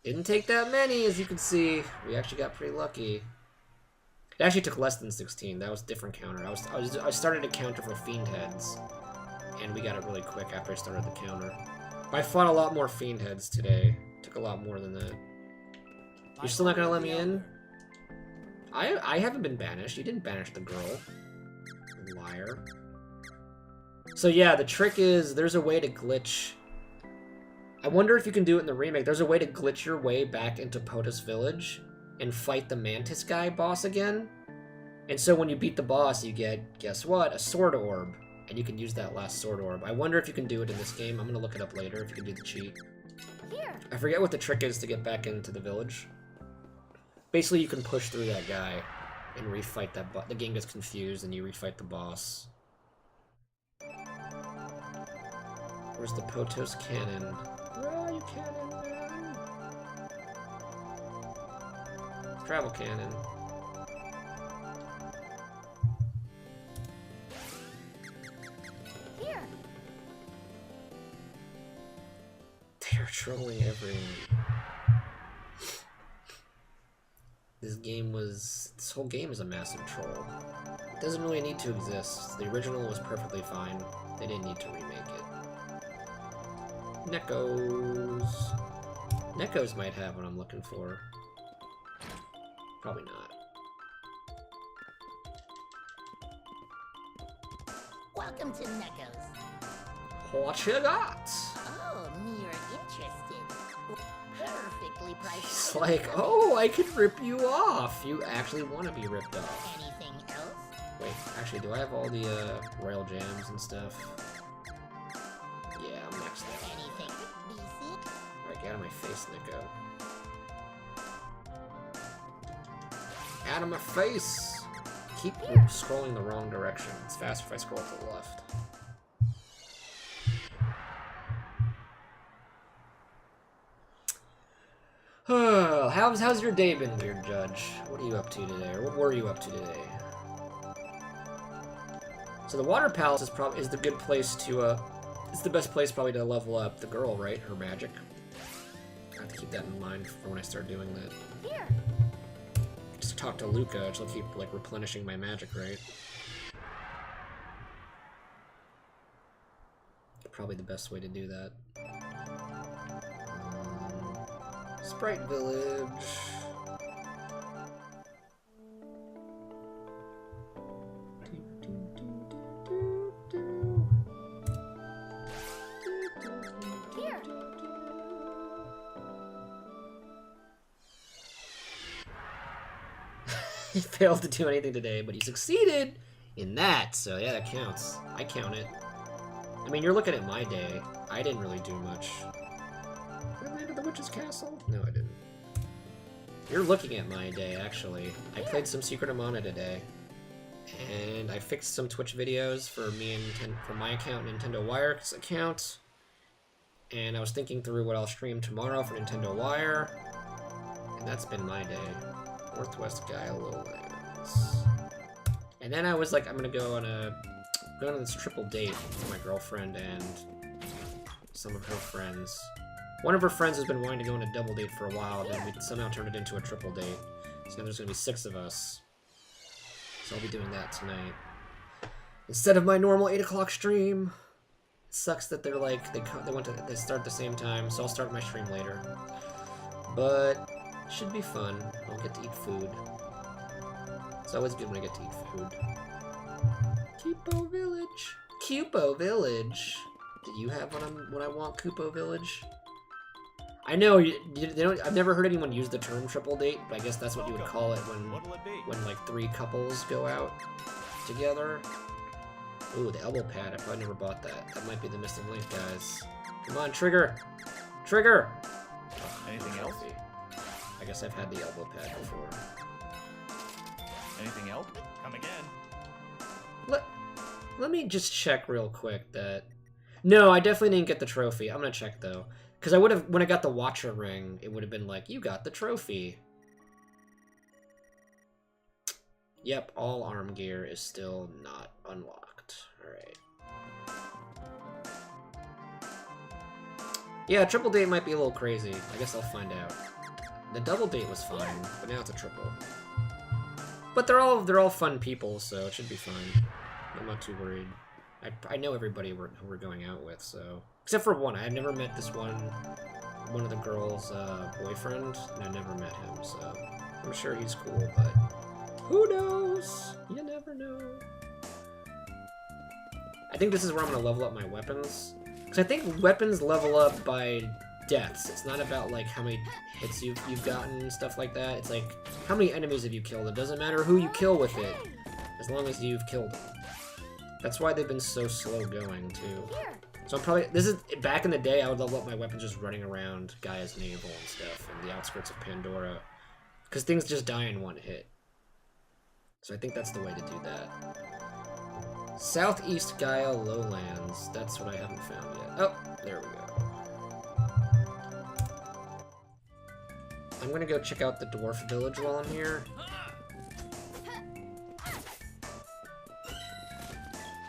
Didn't take that many, as you can see. We actually got pretty lucky. It actually took less than 16. That was a different counter. I started a counter for Fiend Heads, and we got it really quick after I started the counter. I fought a lot more Fiend Heads today. Took a lot more than that. You're still not gonna let me in? I haven't been banished. You didn't banish the girl. Liar. So yeah, the trick is there's a way to glitch. I wonder if you can do it in the remake. There's a way to glitch your way back into Potos Village and fight the Mantis guy boss again. And so when you beat the boss, you get, guess what? A sword orb. And you can use that last sword orb. I wonder if you can do it in this game. I'm going to look it up later if you can do the cheat. Here. I forget what the trick is to get back into the village. Basically, you can push through that guy and refight that boss. The game gets confused and you refight the boss. Where's the Potos cannon? Where are you, cannon man? Travel cannon. Here. They're trolling everyone. This whole game is a massive troll. It doesn't really need to exist. The original was perfectly fine. They didn't need to remake it. Neckos. Neckos might have what I'm looking for. Probably not. Welcome to Neckos. What you got? Oh, you're interested. Perfectly priced. It's like, oh, I can rip you off. You actually want to be ripped off. Anything else? Wait, actually, do I have all the royal jams and stuff? Yeah, I'm maxed out. Anything? BC? Alright, get out of my face, Nico. Out of my face! Keep scrolling the wrong direction. It's faster if I scroll to the left. How's your day been, Weird Judge? What are you up to today, or what were you up to today? So the Water Palace is the good place to it's the best place probably to level up the girl, right? Her magic. I have to keep that in mind for when I start doing that. Here. Just talk to Luca, she'll keep like replenishing my magic, right? Probably the best way to do that. Sprite Village. Here. He failed to do anything today, but he succeeded in that, so yeah, that counts. I count it. I mean, you're looking at my day. I didn't really do much. Did I land at the witch's castle? No, I didn't. You're looking at my day, actually. I played some Secret of Mana today, and I fixed some Twitch videos for me and for my account, Nintendo Wire's account, and I was thinking through what I'll stream tomorrow for Nintendo Wire, and that's been my day. Northwest Gaia Lowlands. And then I was like, I'm gonna go on this triple date with my girlfriend and some of her friends. One of her friends has been wanting to go on a double date for a while, then we somehow turned it into a triple date. So now there's gonna be 6 of us. So I'll be doing that tonight. Instead of my normal 8 o'clock stream. It sucks that they're like, they start at the same time, so I'll start my stream later. But should be fun. I'll get to eat food. It's always good when I get to eat food. Kupo Village. Kupo Village. Do you have what I want, Kupo Village? I know they don't. I've never heard anyone use the term triple date, but I guess that's what you would call it What'll it be? when like 3 couples go out together. Ooh, the elbow pad. I probably never bought that. That might be the missing link, guys. Come on, trigger! Trigger! Oh, Anything else? trophy. I guess I've had the elbow pad before. Anything else? Come again. Let me just check real quick that... No, I definitely didn't get the trophy. I'm gonna check, though. Because I would have... When I got the Watcher ring, it would have been like, you got the trophy. Yep, all arm gear is still not unlocked. Alright. Yeah, triple date might be a little crazy. I guess I'll find out. The double date was fine, but now it's a triple. But they're all fun people, so it should be fine. I'm not too worried. I know everybody who we're going out with, so... Except for one. I had never met this one of the girls' boyfriend, and I never met him, so... I'm sure he's cool, but... Who knows? You never know. I think this is where I'm gonna level up my weapons. Because I think weapons level up by deaths. It's not about, like, how many hits you've gotten and stuff like that. It's like, how many enemies have you killed? It doesn't matter who you kill with it, as long as you've killed them. That's why they've been so slow going, too. So I'm probably... This is... Back in the day, I would level up my weapons just running around Gaia's Navel and stuff, and the outskirts of Pandora. Because things just die in one hit. So I think that's the way to do that. Southeast Gaia Lowlands. That's what I haven't found yet. Oh! There we go. I'm gonna go check out the dwarf village while I'm here.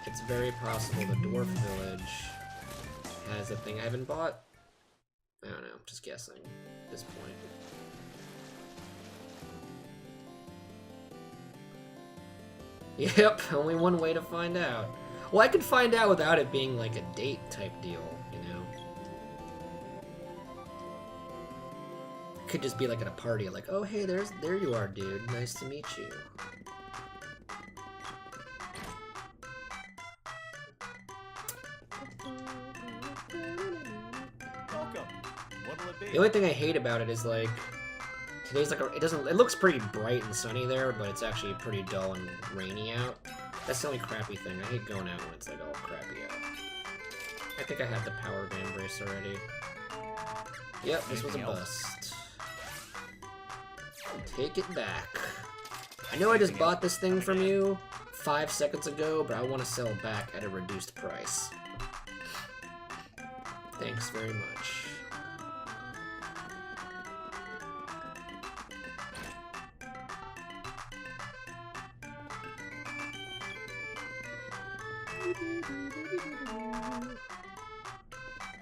It's very possible the dwarf village has a thing I haven't bought. I don't know, just guessing at this point. Yep, only one way to find out. Well, I could find out without it being like a date type deal, you know? It could just be like at a party, like, oh hey, there you are, dude. Nice to meet you. Welcome. What'll it be? The only thing I hate about it is like today's like it looks pretty bright and sunny there, but it's actually pretty dull and rainy out. That's the only crappy thing. I hate going out when it's like all crappy out. I think I had the power of Embrace already. Yep, this was a bust. Take it back. I know I just bought this thing from you 5 seconds ago, but I want to sell it back at a reduced price. Thanks very much.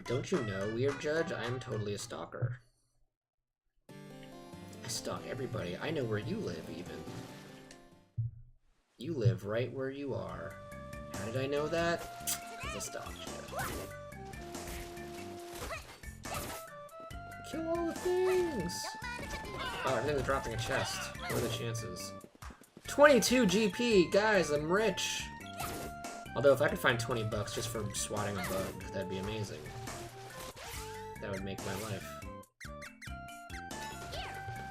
Don't you know, Weird Judge? I am totally a stalker. I stalk everybody. I know where you live, even. You live right where you are. How did I know that? Because I stalked you. Kill all the things! Oh, I think they're dropping a chest. What are the chances? 22 GP! Guys, I'm rich! Although, if I could find 20 bucks just for swatting a bug, that'd be amazing. That would make my life.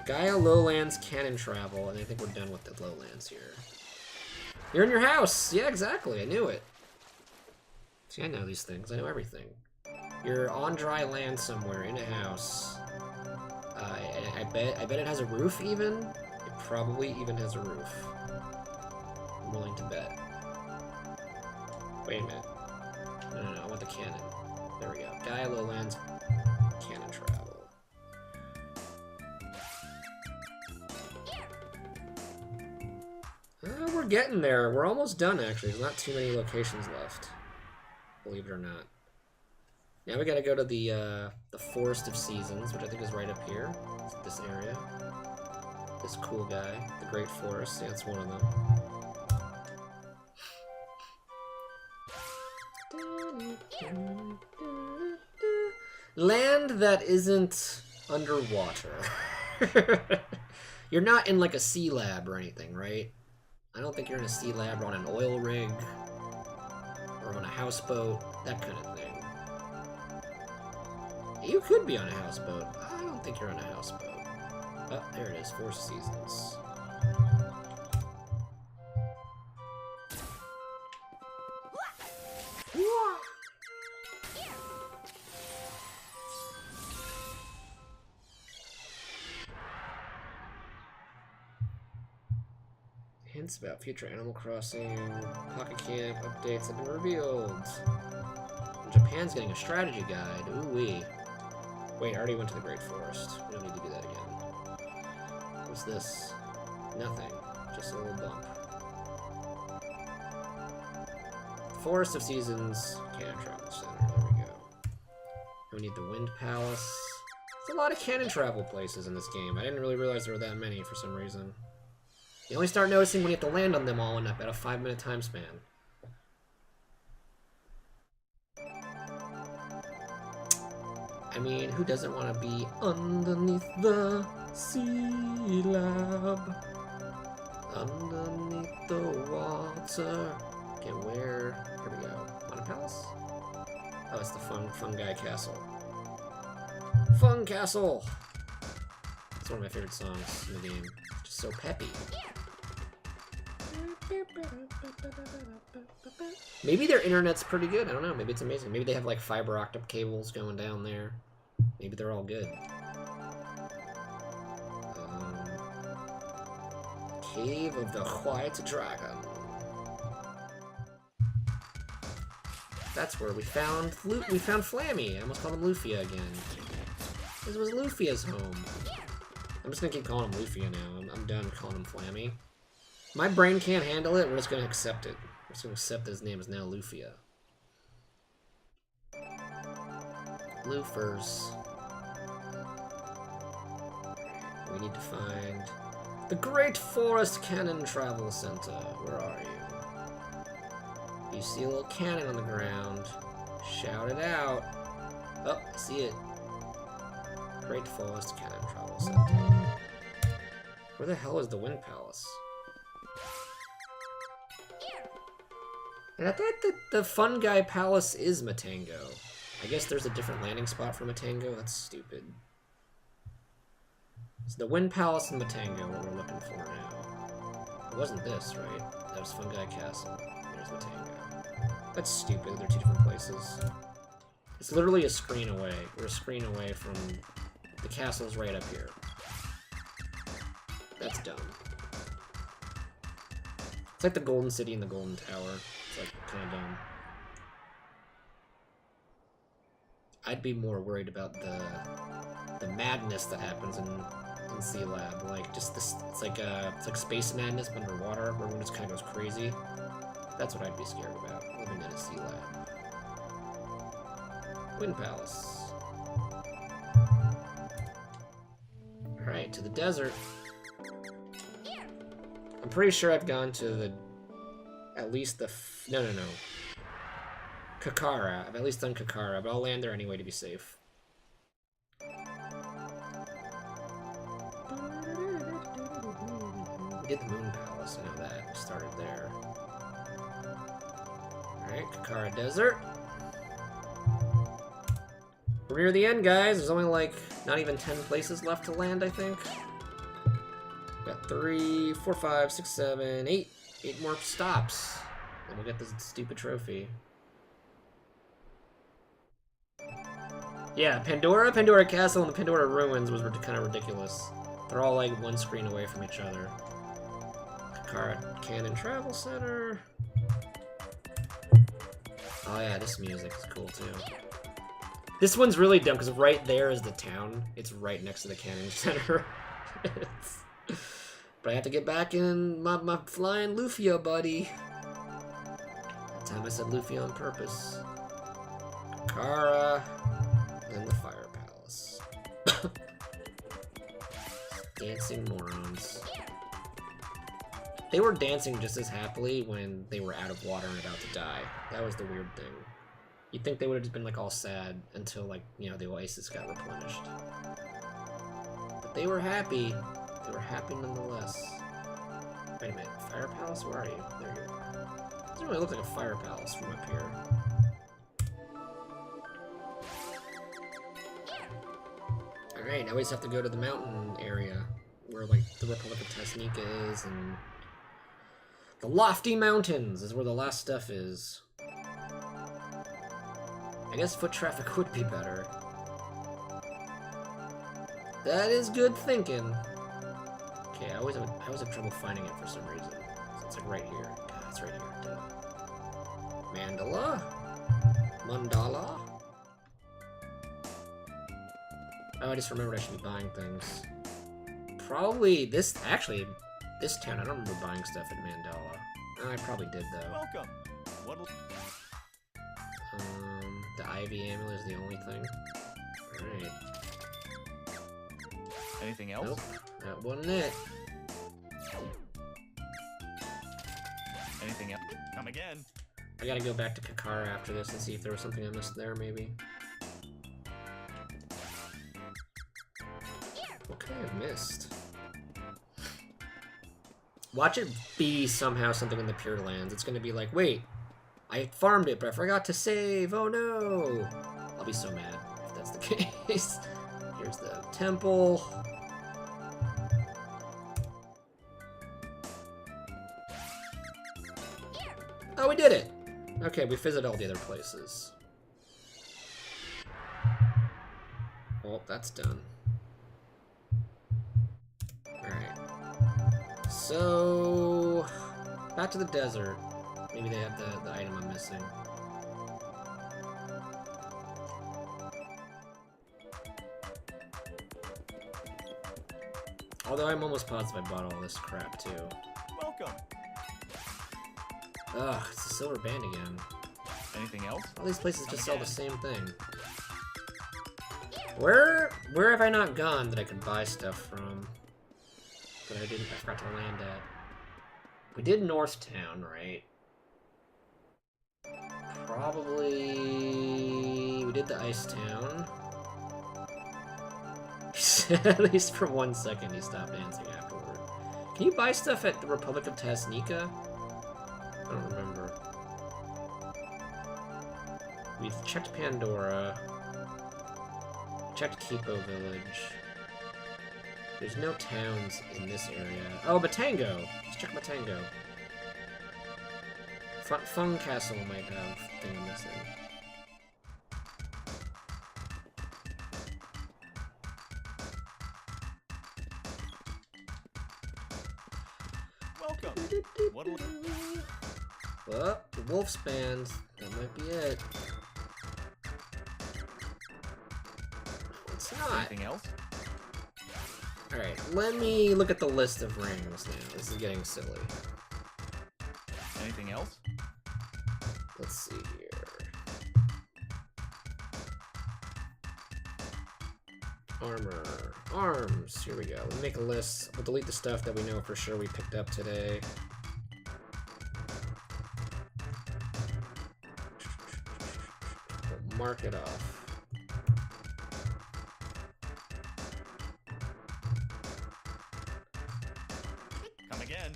Gaia Lowlands Cannon Travel, and I think we're done with the Lowlands here. You're in your house! Yeah, exactly, I knew it. See, I know these things, I know everything. You're on dry land somewhere, in a house. I bet it has a roof, even? It probably even has a roof. I'm willing to bet. Wait a minute. No, I want the cannon. There we go. Gaia Lowlands Cannon Travel. We're getting there. We're almost done, actually. There's not too many locations left. Believe it or not. Now we gotta go to the Forest of Seasons, which I think is right up here. This area. This cool guy. The Great Forest. Yeah, that's one of them. Land that isn't underwater. You're not in like a sea lab or anything, right? I don't think you're in a sea lab or on an oil rig or on a houseboat, that kind of thing. You could be on a houseboat. I don't think you're on a houseboat. Oh, there it is, Four Seasons. Hints about future Animal Crossing Pocket Camp updates have been revealed. Japan's getting a strategy guide. Ooh-wee. Wait, I already went to the Great Forest. We don't need to do that again. What's this? Nothing. Just a little bump. Forest of Seasons. Cannon Travel Center. There we go. We need the Wind Palace. There's a lot of cannon travel places in this game. I didn't really realize there were that many for some reason. You only start noticing when you have to land on them all in about a 5-minute time span. I mean, who doesn't want to be underneath the sea lab? Underneath the water. Okay, where? Here we go. Mana Palace? Oh, it's the Fun Guy Castle. Fun Castle! It's one of my favorite songs in the game. Just so peppy. Maybe their internet's pretty good. I don't know. Maybe it's amazing. Maybe they have like fiber optic cables going down there. Maybe they're all good. Cave of the White Dragon. That's where we found Flammy. I almost called him Lufia again. This was Lufia's home. I'm just gonna keep calling him Lufia now. I'm done calling him Flammy. My brain can't handle it. We're just gonna accept it. We're just gonna accept that his name is now Lufia. Loofers. We need to find the Great Forest Cannon Travel Center. Where are you? You see a little cannon on the ground. Shout it out. Oh, I see it. Great Forest Cannon Travel Center. Where the hell is the Wind Palace? And I thought that the Fun Guy Palace is Matango. I guess there's a different landing spot for Matango. That's stupid. It's the Wind Palace and Matango what we're looking for now. It wasn't this, right? That was Fun Guy Castle. There's Matango. That's stupid. They're two different places. It's literally a screen away. We're a screen away from the castle's right up here. That's dumb. It's like the Golden City and the Golden Tower. It's like kind of dumb. I'd be more worried about the madness that happens in C Lab. Like just this, it's like space madness but underwater, where everyone just kind of goes crazy. That's what I'd be scared about living in a C Lab. Wind Palace. All right, to the desert. I'm pretty sure I've gone to at least the no. Kakara. I've at least done Kakara, but I'll land there anyway to be safe. We did the Moon Palace, I know that. We started there. Alright, Kakara Desert. We're near the end, guys. There's only like not even 10 places left to land, I think. Got 3, 4, 5, 6, 7, 8. 8 more stops. And we'll get this stupid trophy. Yeah, Pandora Castle, and the Pandora Ruins was kind of ridiculous. They're all like one screen away from each other. Kakara Cannon Travel Center. Oh yeah, this music is cool too. This one's really dumb because right there is the town. It's right next to the Cannon Center. But I have to get back in my flying Lufia, buddy. That time I said Lufia on purpose. Kakara. And the Fire Palace. Dancing morons. They were dancing just as happily when they were out of water and about to die. That was the weird thing. You'd think they would have just been like all sad until like, you know, the oasis got replenished. But they were happy. They were happy nonetheless. Wait a minute, Fire Palace? Where are you? There you are. It doesn't really look like a Fire Palace from up here. Alright, now we just have to go to the mountain area where like the Republic of Tasnica is, and the Lofty Mountains is where the last stuff is. I guess foot traffic would be better. That is good thinking. Okay, I always have trouble finding it for some reason. So it's like right here. God, it's right here. Duh. Mandala. Oh, I just remembered I should be buying things. Probably this town. I don't remember buying stuff at Mandala. Oh, I probably did though. Welcome. What'll... The Ivy Amulet is the only thing. Alright. Anything else? Nope, that wasn't it. Anything else? Come again. I gotta go back to Kakara after this and see if there was something I missed there, maybe. What could I have missed? Watch it be somehow something in the Pure Lands. It's gonna be like, wait, I farmed it, but I forgot to save. Oh no! I'll be so mad if that's the case. Here's the temple. Oh, we did it! Okay, we visited all the other places. Well, that's done. Alright. So... back to the desert. Maybe they have the item I'm missing. Although I'm almost positive I bought all this crap too. Welcome. Ugh, it's the silver band again. Anything else? All these places Come just sell the again. same thing. Where have I not gone that I could buy stuff from? That I forgot to land at. We did Northtown, right? Probably... We did the Ice Town. At least for 1 second he stopped dancing afterward. Can you buy stuff at the Republic of Tasnica? I don't remember. We've checked Pandora. Checked Kipo Village. There's no towns in this area. Oh, Batango! Let's check Batango. Fun Castle might have thing I'm missing. Welcome. What'll... Well, the Wolf's Band. That might be it. It's not. Anything else? Alright, let me look at the list of rings now. This is getting silly. Anything else? Let's see here. Armor. Arms. Here we go. We'll make a list. We'll delete the stuff that we know for sure we picked up today. We'll mark it off. Come again.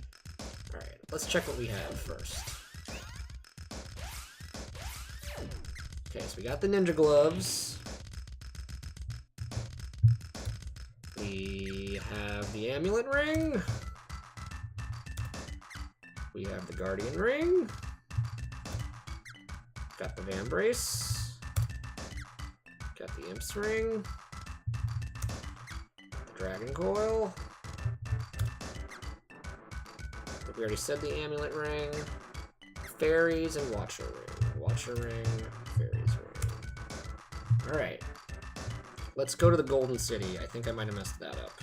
Alright, let's check what we have first. Okay, so we got the ninja gloves. We have the amulet ring. We have the guardian ring. Got the vambrace. Got the imp's ring. The dragon coil. We already said the amulet ring. Fairies and watcher ring. Watcher ring, fairies ring. Alright. Let's go to the Golden City. I think I might have messed that up.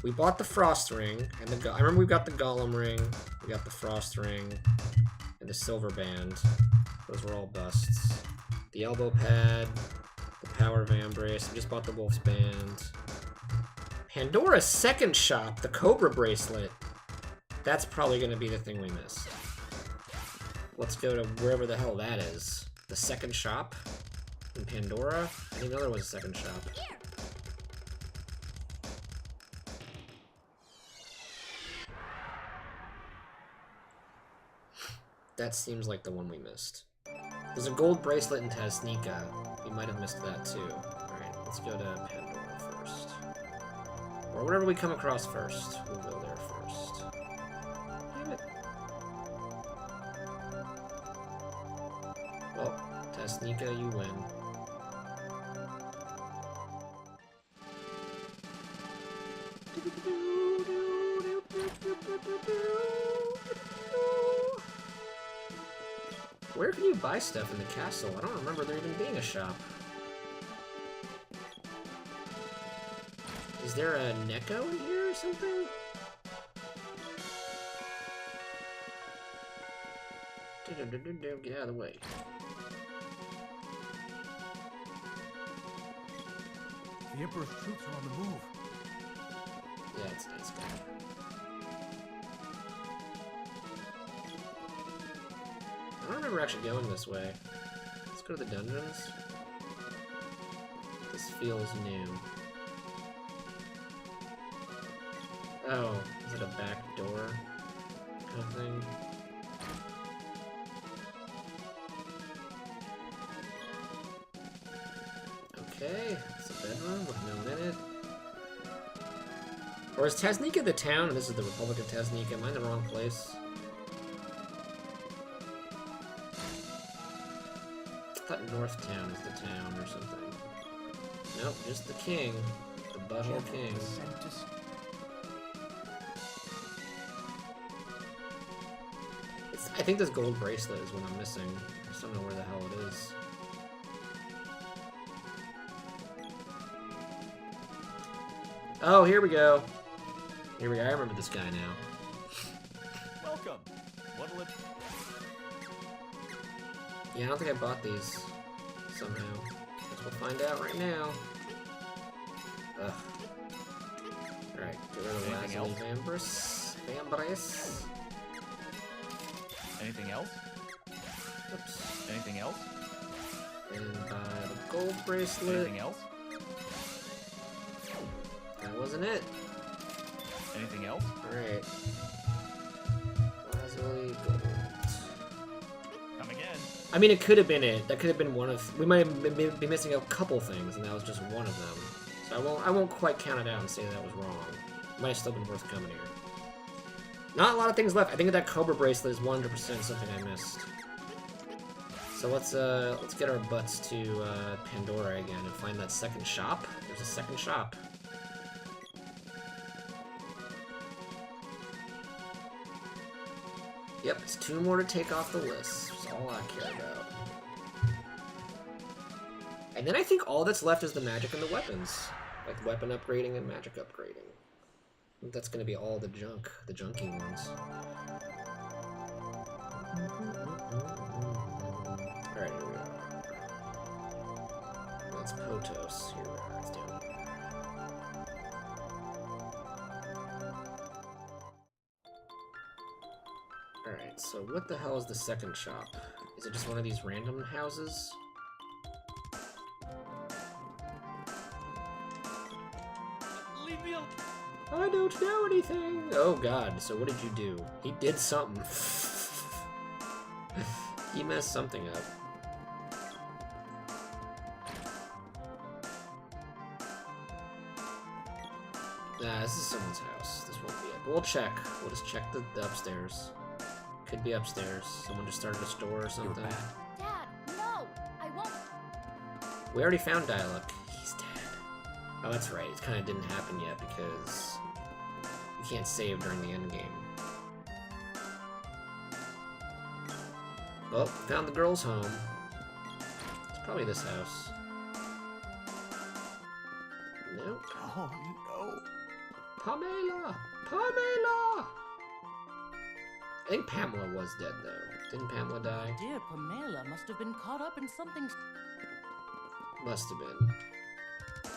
We bought the Frost ring, and I remember we got the Golem ring, we got the Frost ring, and the Silver Band. Those were all busts. The elbow pad, the Power Vambrace, we just bought the Wolf's Band. Pandora's second shop, the Cobra bracelet. That's probably going to be the thing we missed. Let's go to wherever the hell that is. The second shop in Pandora? I didn't know there was a second shop. That seems like the one we missed. There's a gold bracelet in Tasnica. We might have missed that too. Alright, let's go to Pandora first. Or whatever we come across first. We'll go there first. Damn it. Well, Tasnica, you win. Where can you buy stuff in the castle? I don't remember there even being a shop. Is there a Neko in here or something? Get out of the way. The Emperor's troops are on the move. Yeah, it's nice guy. I don't remember actually going this way. Let's go to the dungeons. This feels new. Oh, is it a back door kind of thing? Okay, it's a bedroom with no in it. Or is Tasnica the town and this is the Republic of Tasnica? Am I in the wrong place? I thought Northtown is the town or something. Nope, just the king. The butthole king. I think this gold bracelet is what I'm missing. I just don't know where the hell it is. Oh, here we go. Here we go. I remember this guy now. Welcome. What'll it... Yeah, I don't think I bought these somehow. Guess we'll find out right now. Ugh. Alright, get rid of Anything Lazuli else? Vambrace. Anything else? Oops. Anything else? And buy the gold bracelet. Anything else? That wasn't it. Anything else? Alright. Lazuli gold. Come again. I mean, it could have been it. That could have been one of... We might have been missing a couple things, and that was just one of them. So I won't quite count it out and say that was wrong. It might have still been worth coming here. Not a lot of things left. I think that Cobra bracelet is 100% something I missed. So let's get our butts to Pandora again and find that second shop. There's a second shop. Yep, it's 2 more to take off the list. That's all I care about. And then I think all that's left is the magic and the weapons. Like weapon upgrading and magic upgrading. I think that's gonna be all the junk, the junky ones. Alright, here we are. That's Potos. Here we are, it's down here. Alright, so what the hell is the second shop? Is it just one of these random houses? Leave me alone. I don't know anything! Oh god, so what did you do? He did something. He messed something up. Nah, this is someone's house. This won't be it. But we'll check. We'll just check the upstairs. Could be upstairs. Someone just started a store or something. Dad, no! I won't. We already found Dial-Up. He's dead. Oh, that's right. It kind of didn't happen yet because you can't save during the end game. Well, found the girl's home. It's probably this house. Nope. Oh, no. Pamela! Pamela! I think Pamela was dead, though. Didn't Pamela die? Dear Pamela must have been caught up in something. Must have been.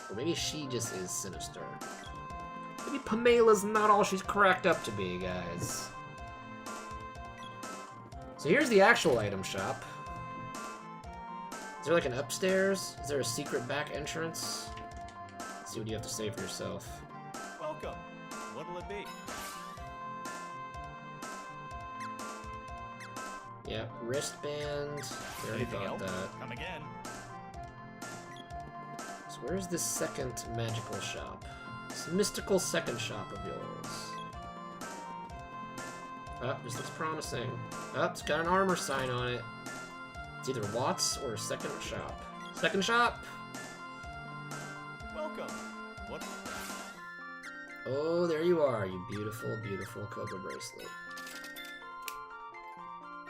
Or maybe she just is sinister. Maybe Pamela's not all she's cracked up to be, guys. So here's the actual item shop. Is there like an upstairs? Is there a secret back entrance? Let's see what you have to say for yourself. Welcome. What'll it be? Yep, wristband. We already Anything got else? that. Come again. So where's this second magical shop? This mystical second shop of yours. Oh, this looks promising. Oh, it's got an armor sign on it. It's either Watts or second shop. Second shop! Welcome. What? Oh, there you are, you beautiful, beautiful Cobra bracelet.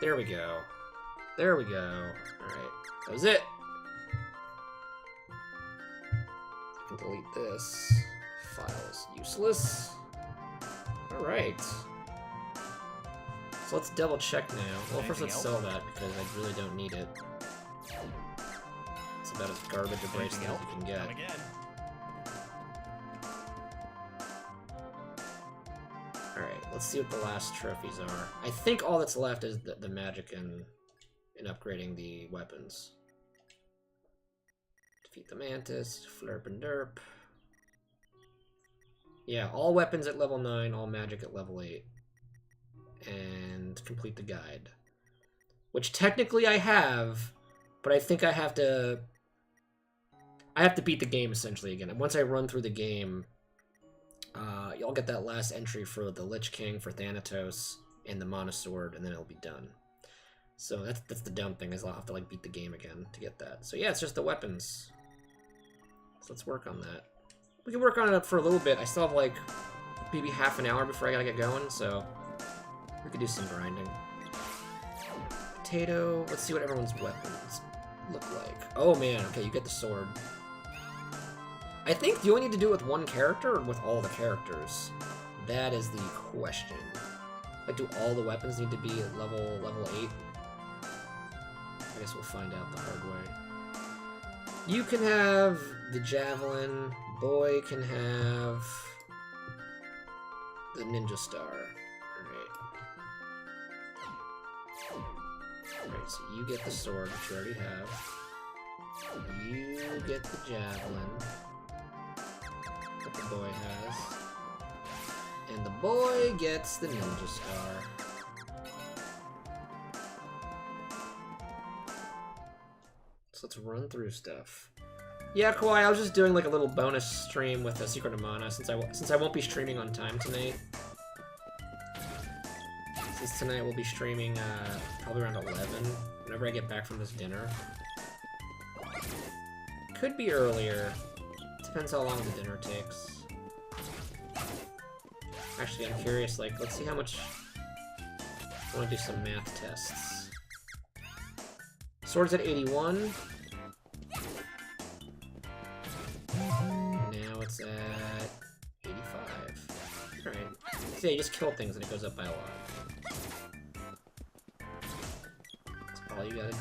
There we go. There we go. Alright, that was it. I can delete this. File is useless. Alright. So let's double check now. Well, first Anything let's else? sell that because I really don't need it. It's about as garbage a bracelet Anything as else? you can get. Come again. Alright, let's see what the last trophies are. I think all that's left is the magic and upgrading the weapons. Defeat the Mantis, Flurp and Derp. Yeah, all weapons at level 9, all magic at level 8. And complete the guide. Which technically I have, but I think I have to beat the game essentially again. And once I run through the game, you'll get that last entry for the Lich King, for Thanatos, and the Monosword, and then it'll be done. So that's the dumb thing, is I'll have to like beat the game again to get that. So yeah, it's just the weapons. So let's work on that. We can work on it for a little bit. I still have like maybe half an hour before I gotta get going, so we could do some grinding. Potato. Let's see what everyone's weapons look like. Oh man, okay, you get the sword. I think you only need to do it with one character or with all the characters. That is the question. Like, do all the weapons need to be at level 8? I guess we'll find out the hard way. You can have the javelin. Boy can have the ninja star. Alright, so you get the sword, which you already have. You get the javelin that the boy has. And the boy gets the ninja star. So let's run through stuff. Yeah, Kawhi, I was just doing like a little bonus stream with a Secret of Mana since I won't be streaming on time tonight. Since tonight we'll be streaming probably around 11, whenever I get back from this dinner. Could be earlier. Depends how long the dinner takes. Actually, I'm curious, like, let's see how much... I want to do some math tests. Sword's at 81. Now it's at 85. Alright. So yeah, you just kill things and it goes up by a lot. That's all you gotta do.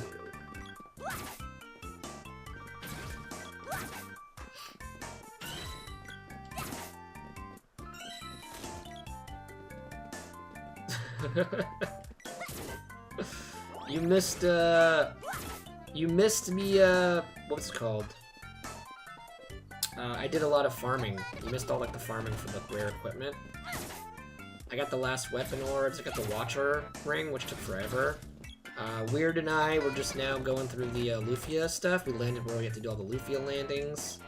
You missed me, what's it called? I did a lot of farming. You missed all, like, the farming for the rare equipment. I got the last weapon orbs, I got the Watcher ring, which took forever. Weird and I were just now going through the Lufia stuff. We landed where we have to do all the Lufia landings.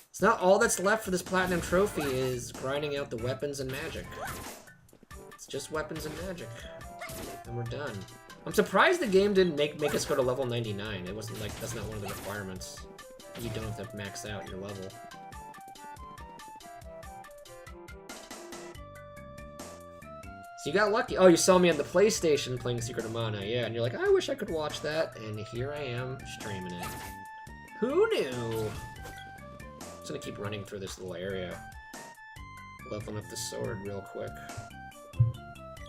It's not all that's left for this Platinum Trophy is grinding out the weapons and magic. It's just weapons and magic. And we're done. I'm surprised the game didn't make us go to level 99. It wasn't like, that's not one of the requirements. You don't have to max out your level. So you got lucky. Oh, you saw me on the PlayStation playing Secret of Mana, yeah, and you're like, I wish I could watch that, and here I am streaming it. Who knew? I'm just gonna keep running through this little area. Leveling up the sword real quick.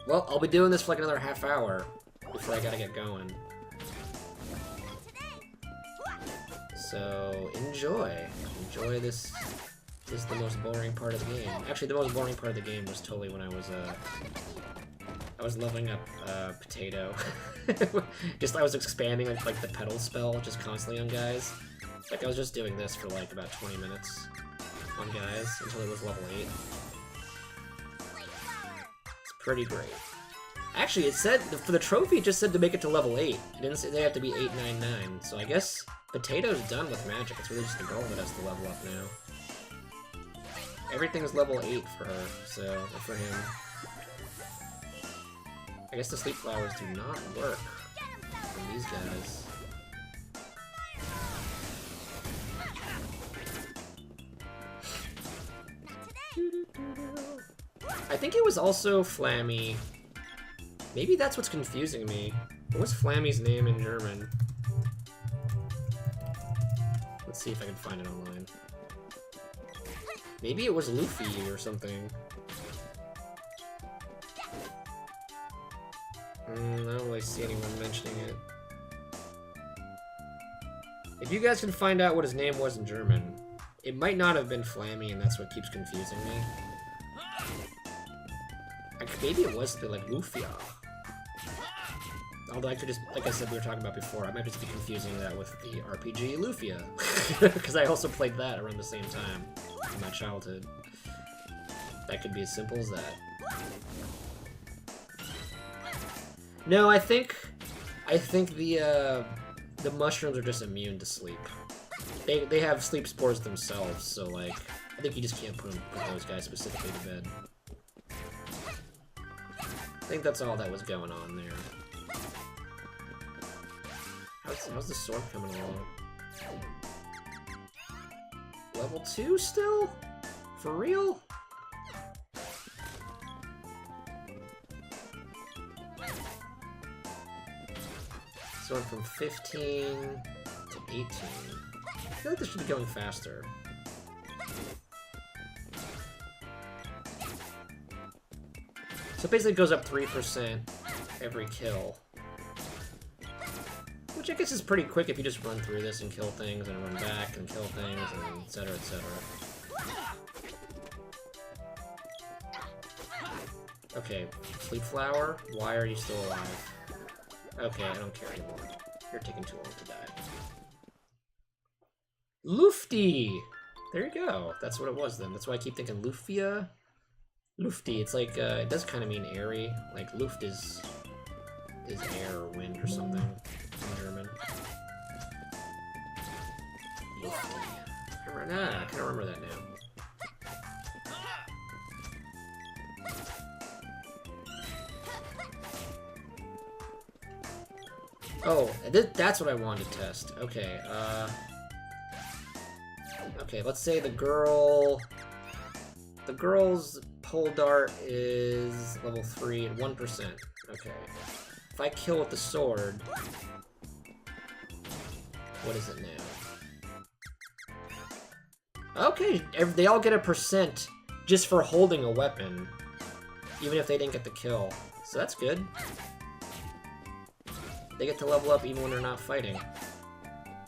Well, I'll be doing this for like another half hour before I gotta get going. So, enjoy. Enjoy this. This is the most boring part of the game. Actually, the most boring part of the game was totally when I was leveling up Potato. I was expanding like the pedal spell just constantly on guys. Like I was just doing this for like about 20 minutes on guys until it was level 8. It's pretty great. Actually, it said for the trophy it just said to make it to level 8. It didn't say they have to be 899. So I guess Potato's done with magic. It's really just the girl that has to level up now. Everything's level 8 for her, so, or for him. I guess the sleep flowers do not work on these guys. I think it was also Flammy. Maybe that's what's confusing me. What's Flammy's name in German? Let's see if I can find it online. Maybe it was Luffy or something. I don't really see anyone mentioning it. If you guys can find out what his name was in German, it might not have been Flammy and that's what keeps confusing me. Maybe it was something like Lufia. Although I could just, like I said, we were talking about before, I might just be confusing that with the RPG Lufia. Because I also played that around the same time in my childhood. That could be as simple as that. No, I think the mushrooms are just immune to sleep. They have sleep spores themselves, so like I think you just can't put those guys specifically to bed. I think that's all that was going on there. How's the sword coming along? Level 2 still? For real? So I'm from 15 to 18. I feel like this should be going faster. So basically it goes up 3% every kill. Which I guess is pretty quick if you just run through this and kill things and run back and kill things and etc, etc. Okay, Sleep Flower, why are you still alive? Okay, I don't care anymore. You're taking too long to die. Lufty! There you go. That's what it was then. That's why I keep thinking Lufia. Lufty, it's like, it does kind of mean airy. Like, Luft is air or wind or something in German. Lufty. I can remember that now. Oh, that's what I wanted to test. Okay, okay, let's say the girl's pole dart is level 3 at 1%. Okay. If I kill with the sword, what is it now? Okay, they all get a percent just for holding a weapon, even if they didn't get the kill. So that's good. They get to level up even when they're not fighting.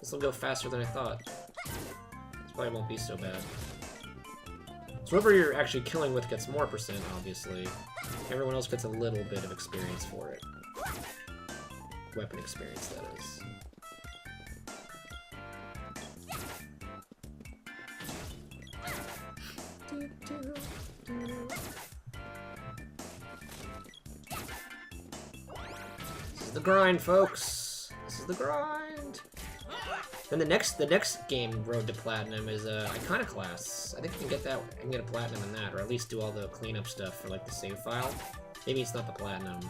This will go faster than I thought. This probably won't be so bad. So whoever you're actually killing with gets more percent, obviously. Everyone else gets a little bit of experience for it. Weapon experience, that is. This is the grind, folks. This is the grind. Then the next game road to platinum is Iconoclasts. I think I can get that. I can get a platinum in that, or at least do all the cleanup stuff for like the save file. Maybe it's not the platinum.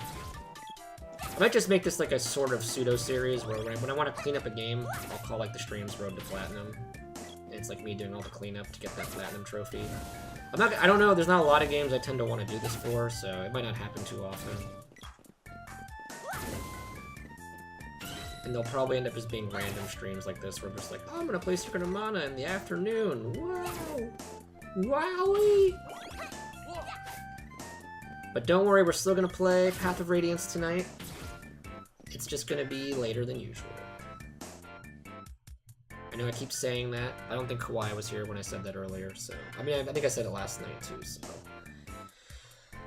I might just make this like a sort of pseudo series where when I want to clean up a game, I'll call like the streams road to platinum. And it's like me doing all the cleanup to get that platinum trophy. I don't know. There's not a lot of games I tend to want to do this for, so it might not happen too often. And they'll probably end up as being random streams like this, where I'm just like, oh, I'm gonna play Secret of Mana in the afternoon. Wow! Wowie! But don't worry, we're still gonna play Path of Radiance tonight. It's just gonna be later than usual. I know I keep saying that. I don't think Kawaii was here when I said that earlier, so... I mean, I think I said it last night, too, so...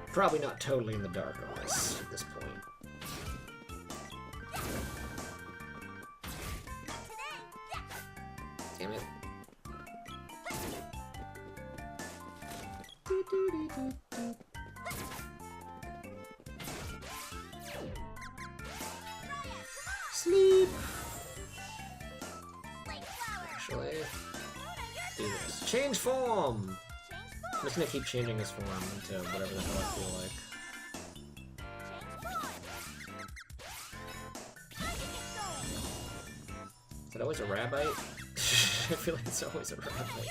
Probably not totally in the dark on this at this point. Damn it. Sleep! Actually, do this. Change form! I'm just gonna keep changing this form into whatever the hell I feel like. Is it always a rabbite? I feel like it's always a rabbite.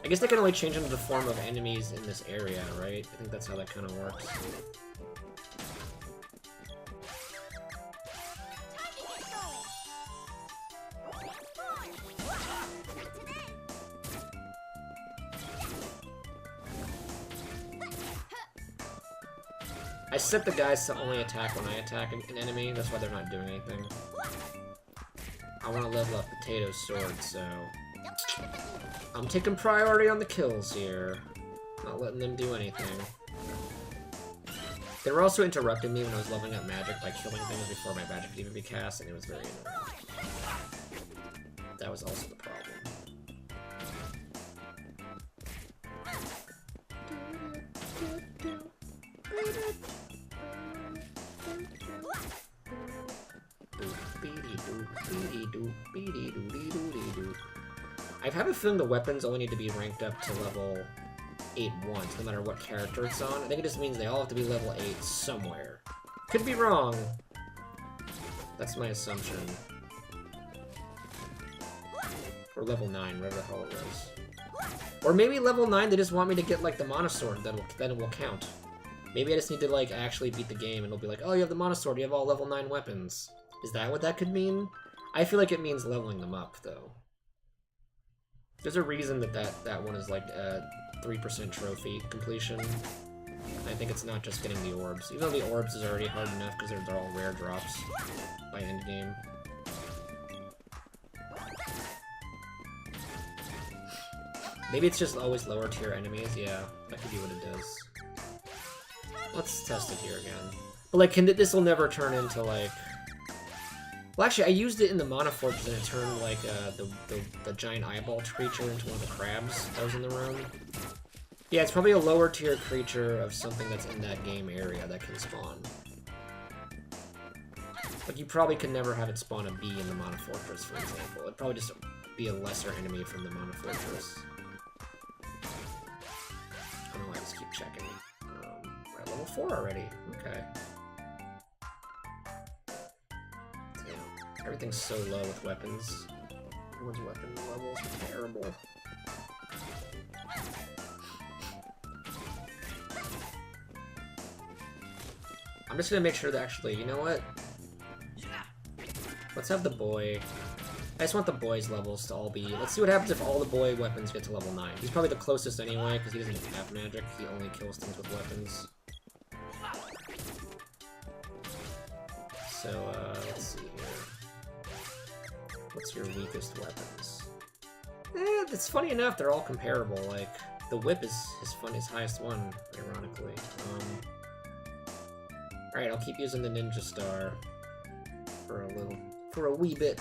I guess they can only change into the form of enemies in this area, right? I think that's how that kind of works. I set the guys to only attack when I attack an enemy, that's why they're not doing anything. I want to level up Potato's sword, so... I'm taking priority on the kills here. Not letting them do anything. They were also interrupting me when I was leveling up magic by killing things before my magic could even be cast, and it was very annoying. That was also the problem. I have a feeling the weapons only need to be ranked up to level 8 once, no matter what character it's on. I think it just means they all have to be level 8 somewhere. Could be wrong. That's my assumption. Or level 9, whatever the hell it was. Or maybe level 9 they just want me to get like the Mana Sword, then it will count. Maybe I just need to like actually beat the game and it'll be like, oh, you have the Mana Sword, you have all level 9 weapons. Is that what that could mean? I feel like it means leveling them up, though. There's a reason that one is like a 3% trophy completion. I think it's not just getting the orbs. Even though the orbs is already hard enough because they're all rare drops by end game. Maybe it's just always lower tier enemies. Yeah, that could be what it does. Let's test it here again. But like, this will never turn into like. Well, actually, I used it in the Mana Fortress and it turned like the giant eyeball creature into one of the crabs that was in the room. Yeah, it's probably a lower tier creature of something that's in that game area that can spawn. Like, you probably could never have it spawn a bee in the Mana Fortress, for example. It'd probably just be a lesser enemy from the Mana Fortress. I don't know why I just keep checking. We're at level 4 already. Okay. Damn. Everything's so low with weapons. Everyone's weapon levels are terrible. I'm just gonna make sure that actually, you know what? Let's have the boy. I just want the boy's levels to all be. Let's see what happens if all the boy weapons get to level 9. He's probably the closest anyway, because he doesn't have magic. He only kills things with weapons. So, let's see here. What's your weakest weapons? It's funny enough, they're all comparable. Like, the whip is his highest one, ironically. Alright, I'll keep using the ninja star for a wee bit.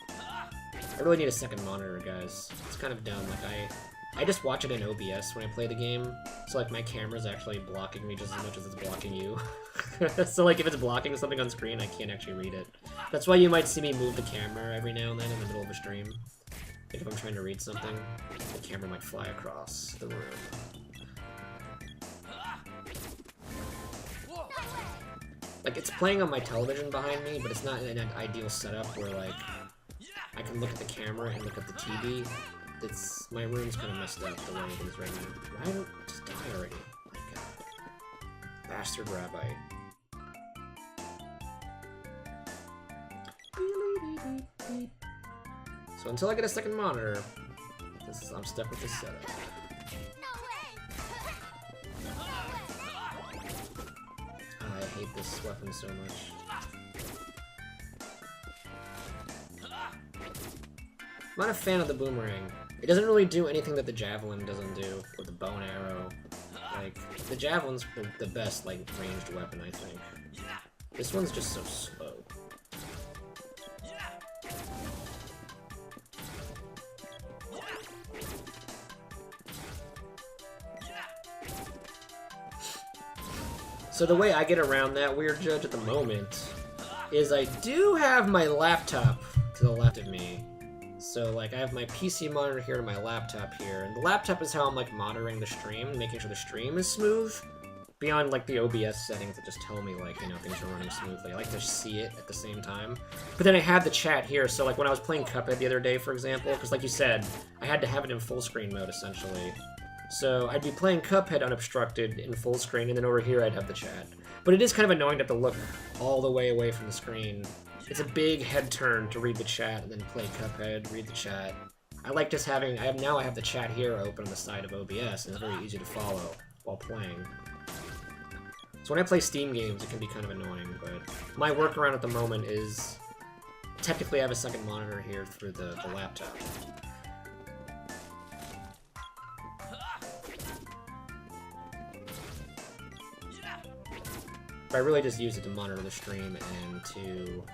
I really need a second monitor, guys. It's kind of dumb. Like, I just watch it in OBS when I play the game, so like my camera's actually blocking me just as much as it's blocking you. So like if it's blocking something on screen, I can't actually read it. That's why you might see me move the camera every now and then in the middle of a stream. Like if I'm trying to read something, the camera might fly across the room. Like, it's playing on my television behind me, but it's not in an ideal setup where, like, I can look at the camera and look at the TV. My room's kind of messed up the way it is right now. Why don't I just die already? My god. Bastard rabbi. So until I get a second monitor, I'm stuck with this setup. I hate this weapon so much. I'm not a fan of the boomerang. It doesn't really do anything that the javelin doesn't do, or the bow and arrow. Like, the javelin's the best, like, ranged weapon, I think. This one's just so slow. So the way I get around that weird judge at the moment is I do have my laptop to the left of me. So like I have my PC monitor here and my laptop here, and the laptop is how I'm like monitoring the stream, making sure the stream is smooth. Beyond like the OBS settings that just tell me like, you know, things are running smoothly. I like to see it at the same time. But then I have the chat here, so like when I was playing Cuphead the other day, for example, because like you said, I had to have it in full screen mode essentially. So I'd be playing Cuphead unobstructed in full screen, and then over here I'd have the chat. But it is kind of annoying to have to look all the way away from the screen. It's a big head turn to read the chat and then play Cuphead, read the chat. I like just having, now I have the chat here open on the side of OBS, and it's very easy to follow while playing. So when I play Steam games, it can be kind of annoying, but my workaround at the moment is technically I have a second monitor here through the laptop. But I really just use it to monitor the stream and to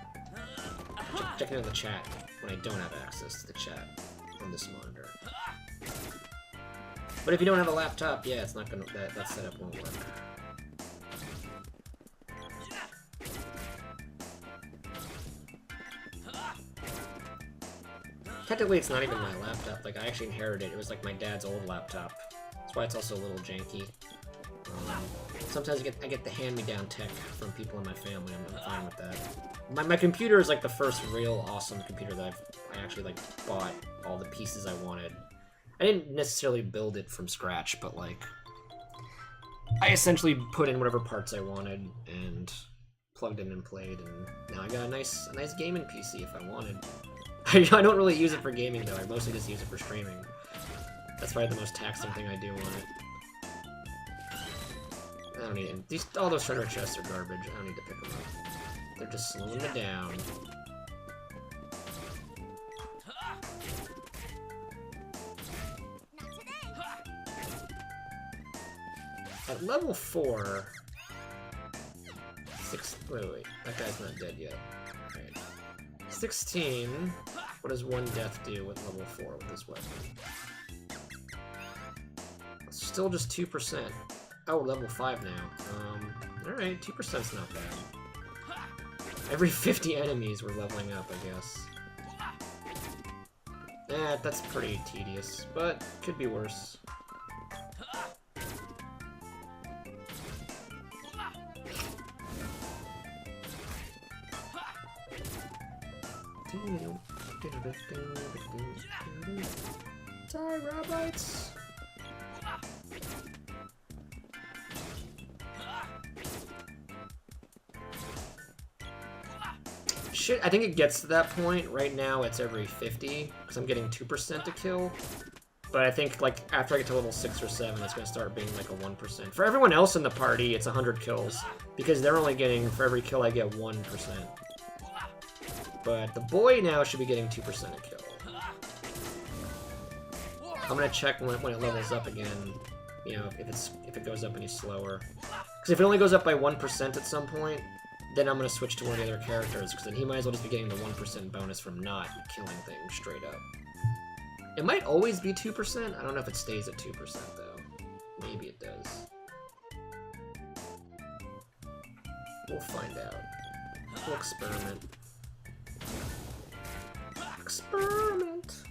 check in on the chat when I don't have access to the chat on this monitor. But if you don't have a laptop, yeah, it's not gonna, that setup won't work. Technically, it's not even my laptop. Like, I actually inherited it. It was like my dad's old laptop. That's why it's also a little janky. Sometimes I get the hand-me-down tech from people in my family. I'm fine with that. My computer is like the first real awesome computer that I actually like bought all the pieces I wanted. I didn't necessarily build it from scratch, but like I essentially put in whatever parts I wanted and plugged in and played, and now I got a nice gaming PC if I wanted. I don't really use it for gaming though. I mostly just use it for streaming. That's probably the most taxing thing I do on it. I don't need it. All those treasure chests are garbage. I don't need to pick them up. They're just slowing me down. At level 4... Wait. That guy's not dead yet. Right. 16... What does 1 death do with level 4 with this weapon? Still just 2%. Oh, level 5 now. Alright, 2%'s not bad. Every 50 enemies we're leveling up, I guess. That's pretty tedious, but could be worse. Sorry, rabbits! Shit, I think it gets to that point. Right now it's every 50, because I'm getting 2% to kill. But I think, like, after I get to level 6 or 7, it's going to start being, like, a 1%. For everyone else in the party, it's 100 kills, because they're only getting, for every kill I get, 1%. But the boy now should be getting 2% a kill. I'm going to check when it levels up again, you know, if it goes up any slower. Because if it only goes up by 1% at some point, then I'm going to switch to one of the other characters, because then he might as well just be getting the 1% bonus from not killing things straight up. It might always be 2%. I don't know if it stays at 2%, though. Maybe it does. We'll find out. We'll experiment. Experiment!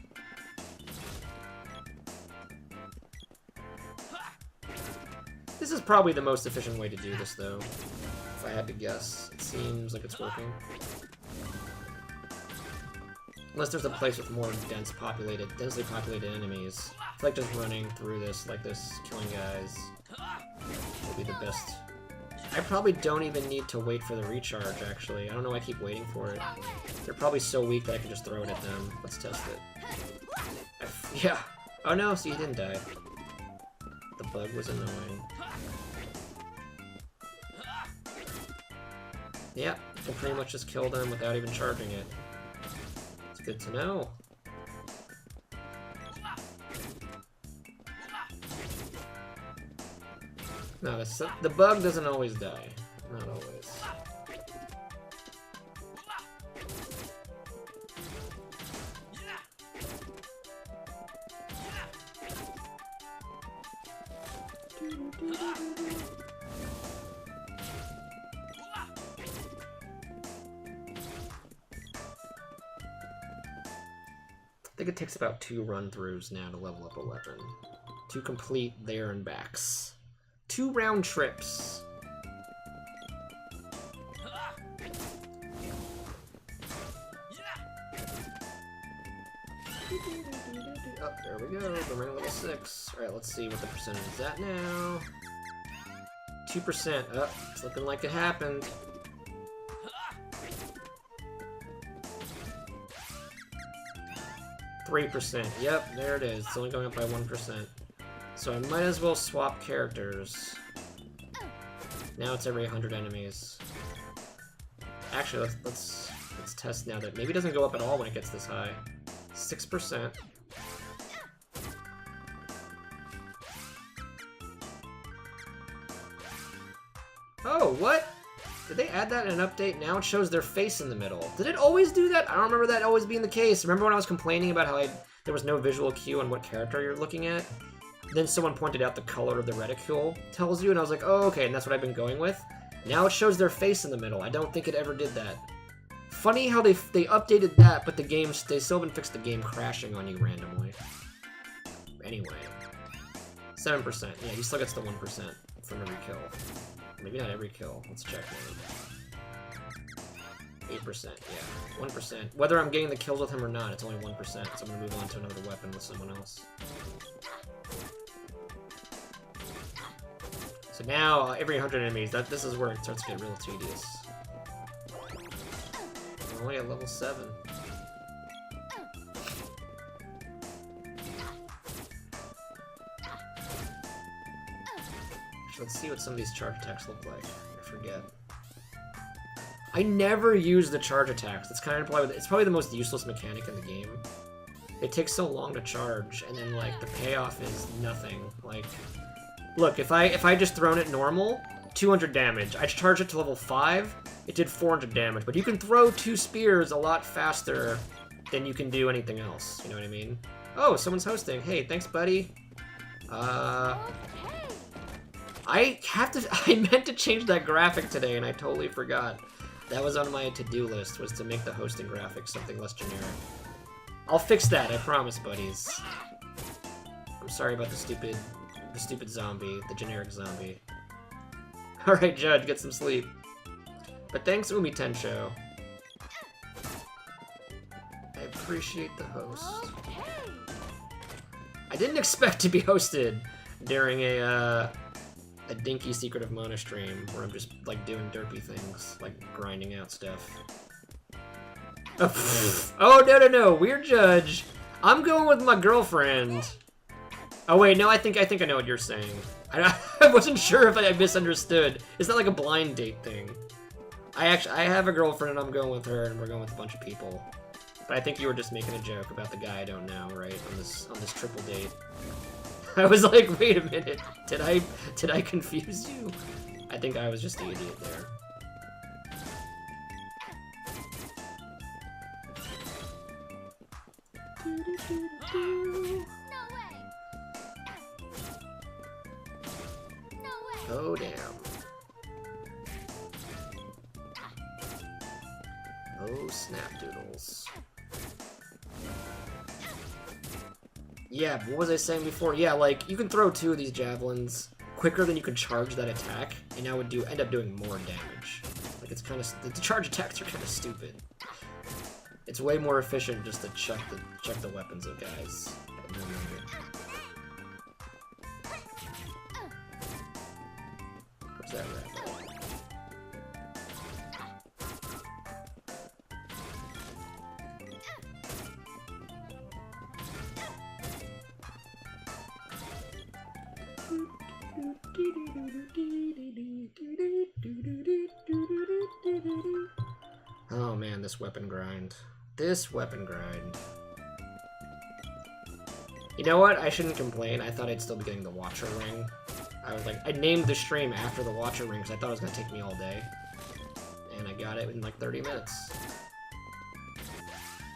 This is probably the most efficient way to do this, though. If I had to guess. It seems like it's working. Unless there's a place with more densely populated enemies. I feel like just running through this like this, killing guys, will be the best. I probably don't even need to wait for the recharge, actually. I don't know why I keep waiting for it. They're probably so weak that I can just throw it at them. Let's test it. Yeah. Oh no, see, he didn't die. The bug was annoying. Yeah, I can pretty much just kill them without even charging it. It's good to know. No, the bug doesn't always die. Not always. I think it takes about 2 run-throughs now to level up a weapon. To complete there and backs. 2 round trips. Oh, there we go. We're level 6. Alright, let's see what the percentage is at now. 2%. Oh, it's looking like it happened. %. Yep, there it is. It's only going up by 1%. So I might as well swap characters. Now it's every 100 enemies. Actually, let's test now that maybe it doesn't go up at all when it gets this high. 6%. Oh, what? Did they add that in an update? Now it shows their face in the middle. Did it always do that? I don't remember that always being the case. Remember when I was complaining about how there was no visual cue on what character you're looking at? Then someone pointed out the color of the reticule tells you, and I was like, oh, okay, and that's what I've been going with. Now it shows their face in the middle. I don't think it ever did that. Funny how they updated that, but they still haven't fixed the game crashing on you randomly. Anyway. 7%. Yeah, he still gets the 1% from every kill. Maybe not every kill. Let's check maybe. 8%, yeah. 1%. Whether I'm getting the kills with him or not, it's only 1%, so I'm gonna move on to another weapon with someone else. So now, every 100 enemies, this is where it starts to get real tedious. I'm only at level 7. Let's see what some of these charge attacks look like. I forget. I never use the charge attacks. It's probably the most useless mechanic in the game. It takes so long to charge, and then like the payoff is nothing. Like, look, if I just thrown it normal, 200 damage. I charged it to level 5, it did 400 damage. But you can throw 2 spears a lot faster than you can do anything else. You know what I mean? Oh, someone's hosting. Hey, thanks, buddy. I meant to change that graphic today, and I totally forgot. That was on my to-do list, was to make the hosting graphic something less generic. I'll fix that, I promise, buddies. I'm sorry about the stupid zombie, the generic zombie. Alright, Judge, get some sleep. But thanks, Umi Tensho. I appreciate the host. I didn't expect to be hosted during a dinky Secret of Mana stream where I'm just like doing derpy things, like grinding out stuff. Oh no, weird Judge. I'm going with my girlfriend. Oh wait, no, I think I know what you're saying. I wasn't sure if I misunderstood. It's not like a blind date thing. I have a girlfriend and I'm going with her and we're going with a bunch of people. But I think you were just making a joke about the guy I don't know, right? On this triple date. I was like, wait a minute, did I confuse you? I think I was just the idiot there. Oh damn. Oh snapdoodles. Yeah, what was I saying before? Yeah, like, you can throw 2 of these javelins quicker than you can charge that attack, and I would end up doing more damage. Like, it's kind of... The charge attacks are kind of stupid. It's way more efficient just to chuck the weapons at guys. Where's that rabbit? Oh man, this weapon grind. This weapon grind. You know what? I shouldn't complain. I thought I'd still be getting the Watcher ring. I was like, I named the stream after the Watcher ring because I thought it was going to take me all day. And I got it in like 30 minutes.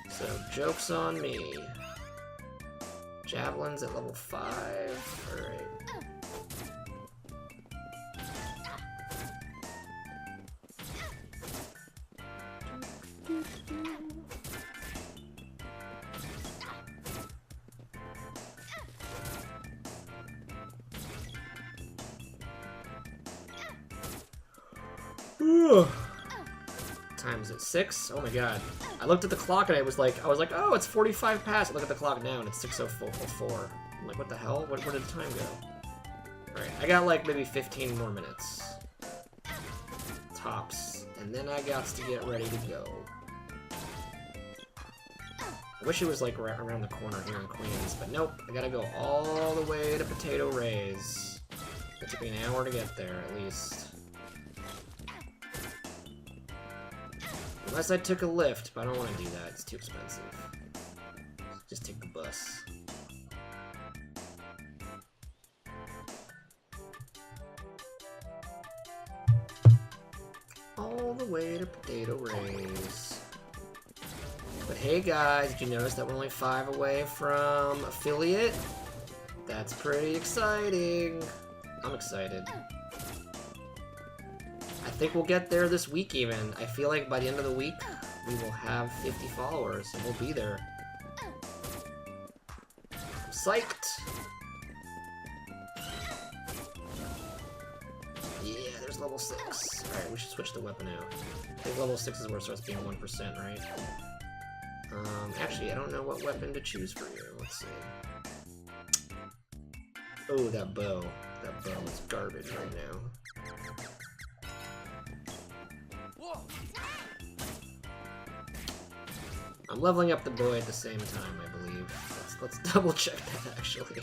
So, joke's on me. Javelins at level 5. Alright. Time's at 6. Oh my god. I looked at the clock and I was like, oh, it's 45 past. I look at the clock now and it's 6:04. I'm like, what the hell? Where did the time go? Alright, I got like maybe 15 more minutes. Tops. And then I got to get ready to go. I wish it was like right around the corner here in Queens, but nope. I gotta go all the way to Potato Ray's. It took me an hour to get there, at least. Unless I took a lift, but I don't want to do that. It's too expensive. Just take the bus. All the way to Potato Ray's. But hey guys, did you notice that we're only 5 away from affiliate? That's pretty exciting. I'm excited. I think we'll get there this week even. I feel like by the end of the week, we will have 50 followers and we'll be there. I'm psyched. Yeah, there's level 6. Alright, we should switch the weapon out. I think level 6 is where it starts being 1%, right? Actually, I don't know what weapon to choose for you. Let's see. Oh, that bow. That bow is garbage right now. I'm leveling up the boy at the same time, I believe. Let's double check that, actually.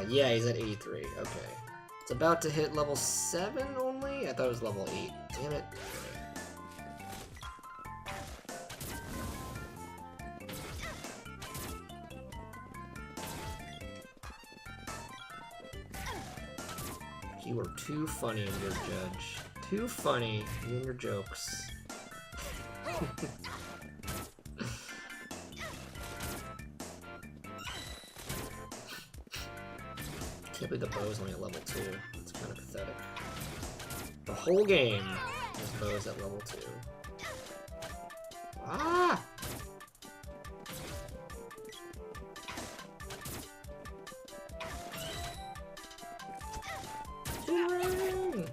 Yeah, he's at 83. Okay. It's about to hit level 7 only? I thought it was level 8. Damn it. You were too funny in your judge. Too funny in your jokes. Can't believe the bow's only at level 2. It's kind of pathetic. The whole game is bows at level 2. Ah! Boomerang!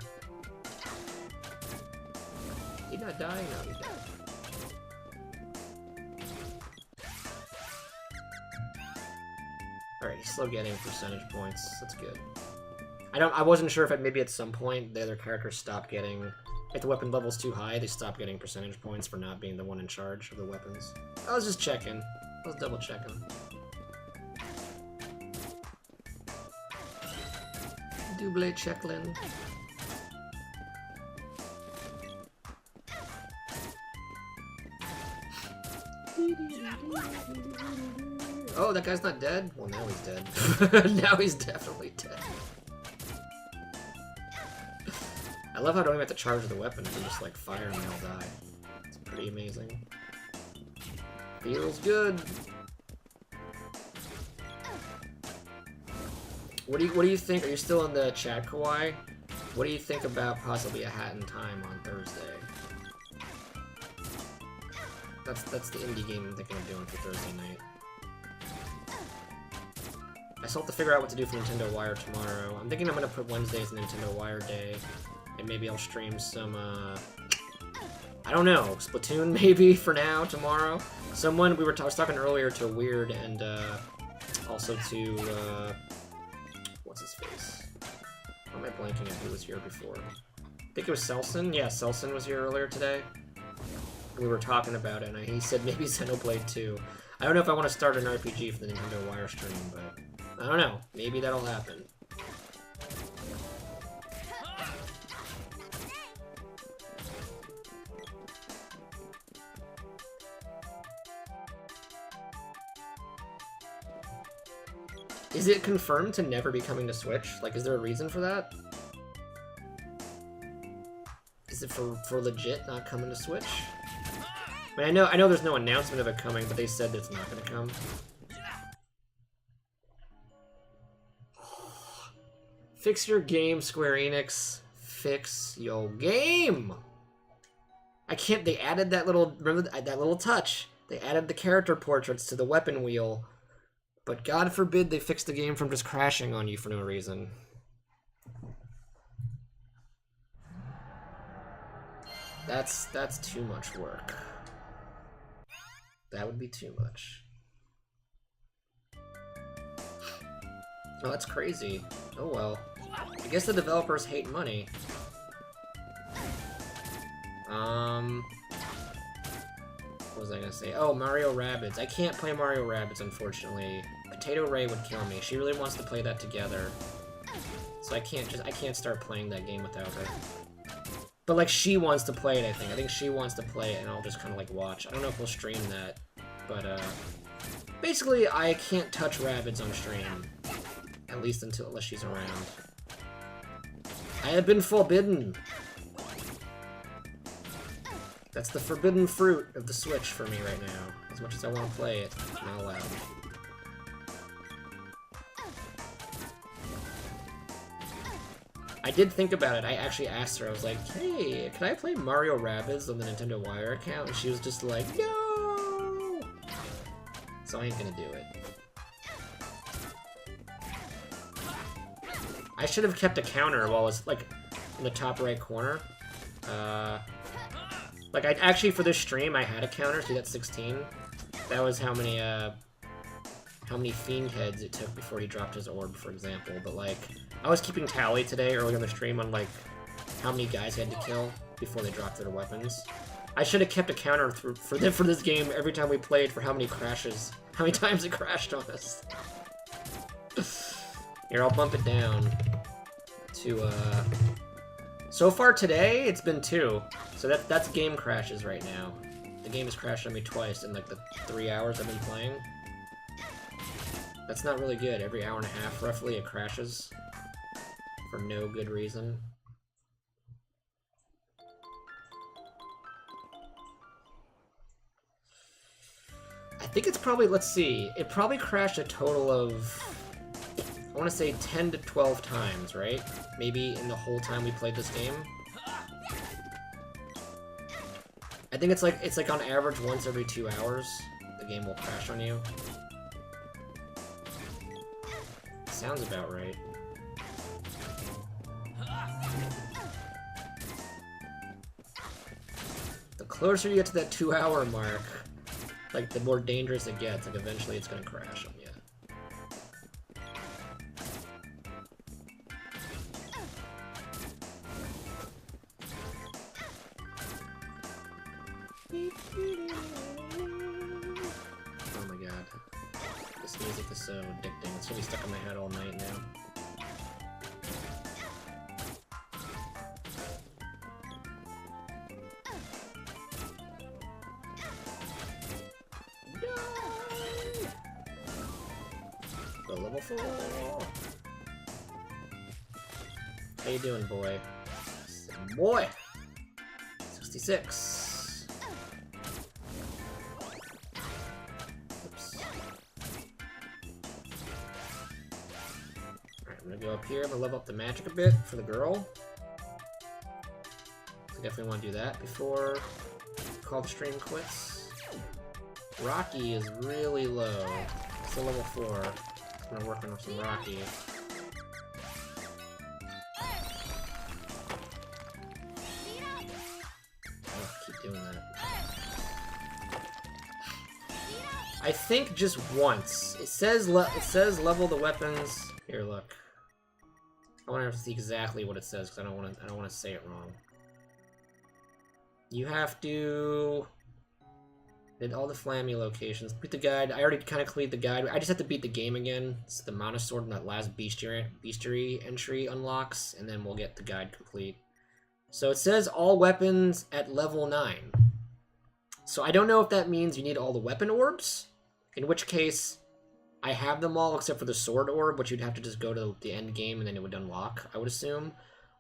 He not dying? No, he's dead. Alright, he's still getting percentage points. That's good. I wasn't sure if maybe at some point the other characters stopped getting... If the weapon level's too high, they stop getting percentage points for not being the one in charge of the weapons. I was just checking. I was double checking. Double checklin. Oh, that guy's not dead? Well, now he's dead. Now he's definitely dead. I love how I don't even have to charge the weapon, I can just like fire and they'll die. It's pretty amazing. Feels good. What do you think? Are you still in the chat, Kawaii? What do you think about possibly a Hat in Time on Thursday? That's the indie game I'm thinking of doing for Thursday night. I still have to figure out what to do for Nintendo Wire tomorrow. I'm thinking I'm gonna put Wednesday as Nintendo Wire day. And maybe I'll stream some, I don't know, Splatoon maybe for now, tomorrow. I was talking earlier to Weird and, also to, what's his face? Why am I blanking at who was here before? I think it was Selson? Yeah, Selson was here earlier today. We were talking about it, and he said maybe Xenoblade 2. I don't know if I want to start an RPG for the Nintendo Wire stream, but I don't know. Maybe that'll happen. Is it confirmed to never be coming to Switch? Like, is there a reason for that? Is it for legit not coming to Switch? I mean, I know there's no announcement of it coming, but they said it's not gonna come. Fix your game, Square Enix. Fix your game! I can't, they added that little, remember that little touch? They added the character portraits to the weapon wheel. But God forbid they fix the game from just crashing on you for no reason. That's too much work. That would be too much. Oh, that's crazy. Oh well. I guess the developers hate money. What was I gonna say? Oh, Mario Rabbids. I can't play Mario Rabbids, unfortunately. Potato Ray would kill me. She really wants to play that together. So I can't start playing that game without her. But like, she wants to play it, I think. I think she wants to play it, and I'll just kind of like watch. I don't know if we'll stream that, but basically, I can't touch Rabbids on stream. At least unless she's around. I have been forbidden! That's the forbidden fruit of the Switch for me right now. As much as I want to play it, I'm not allowed. I did think about it. I actually asked her, I was like, hey, can I play Mario Rabbids on the Nintendo Wire account? And she was just like, no! So I ain't gonna do it. I should have kept a counter while I was, like, in the top right corner. Like, I actually, for this stream, I had a counter. See, that's 16. That was how many Fiend heads it took before he dropped his orb, for example. But, like, I was keeping tally today, earlier in the stream, on, like, how many guys I had to kill before they dropped their weapons. I should have kept a counter for this game every time we played for how many crashes. How many times it crashed on us. Here, I'll bump it down to, so far today, it's been 2. So that's game crashes right now. The game has crashed on me twice in like the 3 hours I've been playing. That's not really good. Every hour and a half, roughly, it crashes. For no good reason. I think it's probably, let's see, it probably crashed a total of, I want to say 10 to 12 times, right? Maybe in the whole time we played this game. I think it's like on average once every 2 hours, the game will crash on you. Sounds about right. The closer you get to that 2 hour mark, like the more dangerous it gets, like eventually it's gonna crash on you. Oh my god. This music is so addicting. It's gonna be stuck in my head all night now. Go level 4! How you doing, boy? Boy! 66. Oops. Alright, I'm gonna go up here. I'm gonna level up the magic a bit for the girl. So definitely want to do that before call the stream quits. Rocky is really low. Still level 4. I'm gonna work on some Rocky. Keep doing that. I think just once. It says level the weapons. Here, look. I want to see exactly what it says because I don't want to say it wrong. You have to did all the Flammy locations. Beat the guide. I already kind of cleared the guide. I just have to beat the game again. It's the Mana Sword in that last bestiary entry unlocks, and then we'll get the guide complete. So it says all weapons at level 9. So I don't know if that means you need all the weapon orbs, in which case I have them all except for the sword orb, which you'd have to just go to the end game and then it would unlock, I would assume.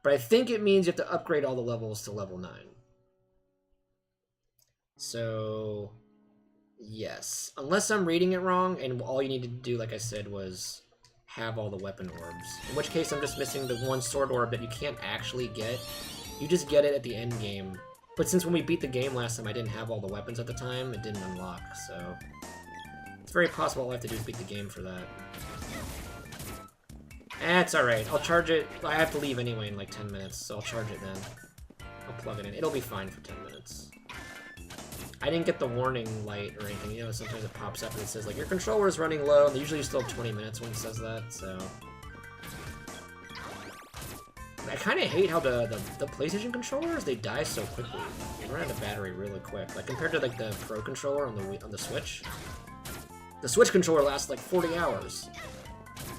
But I think it means you have to upgrade all the levels to level 9. So yes, unless I'm reading it wrong, and all you need to do, like I said, was have all the weapon orbs. In which case I'm just missing the one sword orb that you can't actually get. You just get it at the end game. But since when we beat the game last time I didn't have all the weapons at the time, it didn't unlock, so it's very possible all I have to do is beat the game for that. It's alright, I'll charge it. I have to leave anyway in like 10 minutes, so I'll charge it then. I'll plug it in. It'll be fine for 10 minutes. I didn't get the warning light or anything. You know, sometimes it pops up and it says, like, your controller is running low, and usually you still have 20 minutes when it says that, so I kind of hate how the PlayStation controllers, they die so quickly. They run out of battery really quick. Like, compared to, like, the Pro controller on the Switch. The Switch controller lasts, like, 40 hours.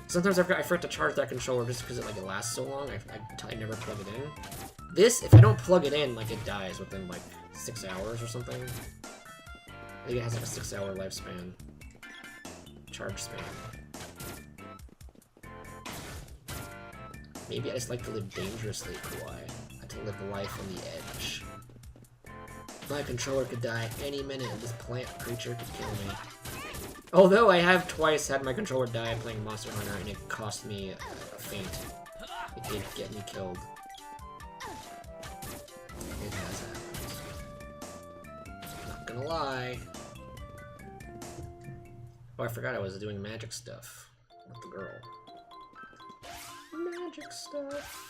Sometimes I forget to charge that controller just because it lasts so long. I never plug it in. This, if I don't plug it in, like, it dies within, like, 6 hours or something. I think it has, like, a 6-hour lifespan. Charge span. Maybe I just like to live dangerously, Kawaii. I like to live life on the edge. My controller could die any minute and this plant creature could kill me. Although I have twice had my controller die playing Monster Hunter and it cost me a faint. It did get me killed. It has happened. Not gonna lie. Oh, I forgot I was doing magic stuff with the girl. Magic stuff.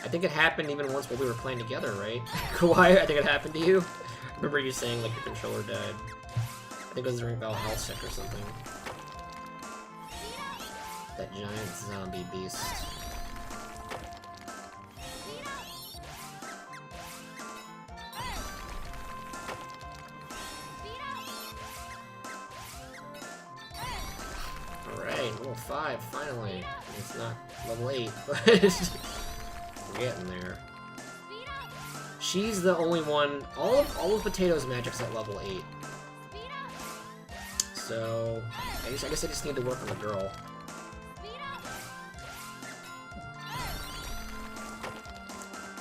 I think it happened even once while we were playing together, right? Kawaii, I think it happened to you. I remember you saying, like, your controller died. I think it was during Bell Health Check or something. That giant zombie beast. Alright, Level 5, finally. It's not level 8, but we're getting there. She's the only one. All of Potato's magic's at level 8. So I guess I just need to work on the girl.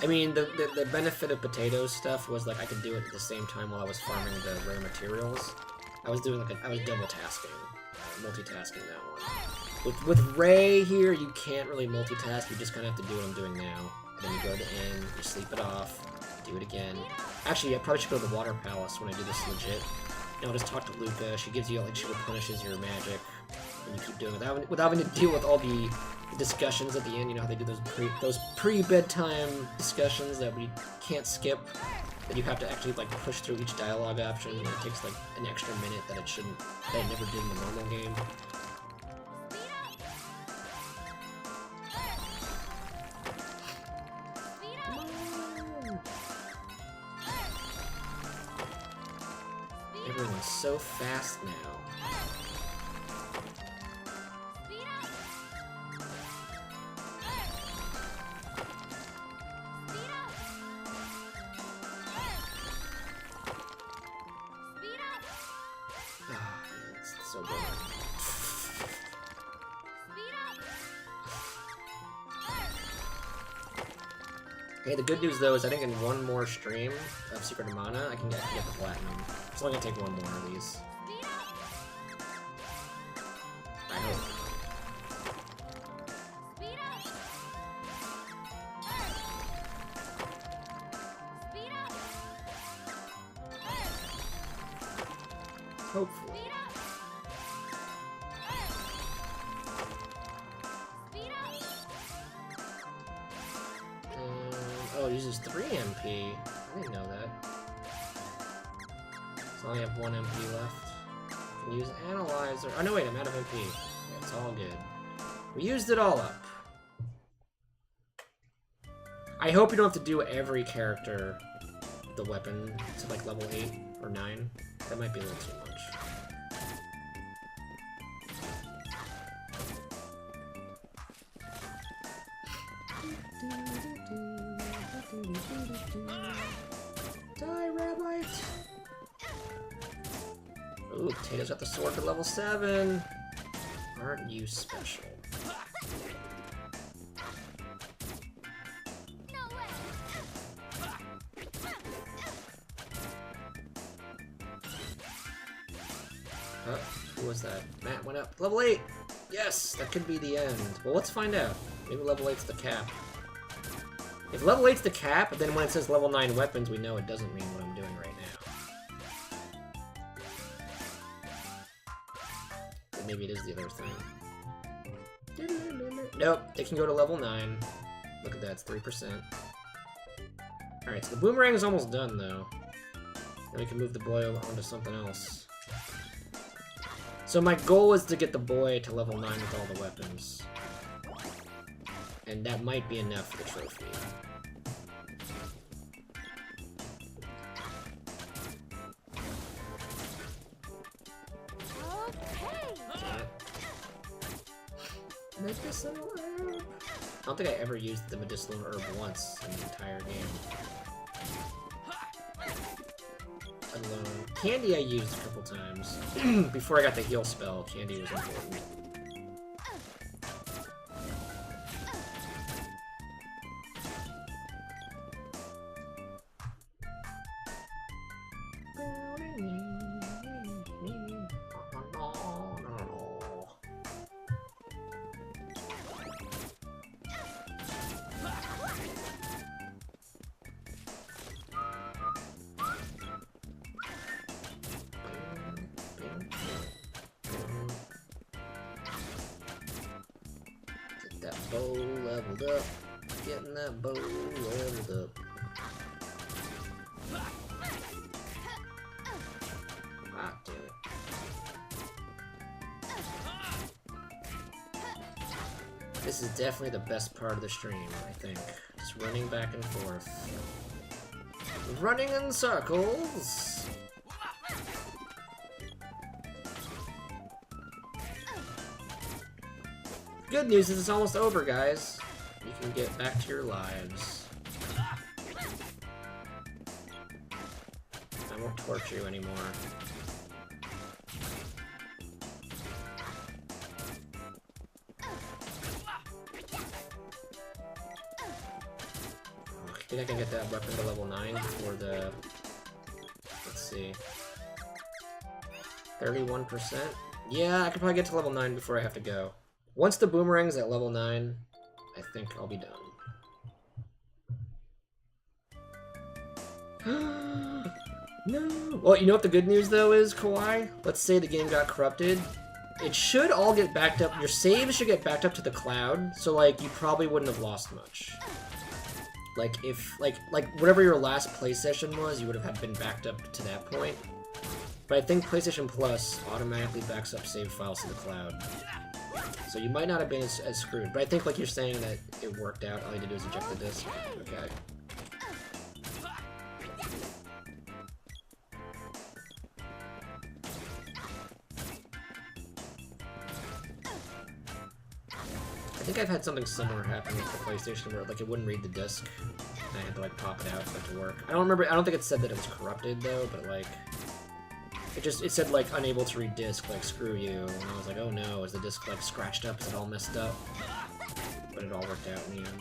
I mean, the benefit of Potato's stuff was like I could do it at the same time while I was farming the rare materials. I was doing I was double tasking, multitasking that one. With Ray here, you can't really multitask. You just kind of have to do what I'm doing now. And then you go to end, you sleep it off, do it again. Actually, I probably should go to the Water Palace when I do this legit. And I'll just talk to Luca. She gives you, like, she replenishes your magic. And you keep doing it without having to deal with all the discussions at the end. You know how they do those pre-bedtime discussions that we can't skip. That you have to actually, like, push through each dialogue option. And it takes, like, an extra minute that it never did in the normal game. Everyone's so fast now. It's so boring. Okay, the good news though is I think in one more stream of Secret of Mana, I can get the platinum. It's only gonna take one more of these. I hope. Hopefully. Oh, it uses 3 MP. I didn't know that. So I only have 1 MP left. Can use Analyzer. Oh no, wait, I'm out of MP. Yeah, it's all good. We used it all up. I hope you don't have to do every character the weapon to like level 8 or 9. That might be a little too much. Die, Rabbit! Ooh, Potato's got the sword to level 7. Aren't you special? Who was that? Matt went up. Level 8! Yes! That could be the end. Well, let's find out. Maybe level 8's the cap. If level 8's the cap, then when it says level 9 weapons, we know it doesn't mean what I'm doing right now. But maybe it is the other thing. Nope, it can go to level 9. Look at that, it's 3%. Alright, so the boomerang is almost done, though. Then we can move the boy onto something else. So my goal is to get the boy to level 9 with all the weapons. And that might be enough for the trophy. Medicinal herb. I don't think I ever used the medicinal herb once in the entire game. Alone. Candy I used a couple times. Before I got the heal spell, candy was important. Get that bow leveled up. Getting that bow leveled up. Ah, damn it. This is definitely the best part of the stream, I think. Just running back and forth. Running in circles! Good news is it's almost over, guys. You can get back to your lives. I won't torture you anymore. I think I can get that weapon to level 9 for the... Let's see. 31%? Yeah, I could probably get to level 9 before I have to go. Once the boomerang's at level 9, I think I'll be done. No! Well, you know what the good news, though, is, Kawaii? Let's say the game got corrupted. It should all get backed up. Your saves should get backed up to the cloud, so, like, you probably wouldn't have lost much. Like, if, like whatever your last play session was, you would have been backed up to that point. But I think PlayStation Plus automatically backs up save files to the cloud. So you might not have been as screwed. But I think, like, you're saying that it worked out. All you had to do is eject the disc. Okay. I think I've had something similar happen with the PlayStation where, like, it wouldn't read the disc. And I had to, like, pop it out for it to work. I don't think it said that it was corrupted, though, but, like... It said, like, unable to read disc, like, screw you. And I was like, oh no, is the disc, like, scratched up? Is it all messed up? But it all worked out in the end.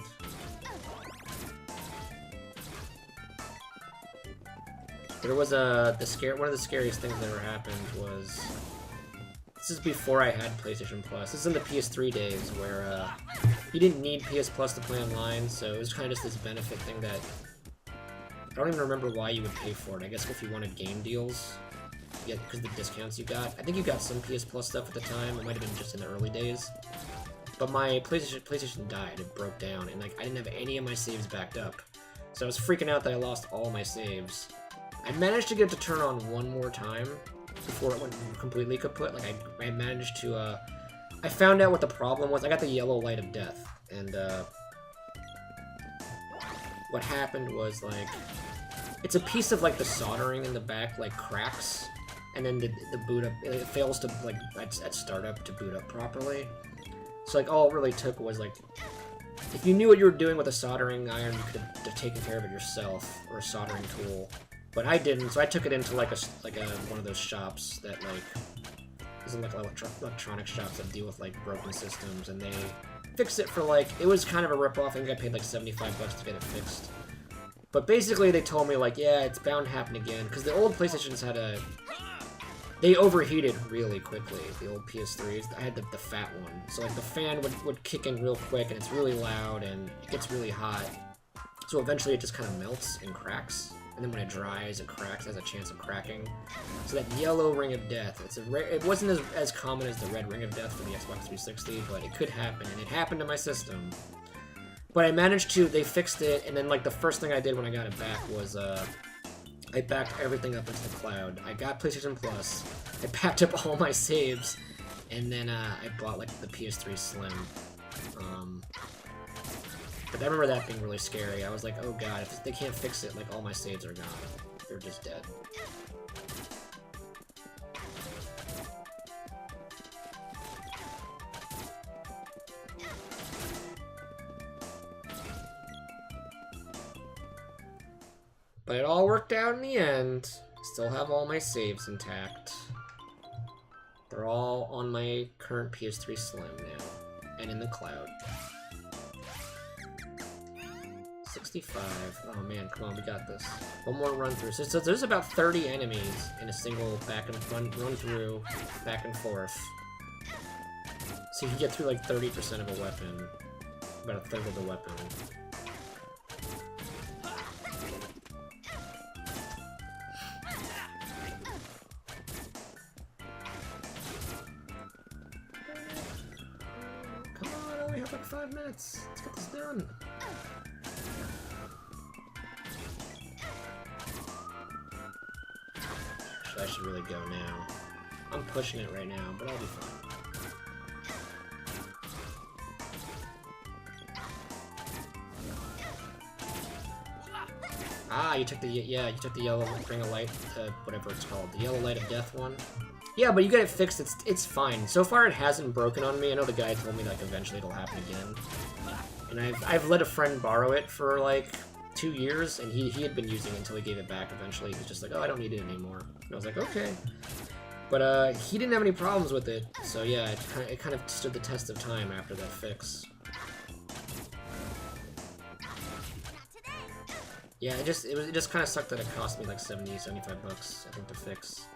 There was one of the scariest things that ever happened was... This is before I had PlayStation Plus. This is in the PS3 days where you didn't need PS Plus to play online, so it was kind of just this benefit thing that I don't even remember why you would pay for it. I guess if you wanted game deals, yeah, because of the discounts you got. I think you got some PS Plus stuff at the time. It might have been just in the early days. But my PlayStation died. It broke down, and, like, I didn't have any of my saves backed up. So I was freaking out that I lost all my saves. I managed to get it to turn on one more time before it went completely kaput. Like, I managed to, I found out what the problem was. I got the yellow light of death, and, what happened was, like, it's a piece of, like, the soldering in the back, like, cracks, and then the boot up, it fails to, like, at startup to boot up properly. So, like, all it really took was, like, if you knew what you were doing with a soldering iron, you could have taken care of it yourself, or a soldering tool. But I didn't, so I took it into, like, one of those shops that, like, isn't like electronic shops that deal with, like, broken systems, and they fixed it for, like, it was kind of a ripoff. I think I paid, like, $75 to get it fixed. But basically, they told me, like, yeah, it's bound to happen again, because the old PlayStations had they overheated really quickly, the old PS3s. I had the fat one, so, like, the fan would kick in real quick, and it's really loud, and it gets really hot. So eventually it just kind of melts and cracks. And then when it dries, it cracks, has a chance of cracking. So that yellow ring of death, it wasn't as common as the red ring of death for the Xbox 360, but it could happen, and it happened to my system. But I managed to, they fixed it, and then, like, the first thing I did when I got it back was, I backed everything up into the cloud. I got PlayStation Plus, I backed up all my saves, and then, I bought, like, the PS3 Slim. But I remember that being really scary. I was like, oh god, if they can't fix it, like, all my saves are gone. They're just dead. But it all worked out in the end. Still have all my saves intact. They're all on my current PS3 Slim now, and in the cloud. 65. Oh man, come on, we got this. One more run through. So there's about 30 enemies in a single run through, back and forth. So you can get through like 30% of a weapon, about a third of the weapon. Come on, I only have like 5 minutes. Let's get this done. I should really go now. I'm pushing it right now, but I'll be fine. Ah, you took the you took the yellow ring of light, whatever it's called, the yellow light of death one. Yeah, but you get it fixed. It's fine. So far, it hasn't broken on me. I know the guy told me like eventually it'll happen again. And I've let a friend borrow it for like 2 years, and he had been using it until he gave it back. Eventually, he was just like, oh, I don't need it anymore. And I was like, okay. But he didn't have any problems with it. So yeah, it kind of stood the test of time after that fix. Yeah, it just kind of sucked that it cost me like 75 bucks, I think, to fix.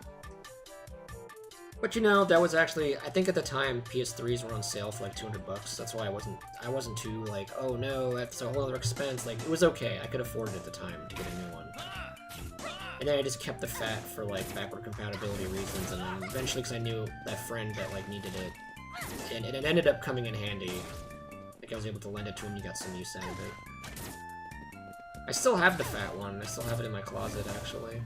But you know, that was actually, I think at the time PS3s were on sale for like 200 bucks. That's why I wasn't too like, oh no, that's a whole other expense. Like, it was okay. I could afford it at the time to get a new one. And then I just kept the fat for like backward compatibility reasons, and then eventually, because I knew that friend that like needed it, and it ended up coming in handy. Like I was able to lend it to him. You got some use out of it. I still have the fat one. I still have it in my closet, actually.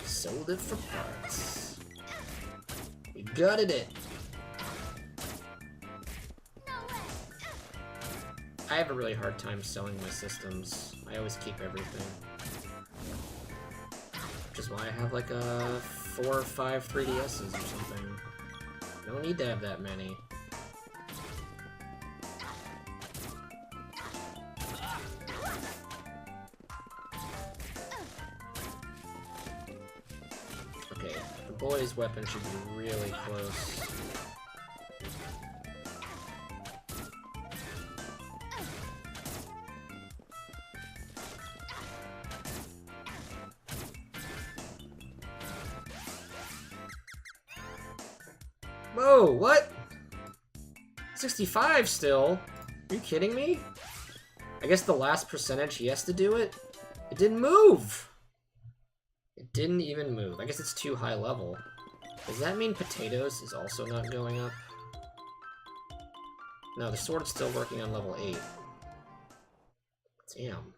Sold it for parts. We gutted it. I have a really hard time selling my systems. I always keep everything. Which is why I have like a 4 or 5 3DSs or something. No need to have that many. Okay, the boy's weapon should be really close. Whoa, what? 65 still? Are you kidding me? I guess the last percentage he has to do it? It didn't move! It didn't even move. I guess it's too high level. Does that mean potatoes is also not going up? No, the sword's still working on level 8. Damn.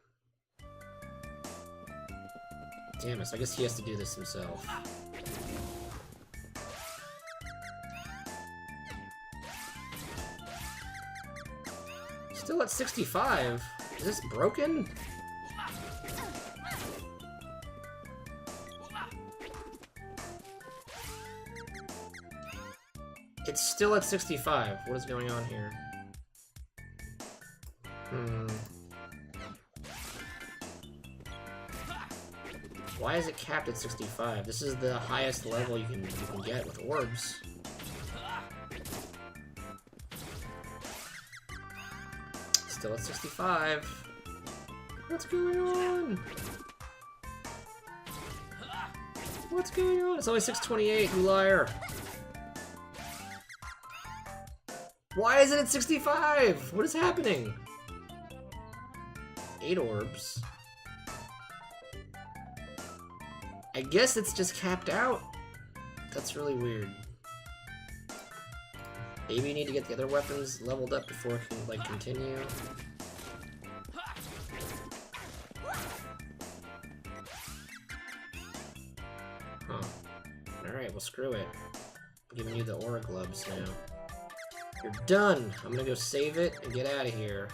Damn it, so I guess he has to do this himself. Still at 65? Is this broken? It's still at 65. What is going on here? Why is it capped at 65? This is the highest level you can get with orbs. Still at 65. What's going on? What's going on? It's only 628, you liar. Why is it at 65? What is happening? 8 orbs. I guess it's just capped out. That's really weird. Maybe you need to get the other weapons leveled up before it can, like, continue. Huh. Alright, well, screw it. I'm giving you the aura gloves now. You're done! I'm gonna go save it and get out of here.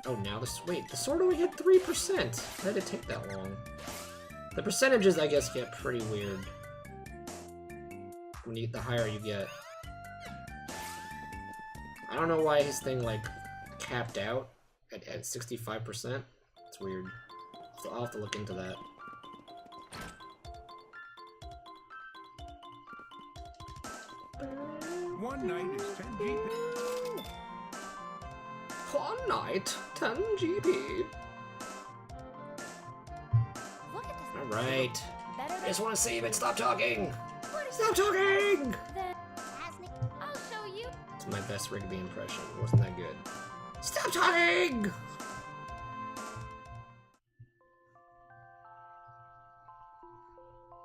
Oh, now this. Wait, the sword only had 3%! How did it take that long? The percentages, I guess, get pretty weird. When the higher you get. I don't know why his thing, like, capped out at 65%. It's weird. So I'll have to look into that. One night is 10 GP. One night, 10 GP. Look at this. Alright. Better I than just want to save it. Stop talking! what is Stop talking! then? Hasnick, I'll show you. It's my best Rigby impression. Wasn't that good? Stop talking!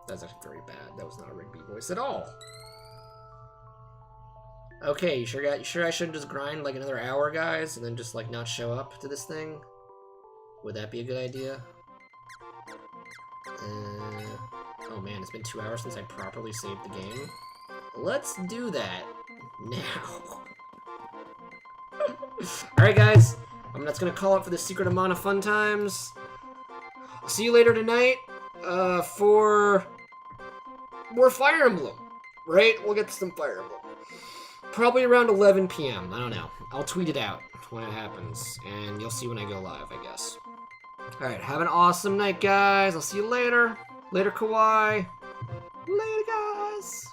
That's actually very bad. That was not a Rigby voice at all. Okay, you sure I shouldn't just grind like another hour, guys, and then just like not show up to this thing? Would that be a good idea? Oh man, it's been 2 hours since I properly saved the game. Let's do that now. Alright, guys. That's gonna call it for the Secret of Mana Fun Times. I'll see you later tonight for more Fire Emblem. Right? We'll get some Fire Emblem. Probably around 11 p.m. I don't know. I'll tweet it out when it happens, and you'll see when I go live, I guess. Alright, have an awesome night, guys. I'll see you later. Later, Kawaii. Later, guys.